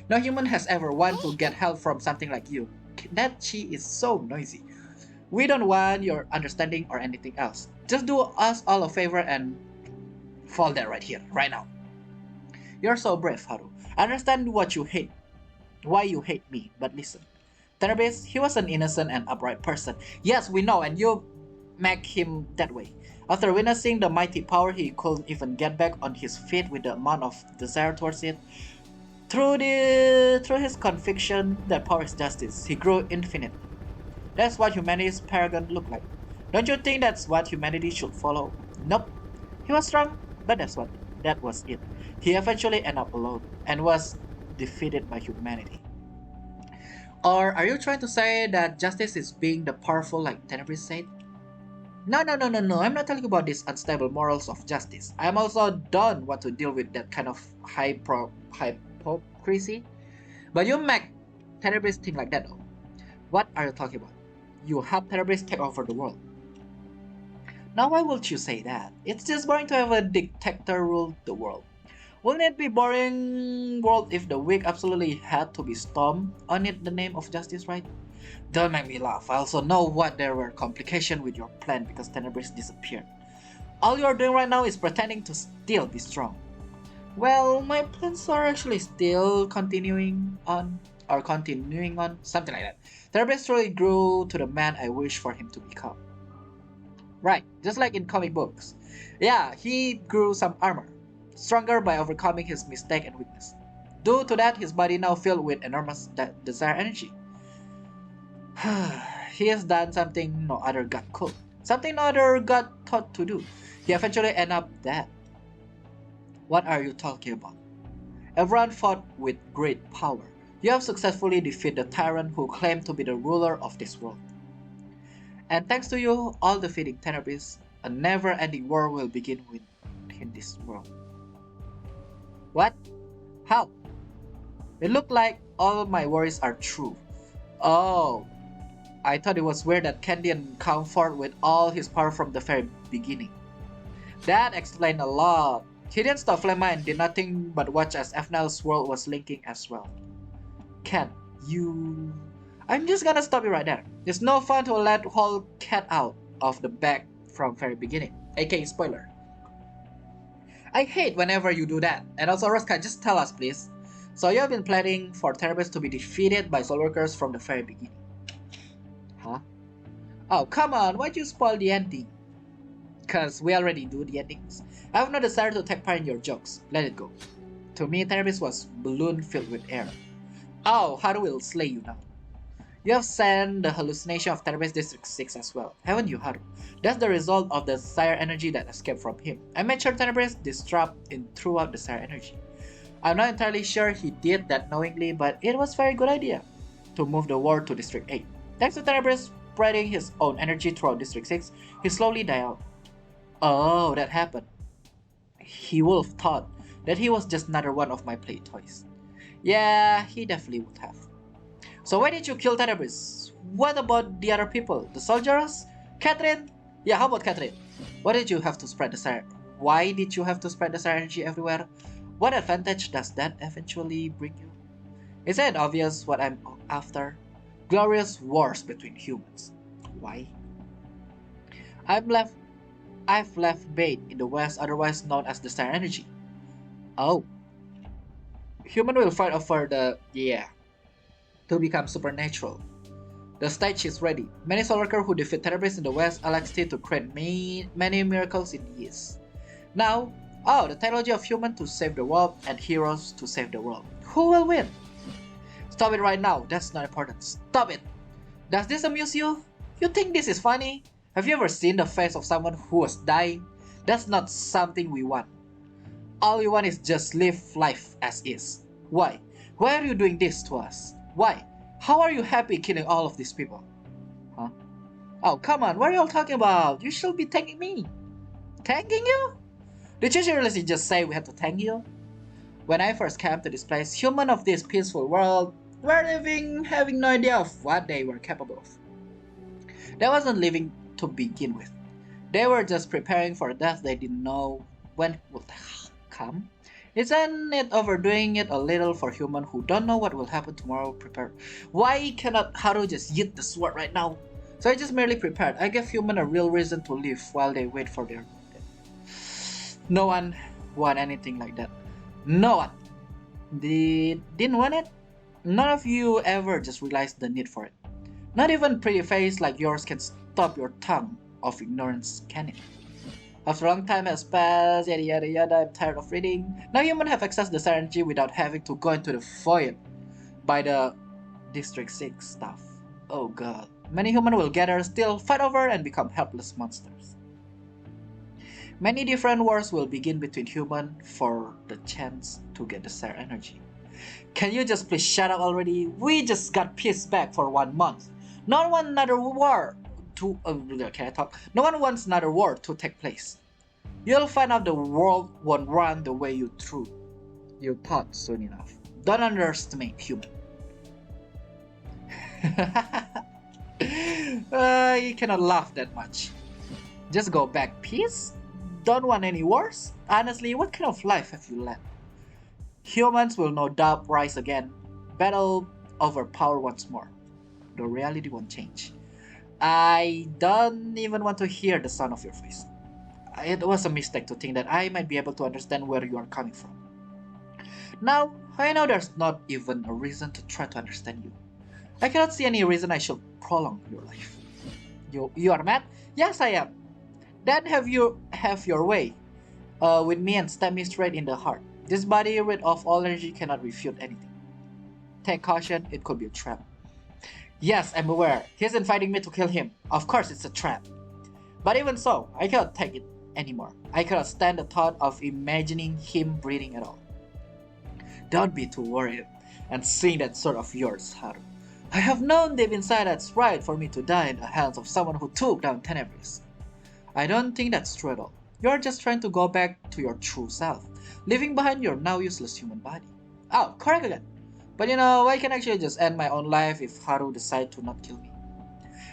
No human has ever wanted to get help from something like you. That Chi is so noisy. We don't want your understanding or anything else. Just do us all a favor and fall there right here, right now. You're so brave, Haru. I understand what you hate. Why you hate me, but listen. Tenebris, he was an innocent and upright person. Yes, we know, and you make him that way. After witnessing the mighty power, he couldn't even get back on his feet with the amount of desire towards it. Through his conviction that power is justice, he grew infinite. That's what humanity's paragon looked like. Don't you think that's what humanity should follow? Nope. He was strong, but that was it. He eventually ended up alone and was defeated by humanity. Or are you trying to say that justice is being the powerful like Tenebris said? No. I'm not talking about these unstable morals of justice. I'm also don't want to deal with that kind of hypocrisy. But you make Tenebris think like that though. What are you talking about? You help Tenebris take over the world. Now why would you say that? It's just boring to have a dictator rule the world. Wouldn't it be boring world if the weak absolutely had to be stormed on it the name of justice, right? Don't make me laugh. I also know what there were complications with your plan because Tenebris disappeared. All you're doing right now is pretending to still be strong. Well, my plans are actually still continuing on, something like that. Tenebris truly grew to the man I wish for him to become. Right, just like in comic books. Yeah, he grew some armor, stronger by overcoming his mistake and weakness. Due to that, his body now filled with enormous desire energy. He has done something no other god could. Something no other god thought to do. He eventually ended up dead. What are you talking about? Everyone fought with great power. You have successfully defeated the tyrant who claimed to be the ruler of this world. And thanks to you, all defeating Tenebris, a never-ending war will begin within this world. What? How? It looked like all my worries are true. Oh, I thought it was weird that Candian come forward with all his power from the very beginning. That explained a lot. He didn't stop Flemma and did nothing but watch as Fnal's world was linking as well. Cat, you... I'm just gonna stop you right there. It's no fun to let whole cat out of the bag from very beginning, aka spoiler. I hate whenever you do that. And also Roska, just tell us please. So you have been planning for Tenebris to be defeated by SoulWorkers from the very beginning. Huh? Oh come on, why'd you spoil the ending? Cause we already do the endings. I have no desire to take part in your jokes. Let it go. To me, Tenebris was balloon filled with air. Oh, Haru will slay you now. You have sent the hallucination of Tenebris District 6 as well, haven't you, Haru? That's the result of the desire energy that escaped from him. I made sure Tenebris disrupt and threw out desire energy. I'm not entirely sure he did that knowingly, but it was a very good idea to move the war to District 8. Thanks to Tenebris spreading his own energy throughout District 6, he slowly died out. Oh, that happened. He would have thought that he was just another one of my play toys. Yeah, he definitely would have. So why did you kill Tenebris? What about the other people? The soldiers? Catherine? Yeah, how about Catherine? Why did you have to spread desire? Why did you have to spread desire energy everywhere? What advantage does that eventually bring you? Isn't it obvious what I'm after? Glorious wars between humans. Why? I've left bait in the West, otherwise known as desire energy. Oh. Human will fight over to become supernatural. The stage is ready. Many SoulWorkers who defeat Tenebris in the West elected to create many miracles in the East. Now, the technology of human to save the world and heroes to save the world. Who will win? Stop it right now. That's not important. Stop it. Does this amuse you? You think this is funny? Have you ever seen the face of someone who was dying? That's not something we want. All we want is just live life as is. Why? Why are you doing this to us? Why? How are you happy killing all of these people? Huh? Oh, come on, what are you all talking about? You should be thanking me. Thanking you? Did you seriously just say we had to thank you? When I first came to this place, humans of this peaceful world were living having no idea of what they were capable of. They wasn't living to begin with. They were just preparing for a death they didn't know when it would come. Isn't it overdoing it a little for humans who don't know what will happen tomorrow prepared? Why cannot Haru just yeet the sword right now? So I just merely prepared. I gave humans a real reason to live while they wait for their death. No one want anything like that. No one. Didn't want it? None of you ever just realized the need for it. Not even pretty face like yours can stop your tongue of ignorance, can it? After a long time has passed, yada yada yada, I'm tired of reading. Now humans have accessed the energy without having to go into the void by the District 6 stuff. Oh god. Many humans will gather, still fight over, and become helpless monsters. Many different wars will begin between humans for the chance to get the Sar energy. Can you just please shut up already? We just got peace back for 1 month. No one wants another war to can I talk? No one wants another war to take place. You'll find out the world won't run the way you thought soon enough. Don't underestimate human. You cannot laugh that much. Just go back, peace? Don't want any wars? Honestly, what kind of life have you led? Humans will no doubt rise again, battle over power once more. The reality won't change. I don't even want to hear the sound of your voice. It was a mistake to think that I might be able to understand where you are coming from. Now, I know there's not even a reason to try to understand you. I cannot see any reason I should prolong your life. You are mad? Yes, I am. Then have your way with me and stab me straight in the heart. This body rid of all energy cannot refute anything. Take caution, it could be a trap. Yes, I'm aware. He's inviting me to kill him. Of course it's a trap. But even so, I cannot take it anymore. I cannot stand the thought of imagining him breathing at all. Don't be too worried and swing that sword of yours, Haru. I have known deep inside that it's right for me to die in the hands of someone who took down Tenebris. I don't think that's true at all. You're just trying to go back to your true self, leaving behind your now useless human body. Oh, correct again. But you know, I can actually just end my own life if Haru decides to not kill me.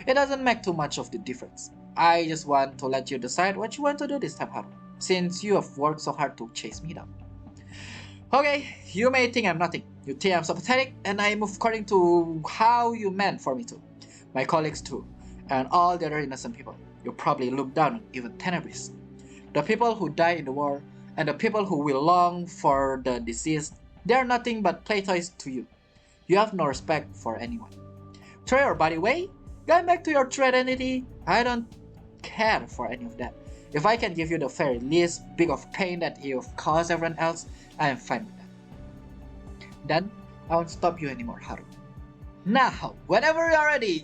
It doesn't make too much of the difference. I just want to let you decide what you want to do this time, Haru, since you have worked so hard to chase me down. Okay, you may think I'm nothing. You think I'm so pathetic, and I move according to how you meant for me to. My colleagues too, and all the other innocent people. You probably look down on even Tenebris. The people who die in the war, and the people who will long for the deceased, they are nothing but play toys to you. You have no respect for anyone. Throw your body away? Going back to your true identity? I don't care for any of that. If I can give you the very least bit of pain that you've caused everyone else, I am fine with that. Then, I won't stop you anymore, Haru. Now, whenever you're ready.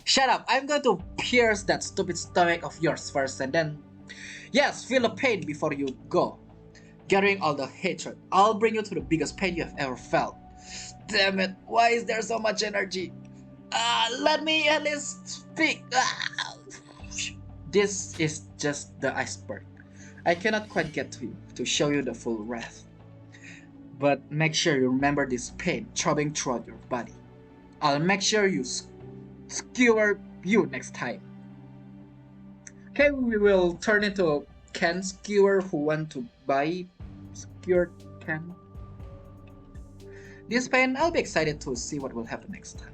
Shut up, I'm going to pierce that stupid stomach of yours first and then... Yes, feel the pain before you go. Gathering all the hatred, I'll bring you to the biggest pain you have ever felt. Damn it, why is there so much energy? Let me at least speak. This is just the iceberg. I cannot quite get to you to show you the full wrath. But make sure you remember this pain throbbing throughout your body. I'll make sure you skewer you next time. Okay, we will turn into Ken Skewer who want to buy skewered Ken. This pain, I'll be excited to see what will happen next time.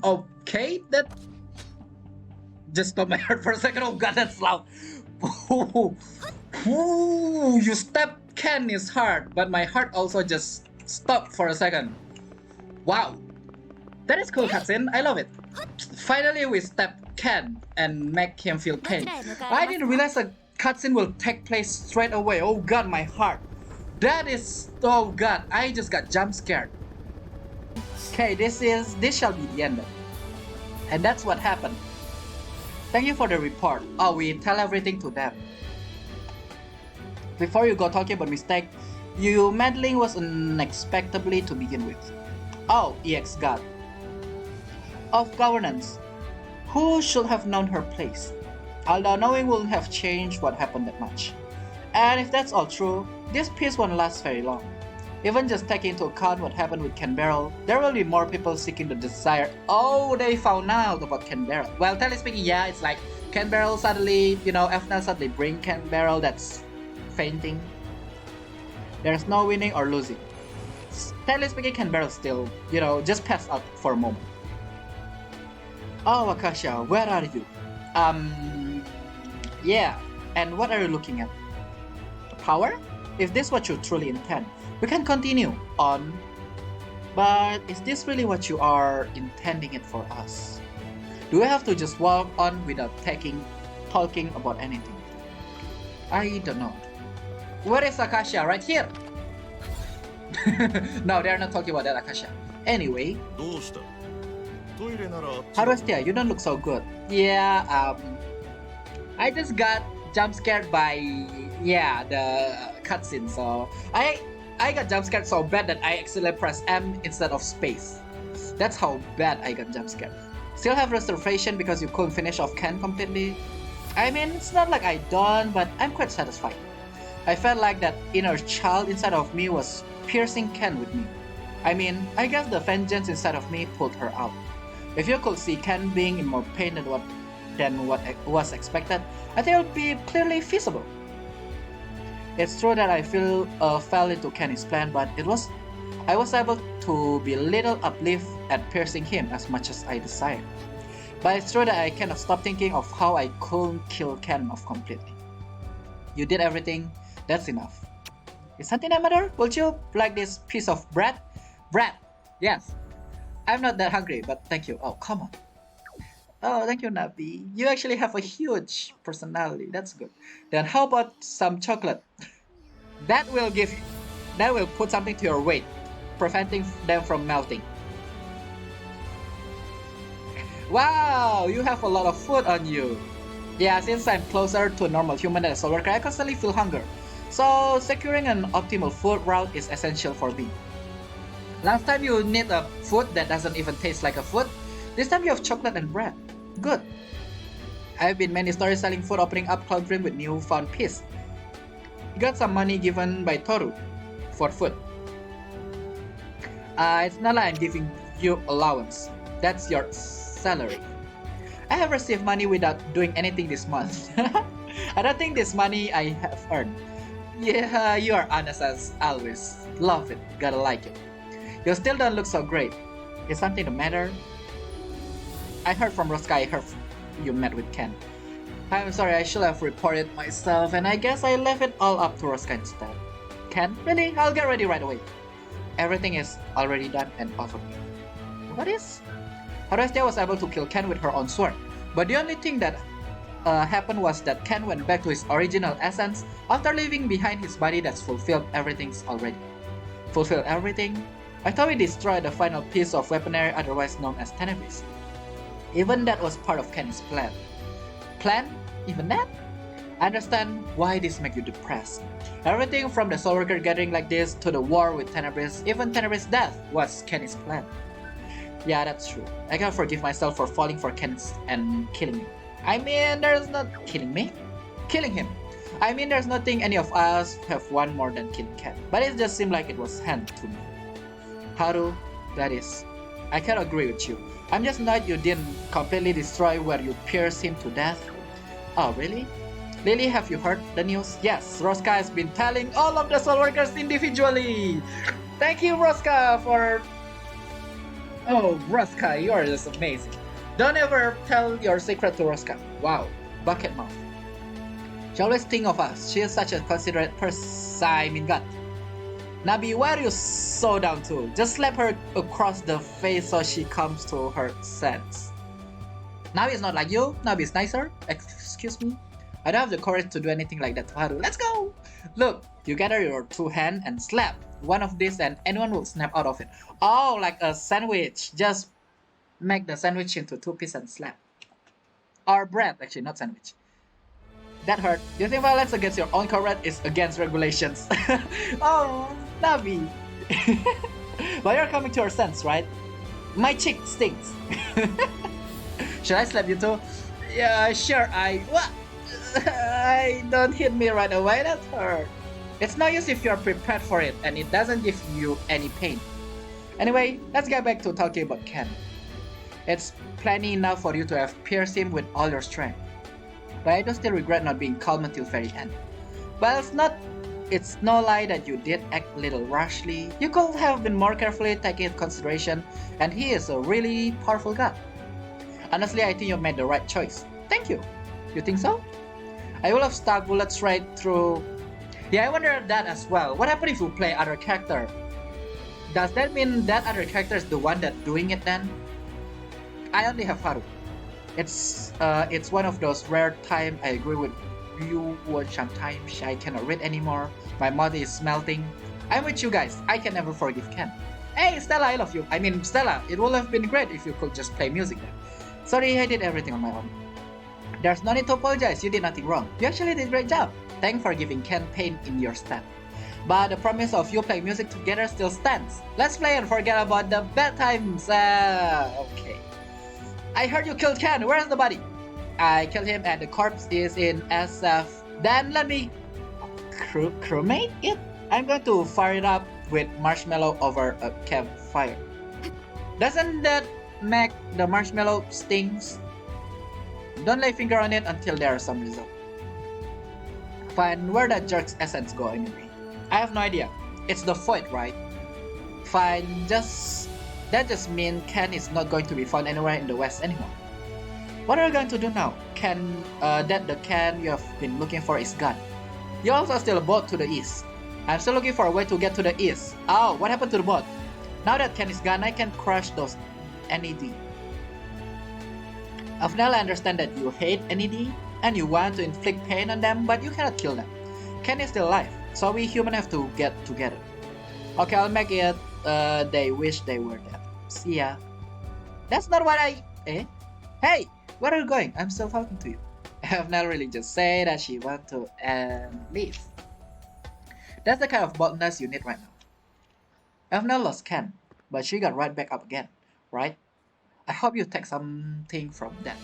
Okay, that just stopped my heart for a second. Oh god, that's loud. Ooh, you stabbed Ken is hard, but my heart also just stopped for a second. Wow, that is cool cutscene. I love it. Finally, we stab Ken and make him feel pain. I didn't realize a cutscene will take place straight away. Oh god, my heart. That is, oh god, I just got jump scared. Okay, this shall be the end. And that's what happened. Thank you for the report. Oh, we tell everything to them. Before you go talking about mistake, your meddling was unexpectedly to begin with. Oh, EX God. Of governance. Who should have known her place? Although knowing wouldn't have changed what happened that much. And if that's all true, this peace won't last very long. Even just taking into account what happened with Ken Barrel, there will be more people seeking the desire. Oh, they found out about Ken Barrel. Well, technically speaking, yeah, it's like Ken Barrel suddenly, Efna suddenly bring Ken Barrel that's fainting. There's no winning or losing. Technically speaking, Ken Barrel still, just pass out for a moment. Oh, Akasha, where are you? Yeah, and what are you looking at? Power? If this is what you truly intend, we can continue on. But is this really what you are intending it for us? Do we have to just walk on without talking about anything? I don't know. Where is Akasha? Right here. No, they're not talking about that Akasha. Anyway, どうしたトイレならあっち Haru, Estia, you don't look so good. Yeah, I just got jump scared by the cutscene. So I got jump scared so bad that I accidentally pressed M instead of space. That's how bad I got jump scared. Still have reservation because you couldn't finish off Ken completely. I mean, it's not like I don't, but I'm quite satisfied. I felt like that inner child inside of me was piercing Ken with me. I mean, I guess the vengeance inside of me pulled her out. If you could see Ken being in more pain than what was expected, I think it would be clearly feasible. It's true that I fell into Ken's plan, but I was able to be little uplift at piercing him as much as I desired. But it's true that I cannot stop thinking of how I couldn't kill Ken off completely. You did everything, that's enough. Is something the matter? Would you like this piece of bread? Bread! Yes. I'm not that hungry, but thank you. Oh, come on. Oh, thank you, Nabi. You actually have a huge personality. That's good. Then how about some chocolate? That will put something to your weight, preventing them from melting. Wow, you have a lot of food on you. Yeah, since I'm closer to a normal human than a SoulWorker, I constantly feel hunger. So securing an optimal food route is essential for me. Last time you need a food that doesn't even taste like a food. This time you have chocolate and bread. Good. I've been many stories selling food opening up Cloud Dream with newfound peace. You got some money given by Toru for food. It's not like I'm giving you allowance. That's your salary. I have received money without doing anything this month. I don't think this money I have earned. Yeah, you are honest as always. Love it. Gotta like it. You still don't look so great. Is something the matter? I heard from Rosca you met with Ken. I'm sorry, I should have reported myself, and I guess I left it all up to Rosca instead. Ken? Really? I'll get ready right away. Everything is already done and over. What is? Estia was able to kill Ken with her own sword, but the only thing that happened was that Ken went back to his original essence after leaving behind his body that's fulfilled everything already. Fulfill everything? I thought we destroyed the final piece of weaponry otherwise known as Tenebris. Even that was part of Ken's plan. Plan? Even that? I understand why this makes you depressed. Everything from the SoulWorker gathering like this to the war with Tenebris, even Tenebris' death was Ken's plan. Yeah, that's true. I can't forgive myself for falling for Ken and killing him. I mean, there's not killing me. Killing him. I mean, there's nothing any of us have won more than killing Ken. But it just seemed like it was handed to me. Haru, that is, I can agree with you. I'm just glad you didn't completely destroy where you pierced him to death. Oh, really? Lily, have you heard the news? Yes, Rosca has been telling all of the SoulWorkers individually. Thank you, Rosca, for... Oh, Rosca, you are just amazing. Don't ever tell your secret to Rosca. Wow, bucket mouth. She always think of us. She is such a considerate person. I mean, God. Nabi, why are you so down too? Just slap her across the face so she comes to her sense. Nabi is not like you. Nabi is nicer. Excuse me? I don't have the courage to do anything like that to Haru. Let's go! Look, you gather your two hands and slap one of these and anyone will snap out of it. Oh, like a sandwich. Just make the sandwich into two pieces and slap. Or bread, actually, not sandwich. That hurt. You think violence against your own comrade is against regulations. Oh, Nabi. But you're coming to your sense, right? My cheek stings. Should I slap you too? Yeah, sure, what? Don't hit me right away, that hurt. It's no use if you're prepared for it and it doesn't give you any pain. Anyway, let's get back to talking about Ken. It's plenty enough for you to have pierced him with all your strength. but I do still regret not being calm until very end. But it's no lie that you did act a little rashly. You could have been more carefully taking into consideration, and he is a really powerful god. Honestly, I think you made the right choice. Thank you. You think so? I will have stuck bullets right through. Yeah, I wonder that as well. What happens if you play other character? Does that mean that other character is the one that doing it then? I only have Haru. It's one of those rare time I agree with you. Sometimes I cannot read anymore. My mouth is melting. I'm with you guys. I can never forgive Ken. Hey Stella, I love you. I mean Stella, it would have been great if you could just play music then. Sorry, I did everything on my own. There's no need to apologize. You did nothing wrong. You actually did a great job. Thanks for giving Ken pain in your step. But the promise of you playing music together still stands. Let's play and forget about the bad times. Okay. I heard you killed Ken. Where's the body? I killed him and the corpse is in SF. Then let me cremate it? I'm going to fire it up with marshmallow over a campfire. Doesn't that make the marshmallow stings? Don't lay finger on it until there is some result. Fine, where that jerk's essence go anyway? I have no idea. It's the void, right? Fine, that just means Ken is not going to be found anywhere in the west anymore. What are you going to do now? That the Ken you have been looking for is gone. You also still a boat to the east. I'm still looking for a way to get to the east. Oh, what happened to the boat? Now that Ken is gone, I can crush those NED. Afnel, I understand that you hate NED and you want to inflict pain on them, but you cannot kill them. Ken is still alive, so we humans have to get together. Okay, I'll make it they wish they were dead. See ya. That's not what I... Eh? Hey! Where are you going? I'm still talking to you. Afnel really just say that she want to leave. That's the kind of boldness you need right now. Afnel lost Ken, but she got right back up again, right? I hope you take something from that.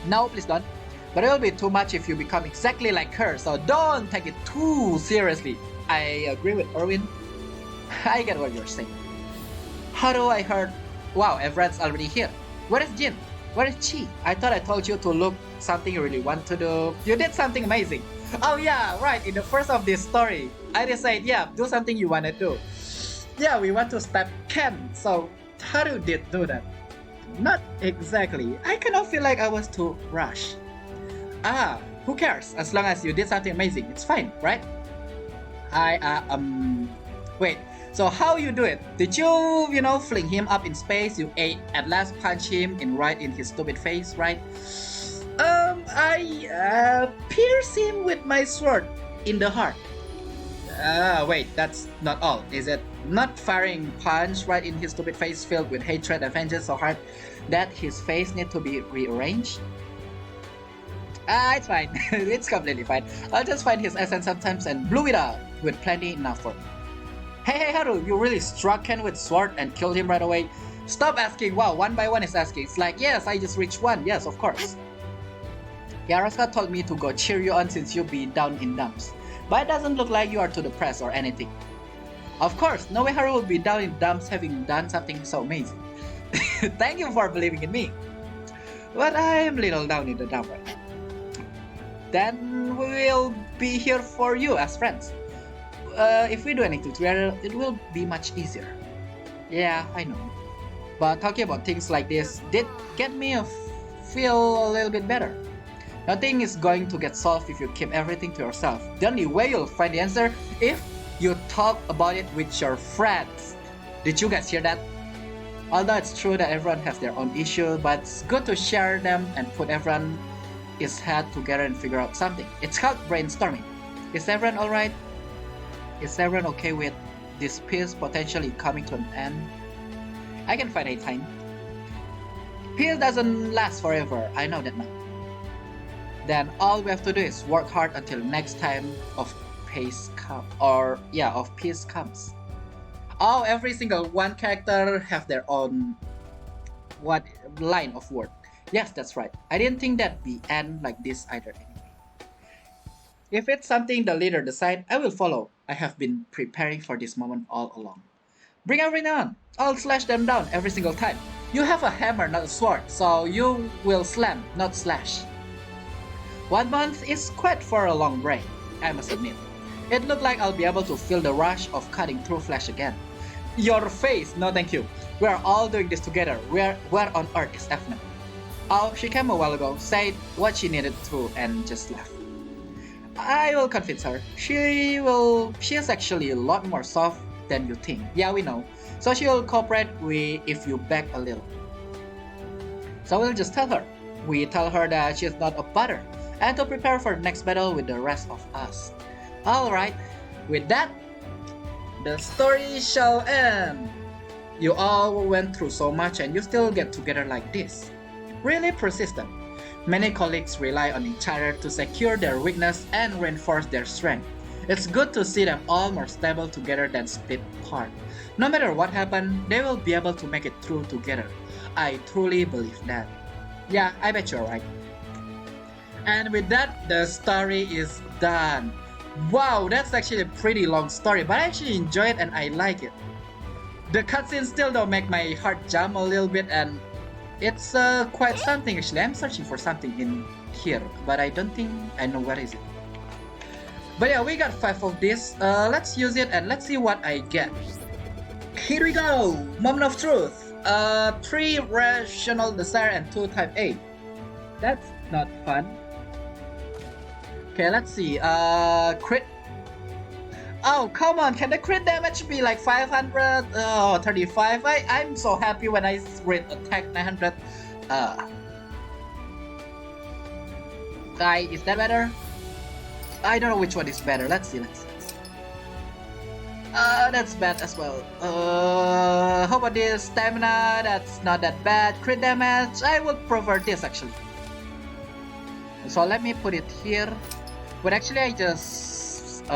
No, please don't. But it will be too much if you become exactly like her, so don't take it too seriously. I agree with Erwin. I get what you're saying. Haru, I heard... Wow, Everett's already here. Where is Jin? Where is Chi? I thought I told you to look something you really want to do. You did something amazing. Oh yeah, right, in the first of this story, I decided, yeah, do something you want to do. Yeah, we want to stab Ken, so Haru did do that. Not exactly. I kind of feel like I was too rushed. Who cares? As long as you did something amazing, it's fine, right? Wait, so how you do it? Did you, fling him up in space? You at last punch him right in his stupid face, right? I pierce him with my sword in the heart. Wait, that's not all, is it? Not firing punch right in his stupid face filled with hatred and vengeance so hard that his face need to be rearranged? It's fine. It's completely fine. I'll just find his essence sometimes and blew it up with plenty enough for me. Hey Haru, you really struck Ken with sword and killed him right away? Stop asking. Wow, one by one is asking. It's like, yes, I just reached one. Yes, of course. Yaraska told me to go cheer you on since you'll be down in dumps. But it doesn't look like you are too depressed or anything. Of course, no way Haru will be down in dumps having done something so amazing. Thank you for believing in me. But I am little down in the dump right now. Then we will be here for you as friends. If we do anything together, it will be much easier. Yeah, I know. But talking about things like this did get me feel a little bit better. Nothing is going to get solved if you keep everything to yourself. The only way you'll find the answer if you talk about it with your friends. Did you guys hear that? Although it's true that everyone has their own issue, but it's good to share them and put everyone's head together and figure out something. It's called brainstorming. Is everyone alright? Is everyone okay with this peace potentially coming to an end? I can find a time. Peace doesn't last forever, I know that now. Then all we have to do is work hard until next time of peace comes. Oh, every single one character have their own line of word. Yes, that's right. I didn't think that we end like this either anyway. If it's something the leader decides, I will follow. I have been preparing for this moment all along. Bring everything on. I'll slash them down every single time. You have a hammer, not a sword, so you will slam, not slash. 1 month is quite for a long break, I must admit. It looked like I'll be able to feel the rush of cutting through flesh again. Your face, no thank you. We are all doing this together. Where on earth is Efna? Oh, she came a while ago, said what she needed to, and just left. I will convince her. She is actually a lot more soft than you think. Yeah, we know. So she will cooperate if you beg a little. So we'll just tell her. We tell her that she is not a bother, and to prepare for the next battle with the rest of us. Alright, with that, the story shall end. You all went through so much and you still get together like this. Really persistent. Many colleagues rely on each other to secure their weakness and reinforce their strength. It's good to see them all more stable together than split apart. No matter what happens, they will be able to make it through together. I truly believe that. Yeah, I bet you're right. And with that, the story is done. Wow, that's actually a pretty long story, but I actually enjoy it and I like it. The cutscenes still don't make my heart jump a little bit, and it's quite something actually. I'm searching for something in here, but I don't think I know where is it. But yeah, we got 5 of this. Let's use it and let's see what I get. Here we go! Moment of truth. 3 rational desire and 2 type A. That's not fun. Okay, let's see. Crit. Oh, come on. Can the crit damage be like 500? Oh, 35. I'm so happy when I read attack 900. Is that better? I don't know which one is better. Let's see. That's bad as well. How about this? Stamina, that's not that bad. Crit damage, I would prefer this actually. So let me put it here. But actually I just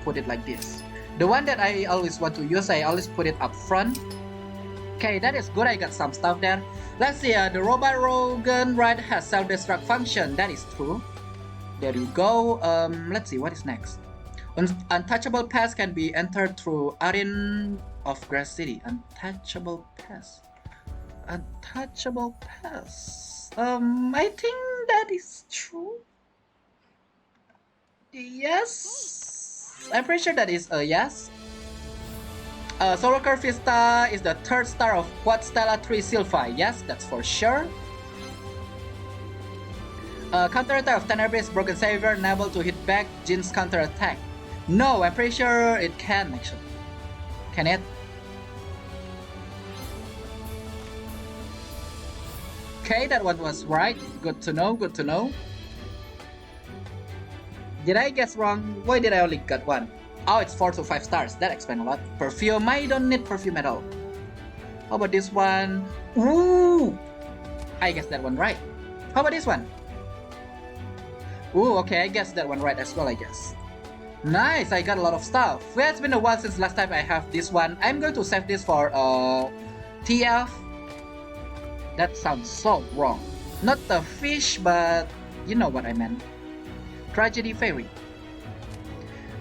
put it like this. The one that I always want to use, I always put it up front. Okay, that is good. I got some stuff there. Let's see, the robot Rogan right has self-destruct function. That is true. There you go. Let's see, what is next? Untouchable pass can be entered through Arin of Grass City. Untouchable pass. Untouchable pass. I think that is true. Yes. I'm pretty sure that is a yes. SoulWorker Vista is the 3rd star of Quad Stella 3 Sylphi. Yes, that's for sure. Counter attack of Tenor-based Broken Saviour, unable to hit back Jin's counter attack. No, I'm pretty sure it can actually. Can it? Okay, that one was right. Good to know, good to know. Did I guess wrong? Why did I only get 1? Oh, it's 4 to 5 stars. That explains a lot. Perfume, I don't need perfume at all. How about this one? Ooh! I guess that one right. How about this one? Ooh, okay, I guess that one right as well, I guess. Nice, I got a lot of stuff. Well, it's been a while since last time I have this one. I'm going to save this for TF. That sounds so wrong. Not the fish, but you know what I meant. Tragedy Fairy.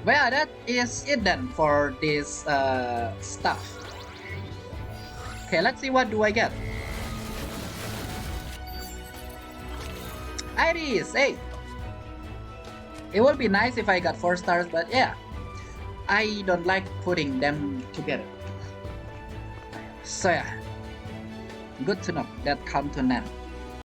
Well, that is it then for this stuff. Okay, let's see what do I get. Iris, hey! It would be nice if I got 4 stars, but yeah. I don't like putting them together. So yeah. Good to know that come to an end.